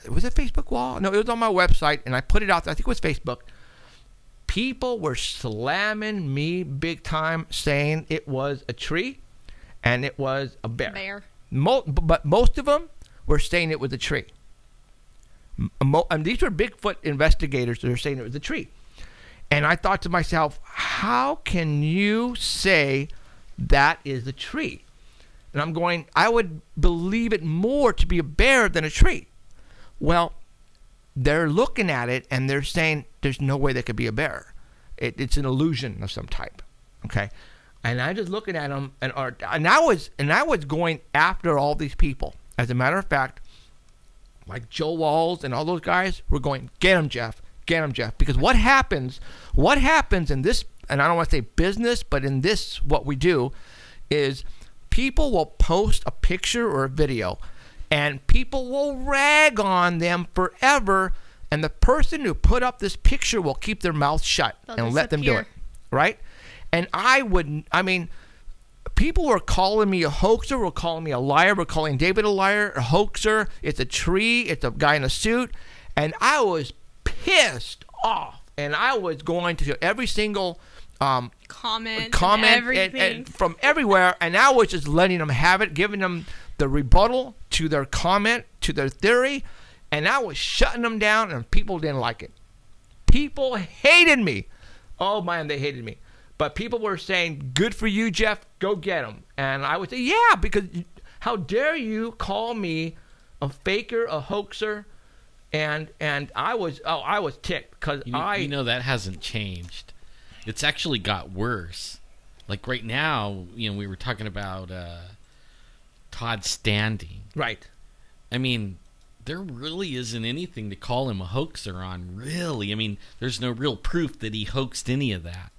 was it Facebook wall? No, it was on my website, and I put it out there. I think it was Facebook. People were slamming me big time saying it was a tree and it was a bear. But most of them were saying it was a tree. And these were Bigfoot investigators that are saying it was a tree. And I thought to myself, how can you say that is a tree? And I'm going, I would believe it more to be a bear than a tree. Well, they're looking at it and they're saying there's no way that could be a bear. It's an illusion of some type. Okay. And I'm just looking at them and I was going after all these people. As a matter of fact, like Joe Walls and all those guys were going, get him, Jeff. Get him, Jeff. Because what happens in this, and I don't want to say business, but in this, what we do is people will post a picture or a video and people will rag on them forever, and the person who put up this picture will keep their mouth shut and let them do it, right? And people were calling me a hoaxer, were calling me a liar, were calling David a liar, a hoaxer, it's a tree, it's a guy in a suit, and I was pissed off, and I was going to every single comment and from everywhere, and I was just letting them have it, giving them the rebuttal to their comment, to their theory, and I was shutting them down, and people didn't like it. People hated me. Oh man, they hated me. But people were saying, good for you, Jeff, go get him. And I would say, yeah, because how dare you call me a faker, a hoaxer, and I was ticked because you know that hasn't changed. It's actually got worse. Like right now, we were talking about Todd Standing. Right. I mean, there really isn't anything to call him a hoaxer on, really. I mean, there's no real proof that he hoaxed any of that.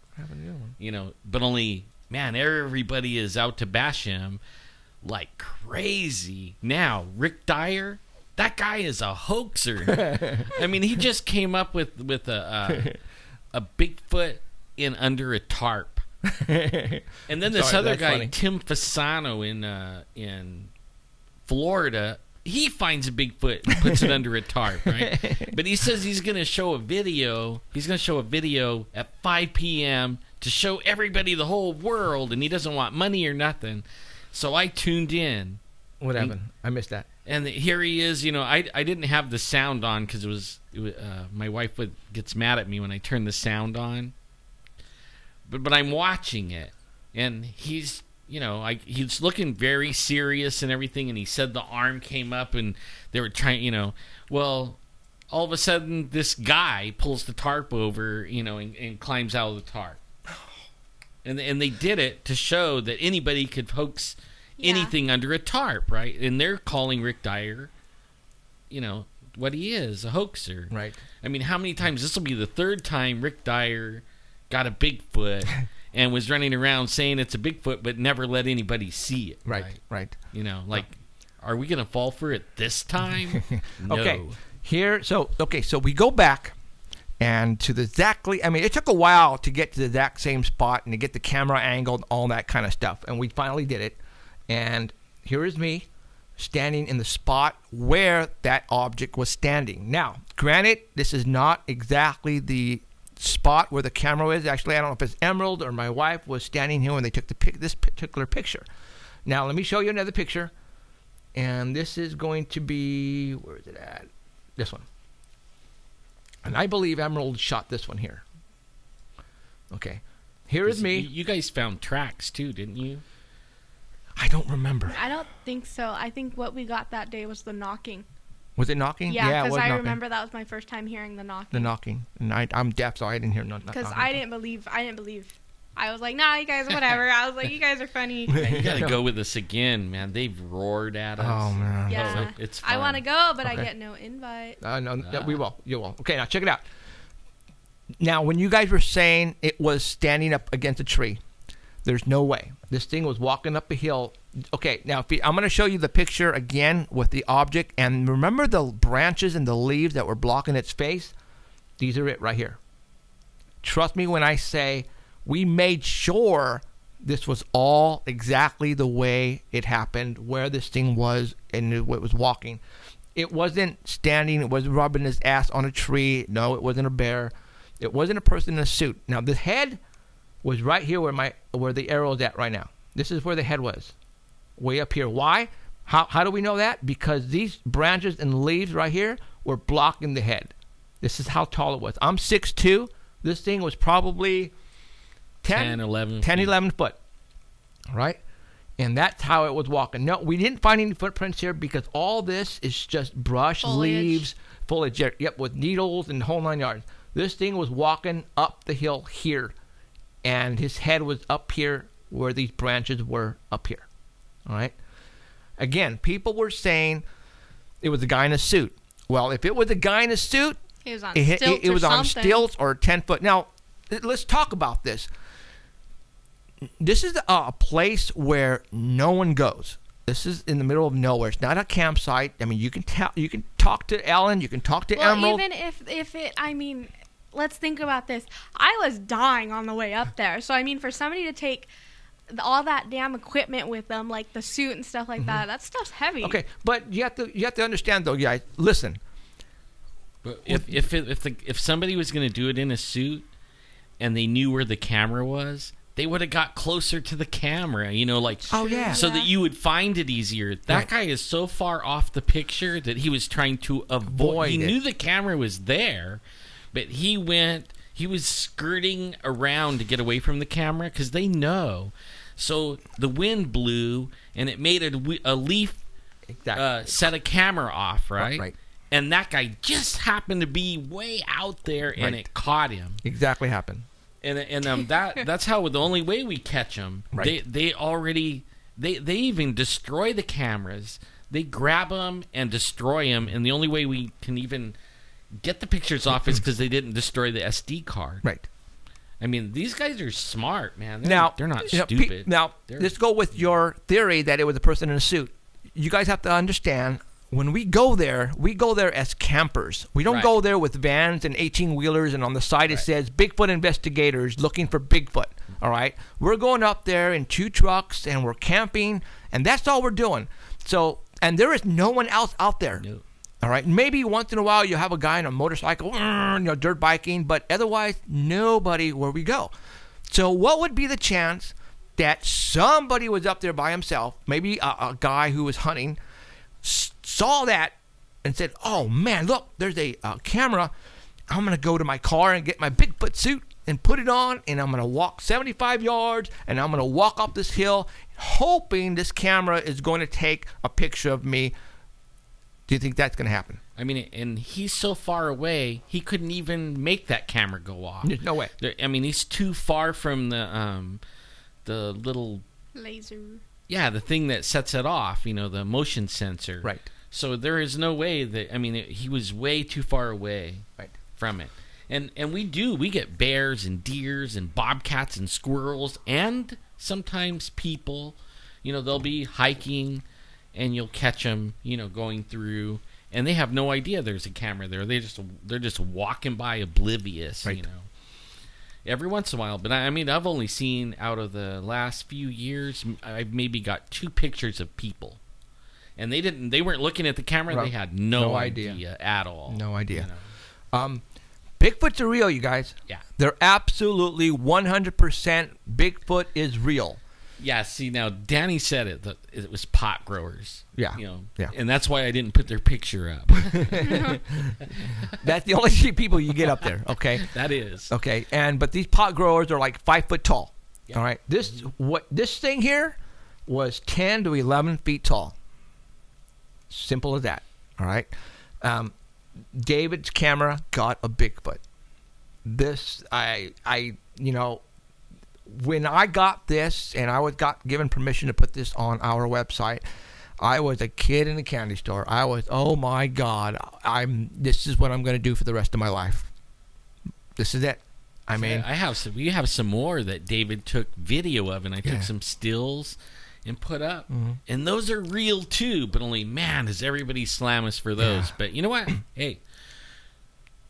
But only, man, everybody is out to bash him like crazy. Now, Rick Dyer, that guy is a hoaxer. I mean, he just came up with a Bigfoot in under a tarp. And then this other guy, funny. Tim Fasano in Florida, he finds a Bigfoot and puts it under a tarp, right? But he says he's going to show a video. He's going to show a video at 5 p.m. to show everybody, the whole world, and he doesn't want money or nothing. So I tuned in. What happened? I missed that. And here he is. You know, I didn't have the sound on because it was my wife gets mad at me when I turn the sound on. But I'm watching it, and he's, you know, he's looking very serious and everything, and he said the arm came up, and they were trying, you know, well, all of a sudden, this guy pulls the tarp over, you know, and climbs out of the tarp. And they did it to show that anybody could hoax anything under a tarp, right? And they're calling Rick Dyer, you know, what he is, a hoaxer. Right. I mean, how many times? This will be the third time Rick Dyer got a Bigfoot and was running around saying it's a Bigfoot, but never let anybody see it. Right. You know, like, are we going to fall for it this time? No. Okay. So we go back and to the exactly, I mean, it took a while to get to the exact same spot and to get the camera angled, all that kind of stuff. And we finally did it. And here is me standing in the spot where that object was standing. Now, granted, this is not exactly the spot where the camera is. Actually, I don't know if it's Emerald or my wife was standing here when they took this particular picture. Now, let me show you another picture. And this is going to be, where is it at? This one. And I believe Emerald shot this one here. Okay. Here is me. You guys found tracks too, didn't you? I don't remember. I don't think so. I think what we got that day was the knocking. Was it knocking? Yeah, because I knocking. remember that was my first time hearing the knocking. The knocking. And I'm deaf, so I didn't hear nothing. Because I didn't believe. I was like, nah, you guys, whatever. I was like, you guys are funny. Man, you gotta go with us again, man. They've roared at us. Oh, man. Yeah. So it's fun. I want to go, but I get no invite. No, we will. You will. Okay, now check it out. Now, when you guys were saying it was standing up against a tree, there's no way. This thing was walking up a hill. Okay, now I'm going to show you the picture again with the object. And remember the branches and the leaves that were blocking its face? These are it right here. Trust me when I say we made sure this was all exactly the way it happened, where this thing was and it was walking. It wasn't standing. It wasn't rubbing his ass on a tree. No, it wasn't a bear. It wasn't a person in a suit. Now, the head was right here where the arrow is at right now. This is where the head was, way up here. Why? How do we know that? Because these branches and leaves right here were blocking the head. This is how tall it was. I'm 6'2". This thing was probably 11 foot. Right? And that's how it was walking. No, we didn't find any footprints here because all this is just brush, leaves, foliage. Yep, with needles and the whole 9 yards. This thing was walking up the hill here. And his head was up here where these branches were up here. All right? Again, people were saying it was a guy in a suit. Well, if it was a guy in a suit, it was on stilts it was on stilts or 10 foot. Now, let's talk about this. This is a place where no one goes. This is in the middle of nowhere. It's not a campsite. I mean, you can talk to Ellen. You can talk to Emerald. Even if it, I mean, let's think about this. I was dying on the way up there. So, I mean, for somebody to take all that damn equipment with them, like the suit and stuff like that stuff's heavy. Okay, but you have to understand, though, guys. Listen. But if somebody was going to do it in a suit and they knew where the camera was, they would have got closer to the camera, you know, like, so that you would find it easier. That guy is so far off the picture that he was trying to avoid. He knew the camera was there, but he was skirting around to get away from the camera because they know. So the wind blew and it made a leaf set a camera off, right? Right. And that guy just happened to be way out there, and it caught him. Exactly happened. And that's how the only way we catch them. Right. They even destroy the cameras. They grab them and destroy them, and the only way we can even get the pictures off is because they didn't destroy the SD card. Right. I mean, these guys are smart, man. They're not stupid. Let's go with your theory that it was a person in a suit. You guys have to understand when we go there as campers. We don't go there with vans and 18-wheelers, and on the side it says Bigfoot investigators looking for Bigfoot. All right? We're going up there in 2 trucks, and we're camping, and that's all we're doing. So, and there is no one else out there. No. All right? Maybe once in a while you have a guy on a motorcycle, dirt biking, but otherwise nobody where we go. So what would be the chance that somebody was up there by himself, maybe a guy who was hunting, saw that and said, oh man, look, there's a camera. I'm going to go to my car and get my Bigfoot suit and put it on, and I'm going to walk 75 yards, and I'm going to walk up this hill hoping this camera is going to take a picture of me. Do you think that's going to happen? I mean, and he's so far away, he couldn't even make that camera go off. There's no way. I mean, he's too far from the little laser. Yeah, the thing that sets it off, the motion sensor. Right. So there is no way that, he was way too far away from it. And we get bears and deers and bobcats and squirrels and sometimes people, they'll be hiking and you'll catch them, going through, and they have no idea there's a camera there. They're just walking by oblivious, every once in a while. But I've only seen, out of the last few years, I've maybe got 2 pictures of people, and they weren't looking at the camera. They had no idea at all. No idea. Bigfoots are real, you guys. Yeah. They're absolutely 100% Bigfoot is real. Yeah, see, now Danny said it was pot growers. Yeah. Yeah. And that's why I didn't put their picture up. That's the only 3 people you get up there, okay? That is. Okay. But these pot growers are like 5 foot tall. Yeah. All right. This thing here was 10 to 11 feet tall. Simple as that. All right. David's camera got a Bigfoot. This, when I got this and I got given permission to put this on our website, I was a kid in a candy store. I was, oh my God, this is what I'm going to do for the rest of my life. This is it. We have some more that David took video of, and I took some stills and put up, and those are real too. But only, man, does everybody slam us for those? Yeah. But you know what? Hey,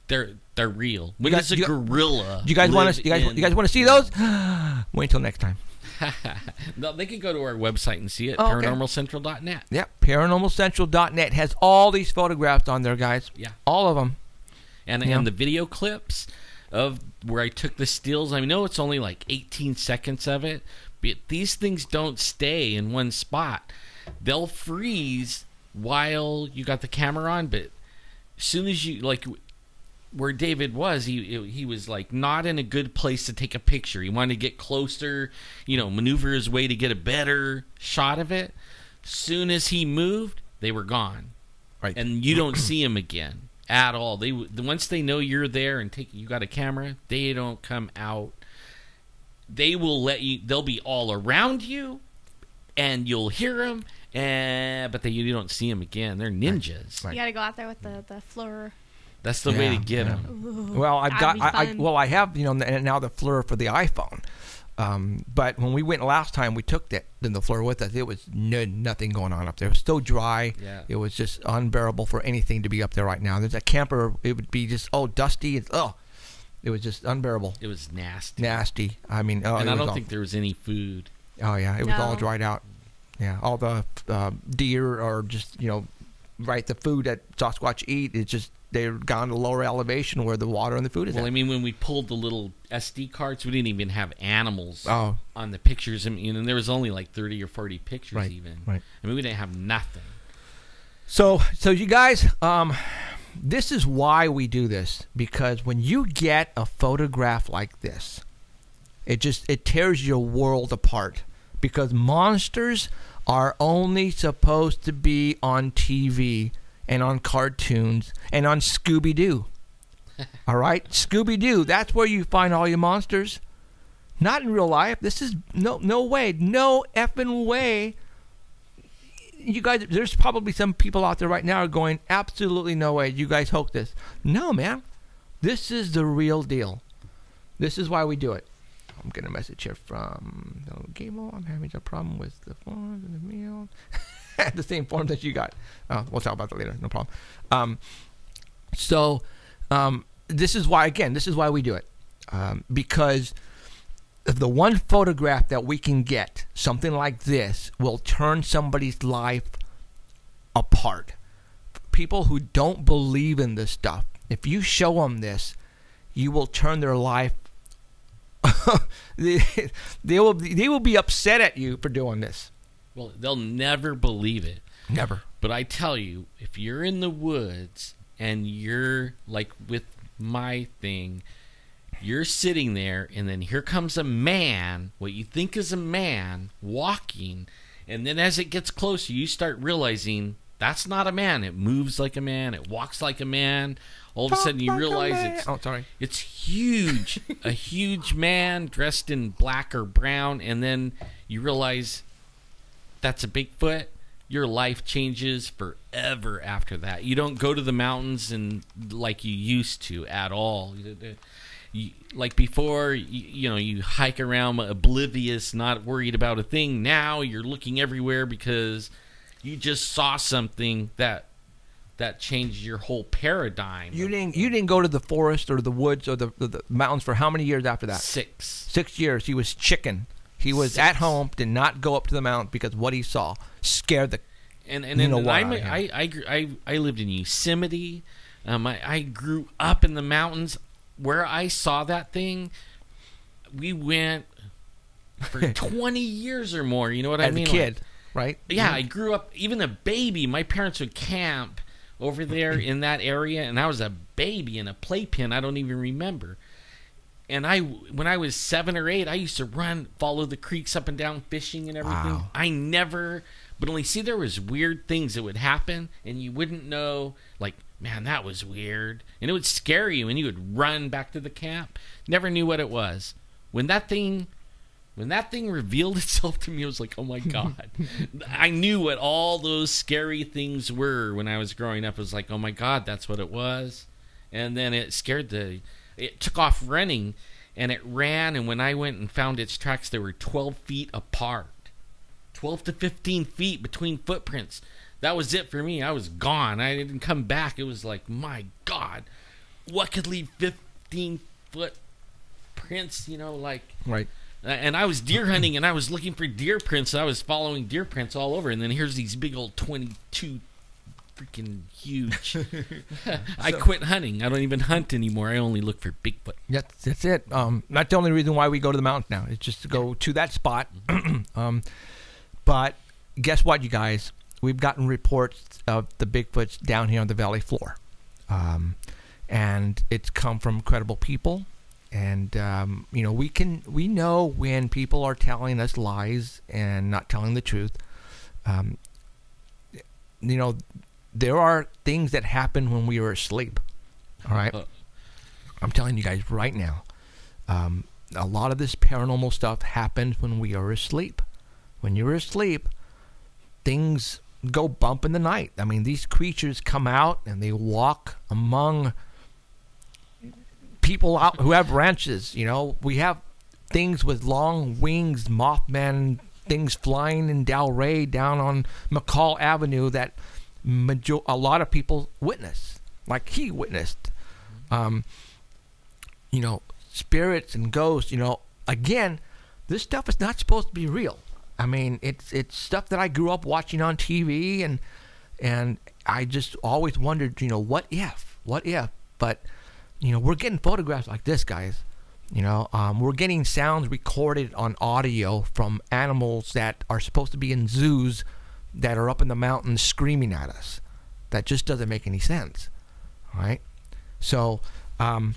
they're real. When does a gorilla? You guys want to see those? Wait till next time. No, they can go to our website and see it. ParanormalCentral.net. Yep, ParanormalCentral.net has all these photographs on there, guys. Yeah, all of them. And the video clips of where I took the stills. I know it's only like 18 seconds of it, but these things don't stay in one spot. They'll freeze while you got the camera on, but as soon as you, like where David was, he was like not in a good place to take a picture. He wanted to get closer, maneuver his way to get a better shot of it. Soon as he moved, they were gone. Right. And you don't see him again at all. Once they know you're there and you got a camera, they don't come out. They will let you. They'll be all around you, and you'll hear them, but you don't see them again. They're ninjas. Right. You got to go out there with the FLIR. That's the way to get them. Ooh, well, I have now the FLIR for the iPhone. But when we went last time, we took the FLIR with us. It was nothing going on up there. It was so dry. Yeah. It was just unbearable for anything to be up there right now. There's a camper. It would be just dusty. It was just unbearable. It was nasty. Nasty. I mean, and I don't think there was any food. Oh yeah, it was all dried out. Yeah, all the deer are just the food that Sasquatch eat. It's just they're gone to lower elevation where the water and the food is. Well, at. I mean, when we pulled the little SD cards, we didn't even have animals on the pictures. I mean, and there was only like 30 or 40 pictures even. Right. I mean, we didn't have nothing. So you guys, this is why we do this, because when you get a photograph like this, it tears your world apart, because monsters are only supposed to be on TV and on cartoons and on Scooby-Doo. All right? Scooby-Doo, that's where you find all your monsters. Not in real life. This is no way. No effing way. You guys, there's probably some people out there right now are going, absolutely no way. You guys hoax this. No, man. This is the real deal. This is why we do it. I'm getting a message here from Gable. I'm having a problem with the phone and the mail. the same form that you got. We'll talk about that later. No problem. So this is why we do it. Because the one photograph that we can get, something like this, will turn somebody's life apart. People who don't believe in this stuff, if you show them this, you will turn their life. they will be upset at you for doing this. Well, they'll never believe it. Never. But I tell you, if you're in the woods and you're like with my thing, you're sitting there and then here comes a man, what you think is a man, walking, and then as it gets closer, you start realizing that's not a man. It moves like a man. It walks like a man. All of a sudden you realize it's huge. A huge man dressed in black or brown, and then you realize that's a Bigfoot. Your life changes forever after that. You don't go to the mountains and like you used to at all. Like before, you hike around oblivious, not worried about a thing. Now you're looking everywhere because you just saw something that changed your whole paradigm. You didn't go to the forest or the woods or the mountains for how many years after that? 6 years. He was chicken. He was at home, did not go up to the mountain because what he saw scared the. I lived in Yosemite. I grew up in the mountains where I saw that thing. We went for 20 years or more. You know what I mean? As a kid, right? Yeah, I grew up. Even a baby. My parents would camp over there in that area, and I was a baby in a playpen. I don't even remember. And when I was 7 or 8, I used to follow the creeks up and down, fishing and everything. Wow. I never, but only see there was weird things that would happen, and you wouldn't know, like, man, that was weird. And it would scare you, and you would run back to the camp. Never knew what it was. When that thing revealed itself to me, I was like, oh my God. I knew what all those scary things were when I was growing up. I was like, oh my God, that's what it was. And then it it took off running, and it ran, and when I went and found its tracks, they were 12 feet apart. 12 to 15 feet between footprints. That was it for me. I was gone. I didn't come back. It was like, my God, what could leave 15-foot prints, Right. And I was deer hunting, and I was looking for deer prints. I was following deer prints all over, and then here's these big old 22 freaking huge. I quit hunting. I don't even hunt anymore. I only look for Bigfoot. That's it. Not the only reason why we go to the mountains now. It's just to go to that spot. But guess what, you guys? We've gotten reports of the Bigfoots down here on the valley floor. And it's come from credible people. And, we know when people are telling us lies and not telling the truth. There are things that happen when we are asleep. All right? I'm telling you guys right now. A lot of this paranormal stuff happens when we are asleep. When you're asleep, things go bump in the night. I mean, these creatures come out and they walk among people out who have ranches. We have things with long wings, Mothman things flying in Delray down on McCall Avenue that a lot of people witness, like he witnessed. Spirits and ghosts. Again, this stuff is not supposed to be real. I mean, it's stuff that I grew up watching on TV, and I just always wondered, what if? But we're getting photographs like this, guys. We're getting sounds recorded on audio from animals that are supposed to be in zoos that are up in the mountains screaming at us. That just doesn't make any sense, right? So, our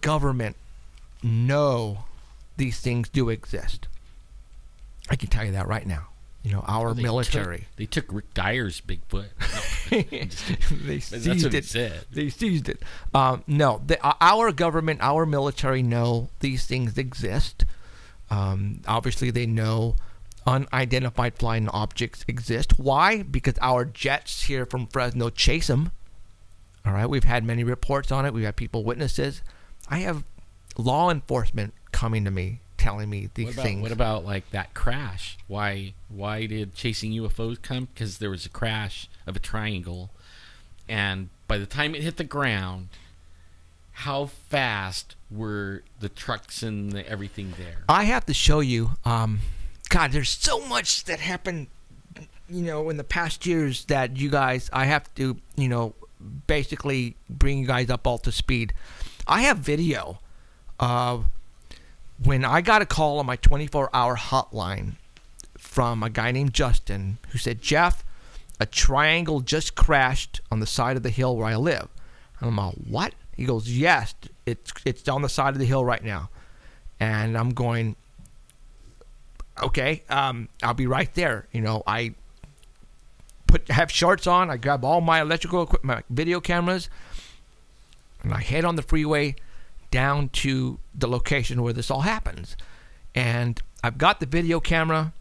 government know these things do exist. I can tell you that right now. Our military. They took Rick Dyer's Bigfoot. They seized it. Our government, our military know these things exist. Obviously, they know unidentified flying objects exist. Why? Because our jets here from Fresno chase them. All right, we've had many reports on it. We've had people witnesses. I have law enforcement coming to me telling me these things. What about like that crash? Why did chasing UFOs come? Because there was a crash of a triangle, and by the time it hit the ground, how fast were the trucks and everything there? I have to show you. God, there's so much that happened, in the past years that you guys, I have to, basically bring you guys up all to speed. I have video of when I got a call on my 24-hour hotline from a guy named Justin who said, Jeff, a triangle just crashed on the side of the hill where I live. I'm like, what? He goes, yes, it's on the side of the hill right now. And I'm going, okay, I'll be right there. I have shorts on, I grab all my electrical equipment, my video cameras, and I head on the freeway down to the location where this all happens. And I've got the video camera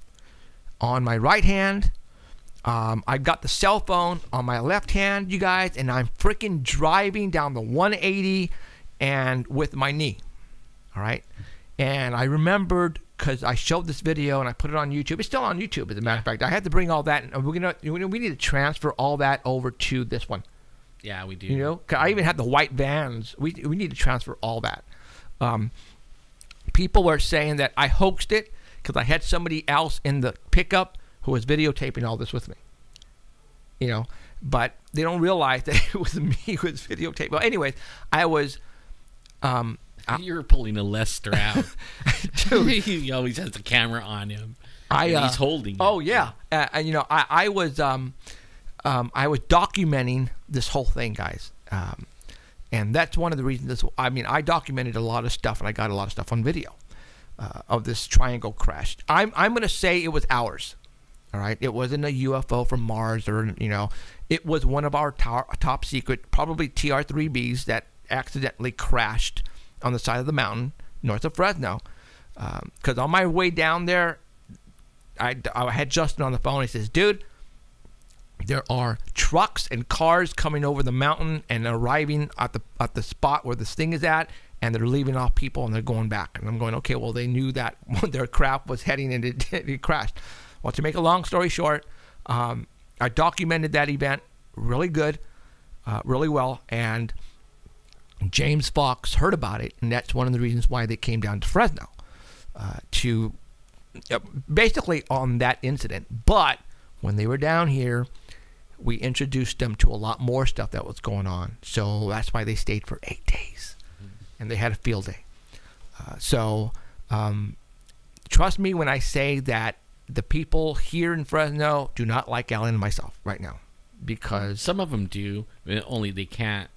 on my right hand. I've got the cell phone on my left hand, you guys, and I'm freaking driving down the 180 and with my knee. All right. And I remembered, because I showed this video and I put it on YouTube. It's still on YouTube, as a matter of fact. I had to bring all that, and we need to transfer all that over to this one. Yeah, we do. 'Cause I even had the white vans. We need to transfer all that. People were saying that I hoaxed it because I had somebody else in the pickup who was videotaping all this with me. But they don't realize that it was me who was videotaping. Well, anyways, I was... you were pulling a Lester out. He always has the camera on him. And he's holding it. Oh, yeah. I was documenting this whole thing, guys. And that's one of the reasons. I documented a lot of stuff, and I got a lot of stuff on video of this triangle crash. I'm going to say it was ours. All right? It wasn't a UFO from Mars, or, it was one of our top secret, probably TR-3Bs that accidentally crashed on the side of the mountain north of Fresno. Because on my way down there, I had Justin on the phone. He says, dude, there are trucks and cars coming over the mountain and arriving at the spot where this thing is at, and they're leaving off people and they're going back. And I'm going, okay, well, they knew that their craft was heading and it crashed. Well, to make a long story short, I documented that event really good, really well, and James Fox heard about it, and that's one of the reasons why they came down to Fresno to basically on that incident. But when they were down here, we introduced them to a lot more stuff that was going on. So that's why they stayed for 8 days, and they had a field day. Trust me when I say that the people here in Fresno do not like Alan and myself right now, because some of them do, only they can't.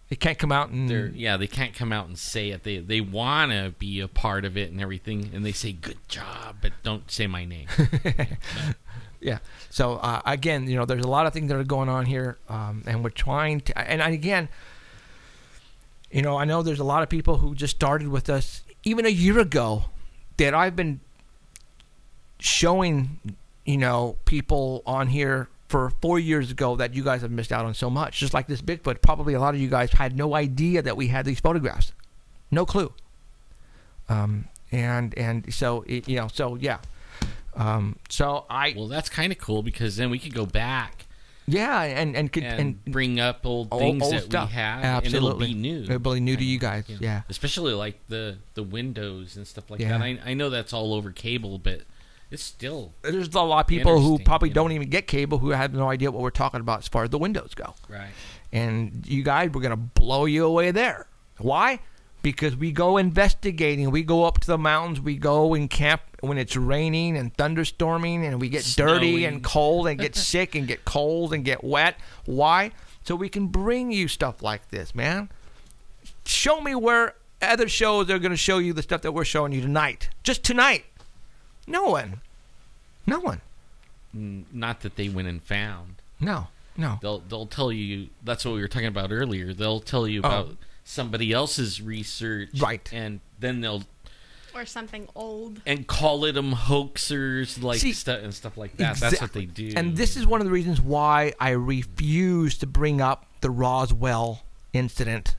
They can't come out and... they can't come out and say it. They want to be a part of it and everything, and they say, good job, but don't say my name. Yeah. So, again, there's a lot of things that are going on here, and we're trying to... And again, I know there's a lot of people who just started with us even a year ago that I've been showing, people on here for 4 years ago that you guys have missed out on so much. Just like this Bigfoot, probably a lot of you guys had no idea that we had these photographs. No clue. Well, that's kind of cool, because then we could go back. Yeah, and bring up old things old that stuff. we had. Absolutely. And it'll be new. It'll be new to you guys. Yeah. Especially like the windows and stuff like that. I know that's all over cable, but it's still... There's a lot of people who probably don't even get cable who have no idea what we're talking about as far as the windows go. Right. And you guys, we're going to blow you away there. Why? Because we go investigating. We go up to the mountains. We go and camp when it's raining and thunderstorming, and we get dirty and cold and get sick and get cold and get wet. Why? So we can bring you stuff like this, man. Show me where other shows are going to show you the stuff that we're showing you tonight. Just tonight. No one. Not that they went and found. No. They'll tell you. That's what we were talking about earlier. They'll tell you about somebody else's research, right? And then they'll or something old and call it hoaxers, like stuff like that. That's what they do. And this is one of the reasons why I refuse to bring up the Roswell incident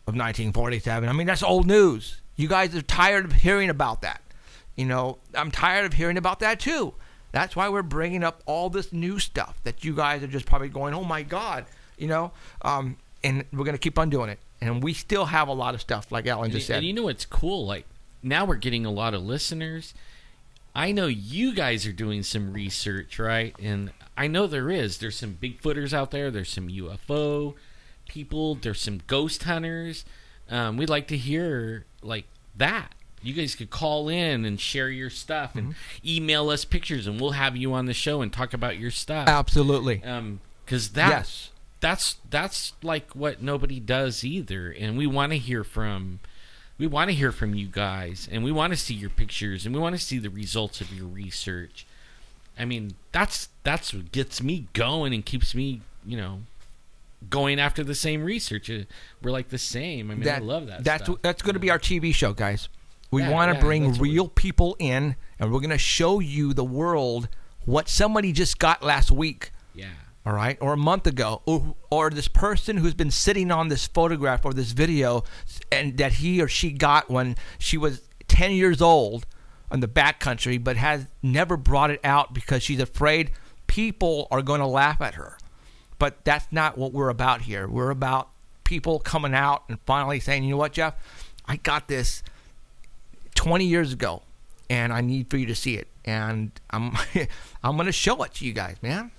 of 1947. I mean, that's old news. You guys are tired of hearing about that. I'm tired of hearing about that too. That's why we're bringing up all this new stuff that you guys are just probably going, oh my God, and we're going to keep on doing it. And we still have a lot of stuff, like Alan just said. And you know what's cool? Like, now we're getting a lot of listeners. I know you guys are doing some research, right? And I know there's some Bigfooters out there. There's some UFO people. There's some ghost hunters. We'd like to hear like that. You guys could call in and share your stuff and email us pictures, and we'll have you on the show and talk about your stuff. Absolutely. Because that's like what nobody does either, and we want to hear from you guys, and we want to see your pictures, and we want to see the results of your research. I mean, that's what gets me going and keeps me, going after the same research. We're like the same. I mean, I love that stuff. That's going to be our TV show, guys. We want to bring real people in, and we're going to show you the world what somebody just got last week. Yeah. All right, or a month ago, or this person who's been sitting on this photograph or this video, and that he or she got when she was 10 years old in the backcountry, but has never brought it out because she's afraid people are going to laugh at her. But that's not what we're about here. We're about people coming out and finally saying, you know what, Jeff, I got this 20 years ago, and I need for you to see it, and I'm going to show it to you guys, man.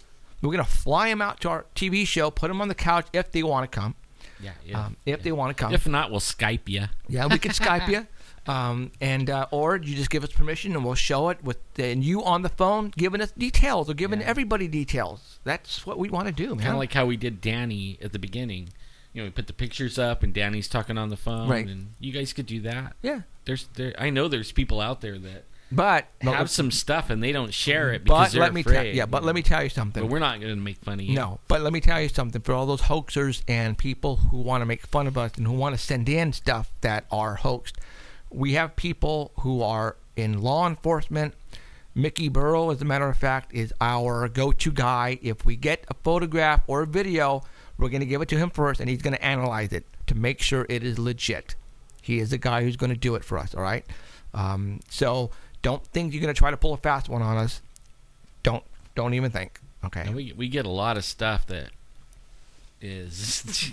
We're going to fly them out to our TV show, put them on the couch if they want to come. Yeah, if they want to come. If not, we'll Skype you. Yeah, we can Skype you. Or you just give us permission and we'll show it and you on the phone giving us details or giving everybody details. That's what we want to do, man. Kind of like how we did Danny at the beginning. We put the pictures up and Danny's talking on the phone. Right. And you guys could do that. Yeah. I know there's people out there that have some stuff and they don't share it but because they're afraid. But let me tell you something. But we're not going to make fun of you. No, but let me tell you something. For all those hoaxers and people who want to make fun of us and who want to send in stuff that are hoaxed, we have people who are in law enforcement. Mickey Burrow, as a matter of fact, is our go-to guy. If we get a photograph or a video, we're going to give it to him first, and he's going to analyze it to make sure it is legit. He is the guy who's going to do it for us, all right? So don't think you're going to try to pull a fast one on us. Don't even think, okay? And we get a lot of stuff that is...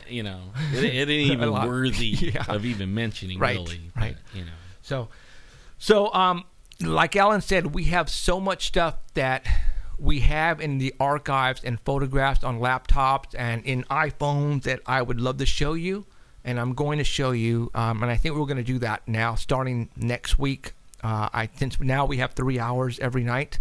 it ain't even worthy of even mentioning, really. Right. But, So, like Alan said, we have so much stuff that we have in the archives and photographs on laptops and in iPhones that I would love to show you, and I'm going to show you. And I think we're going to do that now, starting next week. Since now we have 3 hours every night.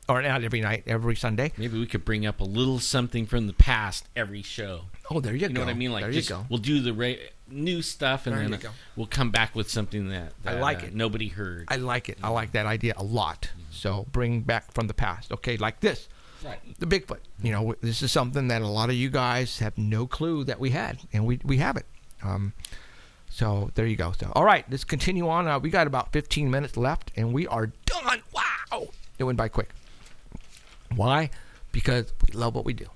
Or not every night, every Sunday. Maybe we could bring up a little something from the past every show. Oh, there you go. You know what I mean? Like, there you go. We'll do the new stuff, and then we'll come back with something that I like it. Nobody heard. I like it. I like that idea a lot. So bring back from the past. Okay, like this. Right. The Bigfoot. This is something that a lot of you guys have no clue that we had, and we have it. So there you go. So all right, let's continue on. We got about 15 minutes left, and we are done. Wow, it went by quick. Why? Because we love what we do.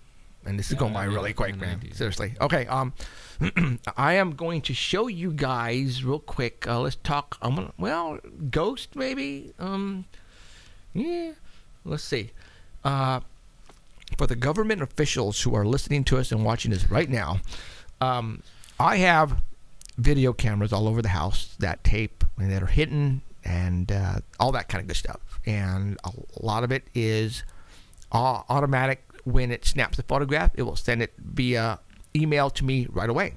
And this is going by really quick, man. Seriously. Okay. I am going to show you guys real quick. Let's talk. Ghost maybe. Yeah. Let's see. For the government officials who are listening to us and watching this right now, I have video cameras all over the house that tape and that are hidden and all that kind of good stuff. And a lot of it is automatic. When it snaps the photograph, it will send it via email to me right away.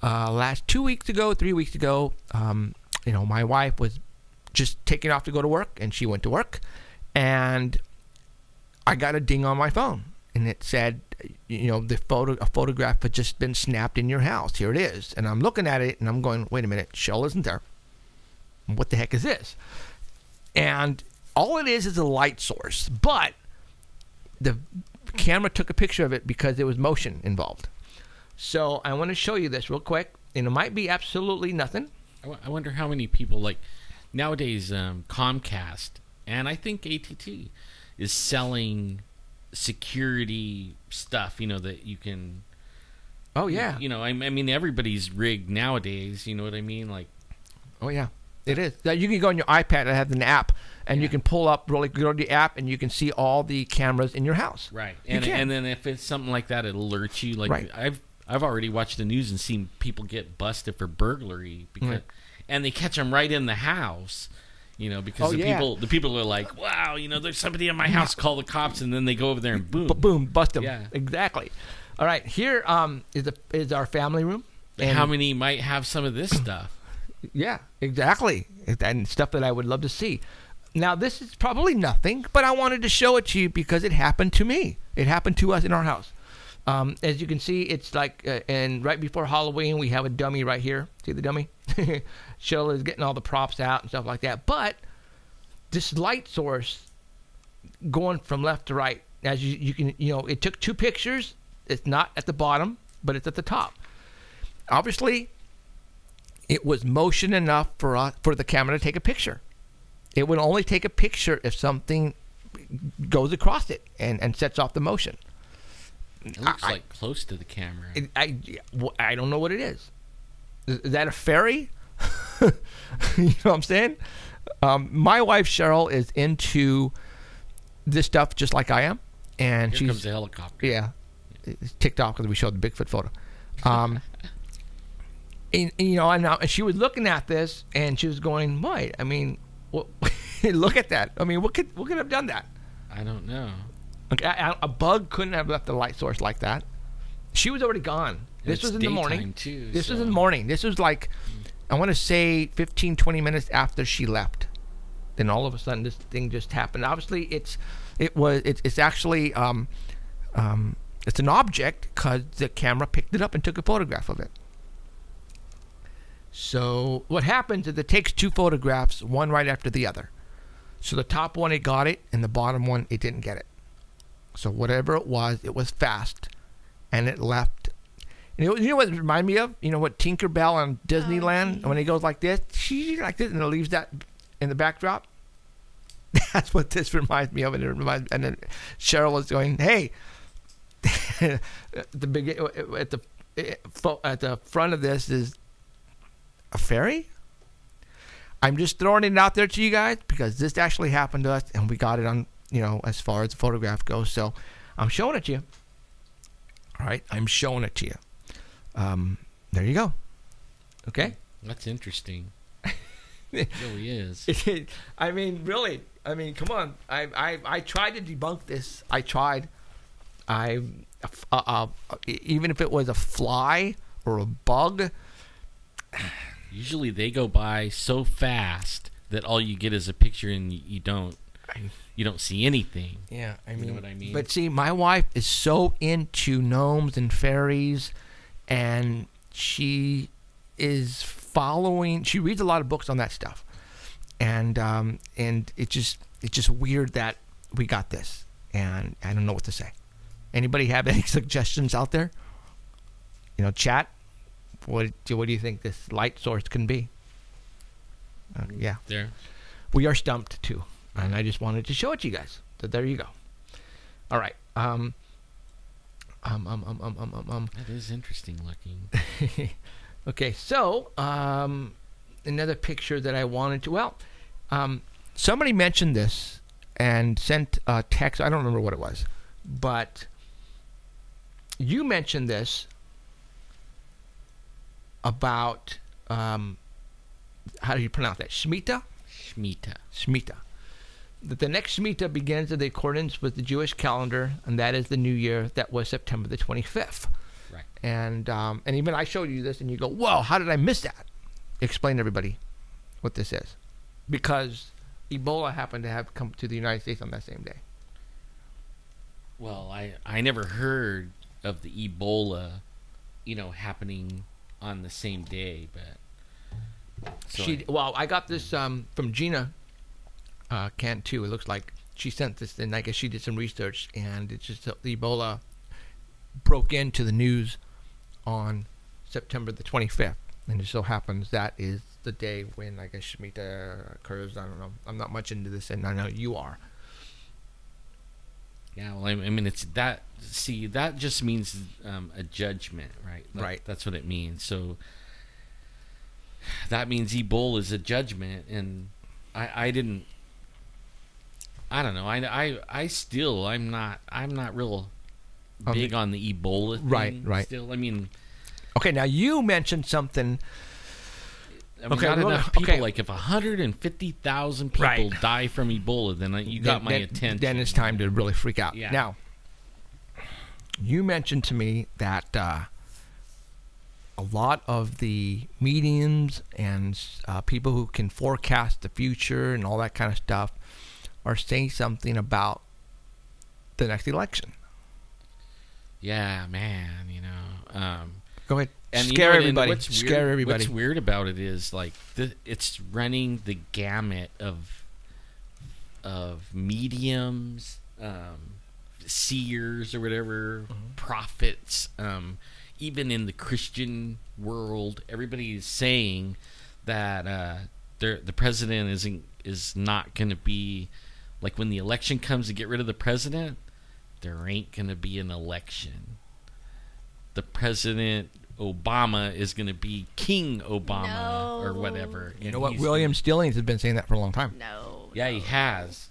Last 3 weeks ago, my wife was just taking off to go to work, and she went to work, and I got a ding on my phone, and it said, a photograph had just been snapped in your house. Here it is. And I'm looking at it, and I'm going, wait a minute, Shell isn't there. What the heck is this? And all it is a light source, but the camera took a picture of it because there was motion involved. So I want to show you this real quick, and it might be absolutely nothing. I wonder how many people, like nowadays, Comcast and I think AT&T is selling security stuff, that you can Oh yeah. I mean, everybody's rigged nowadays. You know what I mean? Like, oh yeah, it is. You can go on your iPad and have an app, and you can pull up, really go to the app, and you can see all the cameras in your house. Right. And then if it's something like that, it'll alert you. Like I've already watched the news and seen people get busted for burglary because, and they catch them right in the house. Because the people are like, wow, there's somebody in my house, call the cops, and then they go over there and boom. Boom, bust them. Yeah. Exactly. All right, here is our family room. And how many might have some of this stuff? Yeah, exactly. And stuff that I would love to see. Now, this is probably nothing, but I wanted to show it to you because it happened to me. It happened to us in our house. As you can see, it's like, and right before Halloween, we have a dummy right here. See the dummy? Cheryl is getting all the props out and stuff like that. But this light source going from left to right, as you can, it took 2 pictures. It's not at the bottom, but it's at the top. Obviously, it was motion enough for the camera to take a picture. It would only take a picture if something goes across it and sets off the motion. It looks like close to the camera. I don't know what it is. Is that a fairy? You know what I'm saying? My wife Cheryl is into this stuff just like I am, and Here comes the helicopter. Yeah, it's ticked off because we showed the Bigfoot photo. And she was looking at this and she was going, "Why? I mean, look at that. I mean, what could have done that?" I don't know. Okay, a bug couldn't have left the light source like that. She was already gone. This was in the morning. Too, this was in the morning. This was like, I want to say 15, 20 minutes after she left. Then all of a sudden, this thing just happened. Obviously, it's actually it's an object because the camera picked it up and took a photograph of it. So what happens is it takes 2 photographs, one right after the other. So the top one, it got it, and the bottom one, it didn't get it. So whatever it was fast, and it left. And you know what it reminded me of? You know what Tinkerbell on Disneyland, when he goes like this, and it leaves that in the backdrop? That's what this reminds me of. And then Cheryl was going, "Hey," at the front of this is a fairy? I'm just throwing it out there to you guys because this actually happened to us and we got it on, as far as the photograph goes. So I'm showing it to you. All right. I'm showing it to you. There you go. Okay. That's interesting. It really is. I mean, really. I mean, come on. I tried to debunk this. I tried. Even if it was a fly or a bug. Usually they go by so fast that all you get is a picture and you don't see anything. Yeah, I mean, you know what I mean? But see, my wife is so into gnomes and fairies, and she is following. She reads a lot of books on that stuff, and it's just weird that we got this, and I don't know what to say. Anybody have any suggestions out there? Chat. What do you think this light source can be? Yeah. There. We are stumped too. And I just wanted to show it to you guys. So there you go. All right. That is interesting looking. Okay, so another picture that I wanted to, somebody mentioned this and sent a text. I don't remember what it was, but you mentioned this about how do you pronounce that? Shemitah? Shemitah. That the next Shemitah begins in accordance with the Jewish calendar, and that is the new year. That was September the 25th. Right. And even I showed you this, and you go, "Whoa, how did I miss that?" Explain to everybody what this is, because Ebola happened to have come to the United States on that same day. Well, I never heard of the Ebola, happening on the same day, but I got this from Gina Cantu. It looks like she sent this, and I guess she did some research, and it's just the Ebola broke into the news on September the 25th, and it so happens that is the day when I guess Shemitah occurs. I don't know. I'm not much into this, and I know you are. Yeah, well, I mean, it's that. See, that just means a judgment, right? Right. That's what it means. So that means Ebola is a judgment, and I don't know. I'm not real big on the Ebola thing. Right. Still, I mean. Okay, now you mentioned something. I mean, not enough people. Like if 150,000 people die from Ebola, then you got my attention. Then it's time to really freak out. Yeah. Now, you mentioned to me that a lot of the mediums and people who can forecast the future and all that kind of stuff are saying something about the next election. Yeah, man. Go ahead. And Scare everybody. Scare everybody. What's weird about it is like it's running the gamut of mediums, seers or whatever, prophets. Even in the Christian world, everybody is saying that the president is not going to be like when the election comes to get rid of the president. There ain't going to be an election. The president Obama is going to be King Obama or whatever. You know what? William Stillings has been saying that for a long time. Yeah, he has.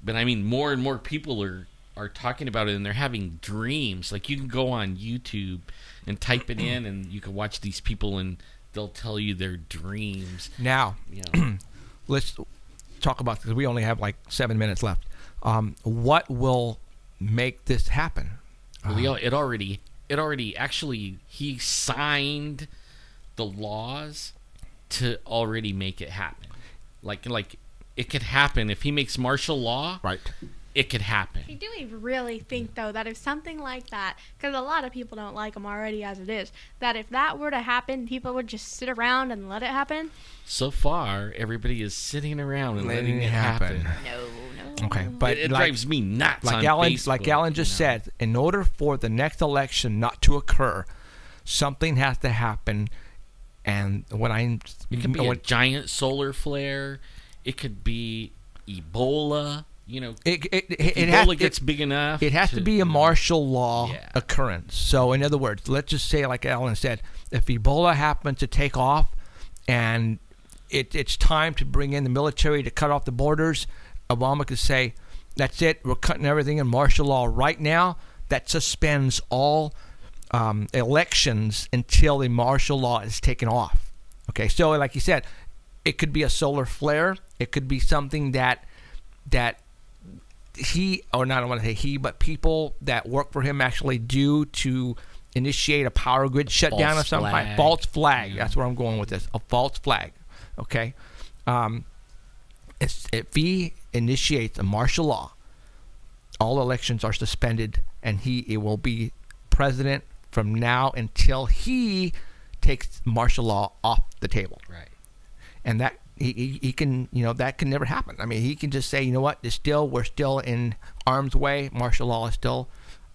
But I mean, more and more people are talking about it, and they're having dreams. Like you can go on YouTube and type it in, and you can watch these people, and they'll tell you their dreams. Now, let's talk about this. We only have like 7 minutes left. What will make this happen? Well, it already actually he signed the laws to already make it happen. Like it could happen if he makes martial law. Right. It could happen. Do we really think, though, that if something like that, because a lot of people don't like him already as it is, that if that were to happen, people would just sit around and let it happen? So far, everybody is sitting around and letting it happen. No. Okay, but it drives me nuts. Like Alan just said, in order for the next election not to occur, something has to happen. And it could be a giant solar flare. It could be Ebola. Ebola gets big enough. It has to be a martial law occurrence. So, in other words, let's just say, like Alan said, if Ebola happens to take off and it's time to bring in the military to cut off the borders, Obama could say, that's it, we're cutting everything in martial law right now. That suspends all elections until the martial law is taken off. Okay, so like you said, it could be a solar flare. It could be something that he, or not I want to say he, but people that work for him actually do to initiate a power grid shutdown of some kind. False flag. That's where I'm going with this. A false flag. Okay. If he initiates a martial law, all elections are suspended, and it will be president from now until he takes martial law off the table. Right. And that he can, that can never happen. I mean, he can just say, you know what, we're still in harm's way. Martial law is still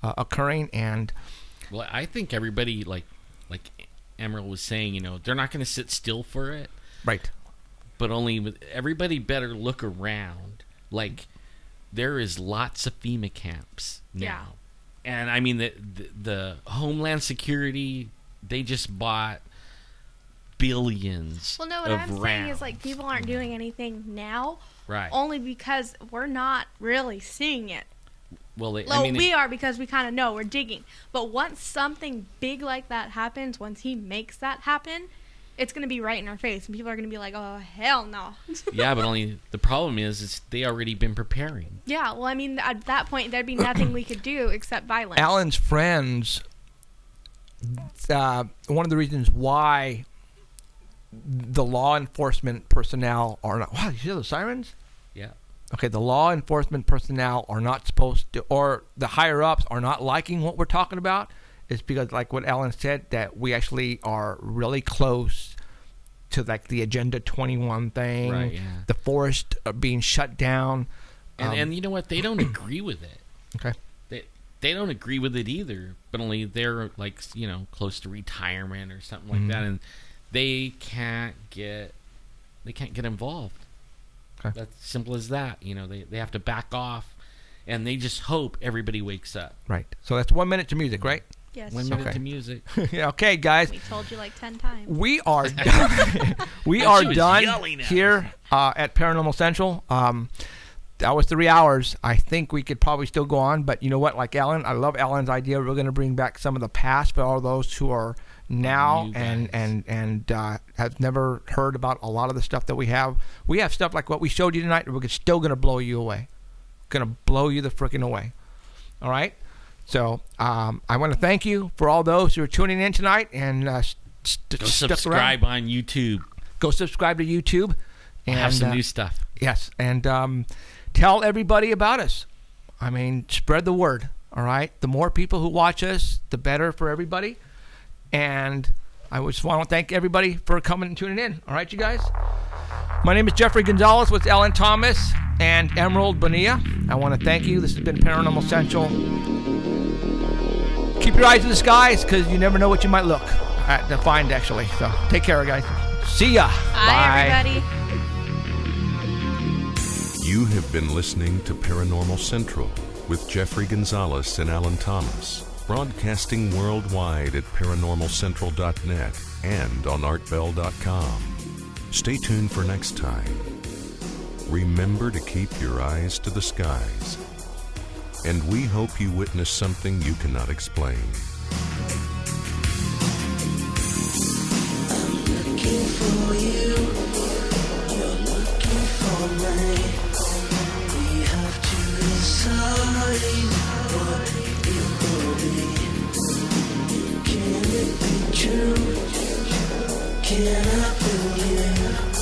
occurring, and well, I think everybody, like Emerald was saying, they're not going to sit still for it. Right. But everybody better look around. Like, there is lots of FEMA camps now. Yeah. And I mean, the Homeland Security, they just bought billions. Well, no, what I'm saying is, like, people aren't doing anything now. Right. Only because we're not really seeing it. Well, we are, because we kind of know we're digging. But once something big like that happens, once he makes that happen, it's going to be right in our face, and people are going to be like, "Oh, hell no!" Yeah, but only the problem is they already been preparing. Yeah, well, I mean, at that point, there'd be nothing we could do except violence. Alan's friends. One of the reasons why the law enforcement personnel are not. Wow, you hear the sirens? Yeah. Okay, the law enforcement personnel are not supposed to, or the higher ups are not liking what we're talking about. It's because, like what Alan said, that we actually are really close to like the Agenda 21 thing, right, yeah. The forest being shut down. And you know what? They don't agree with it. Okay. They don't agree with it either, but only they're like, close to retirement or something like that, and they can't get involved. Okay. That's simple as that. They have to back off, and they just hope everybody wakes up. Right. So that's 1 minute to music, right? Yes. 1 minute to music. Yeah, okay, guys. We told you like 10 times. We are done. We are She was done yelling at here at Paranormal Central. That was 3 hours. I think we could probably still go on, but you know what? Like Alan, I love Alan's idea. We're going to bring back some of the past for all those who are now and have never heard about a lot of the stuff that we have. We have stuff like what we showed you tonight. We're still going to blow you away. Going to blow you the freaking away. All right? So I want to thank you for all those who are tuning in tonight and Go subscribe on YouTube. Go subscribe to YouTube. And have some new stuff. Yes, and tell everybody about us. I mean, spread the word, all right? The more people who watch us, the better for everybody. And I just want to thank everybody for coming and tuning in. All right, you guys? My name is Jeffrey Gonzalez with Ellen Thomas and Emerald Bonilla. I want to thank you. This has been Paranormal Central. Keep your eyes in the skies because you never know what you might look at to find, actually. So take care, guys. See ya. Bye, everybody. You have been listening to Paranormal Central with Jeffrey Gonzalez and Alan Thomas, broadcasting worldwide at paranormalcentral.net and on artbell.com. Stay tuned for next time. Remember to keep your eyes to the skies. And we hope you witness something you cannot explain. I'm looking for you. You're looking for me. We have to decide what it will be. Can it be true? Can I believe?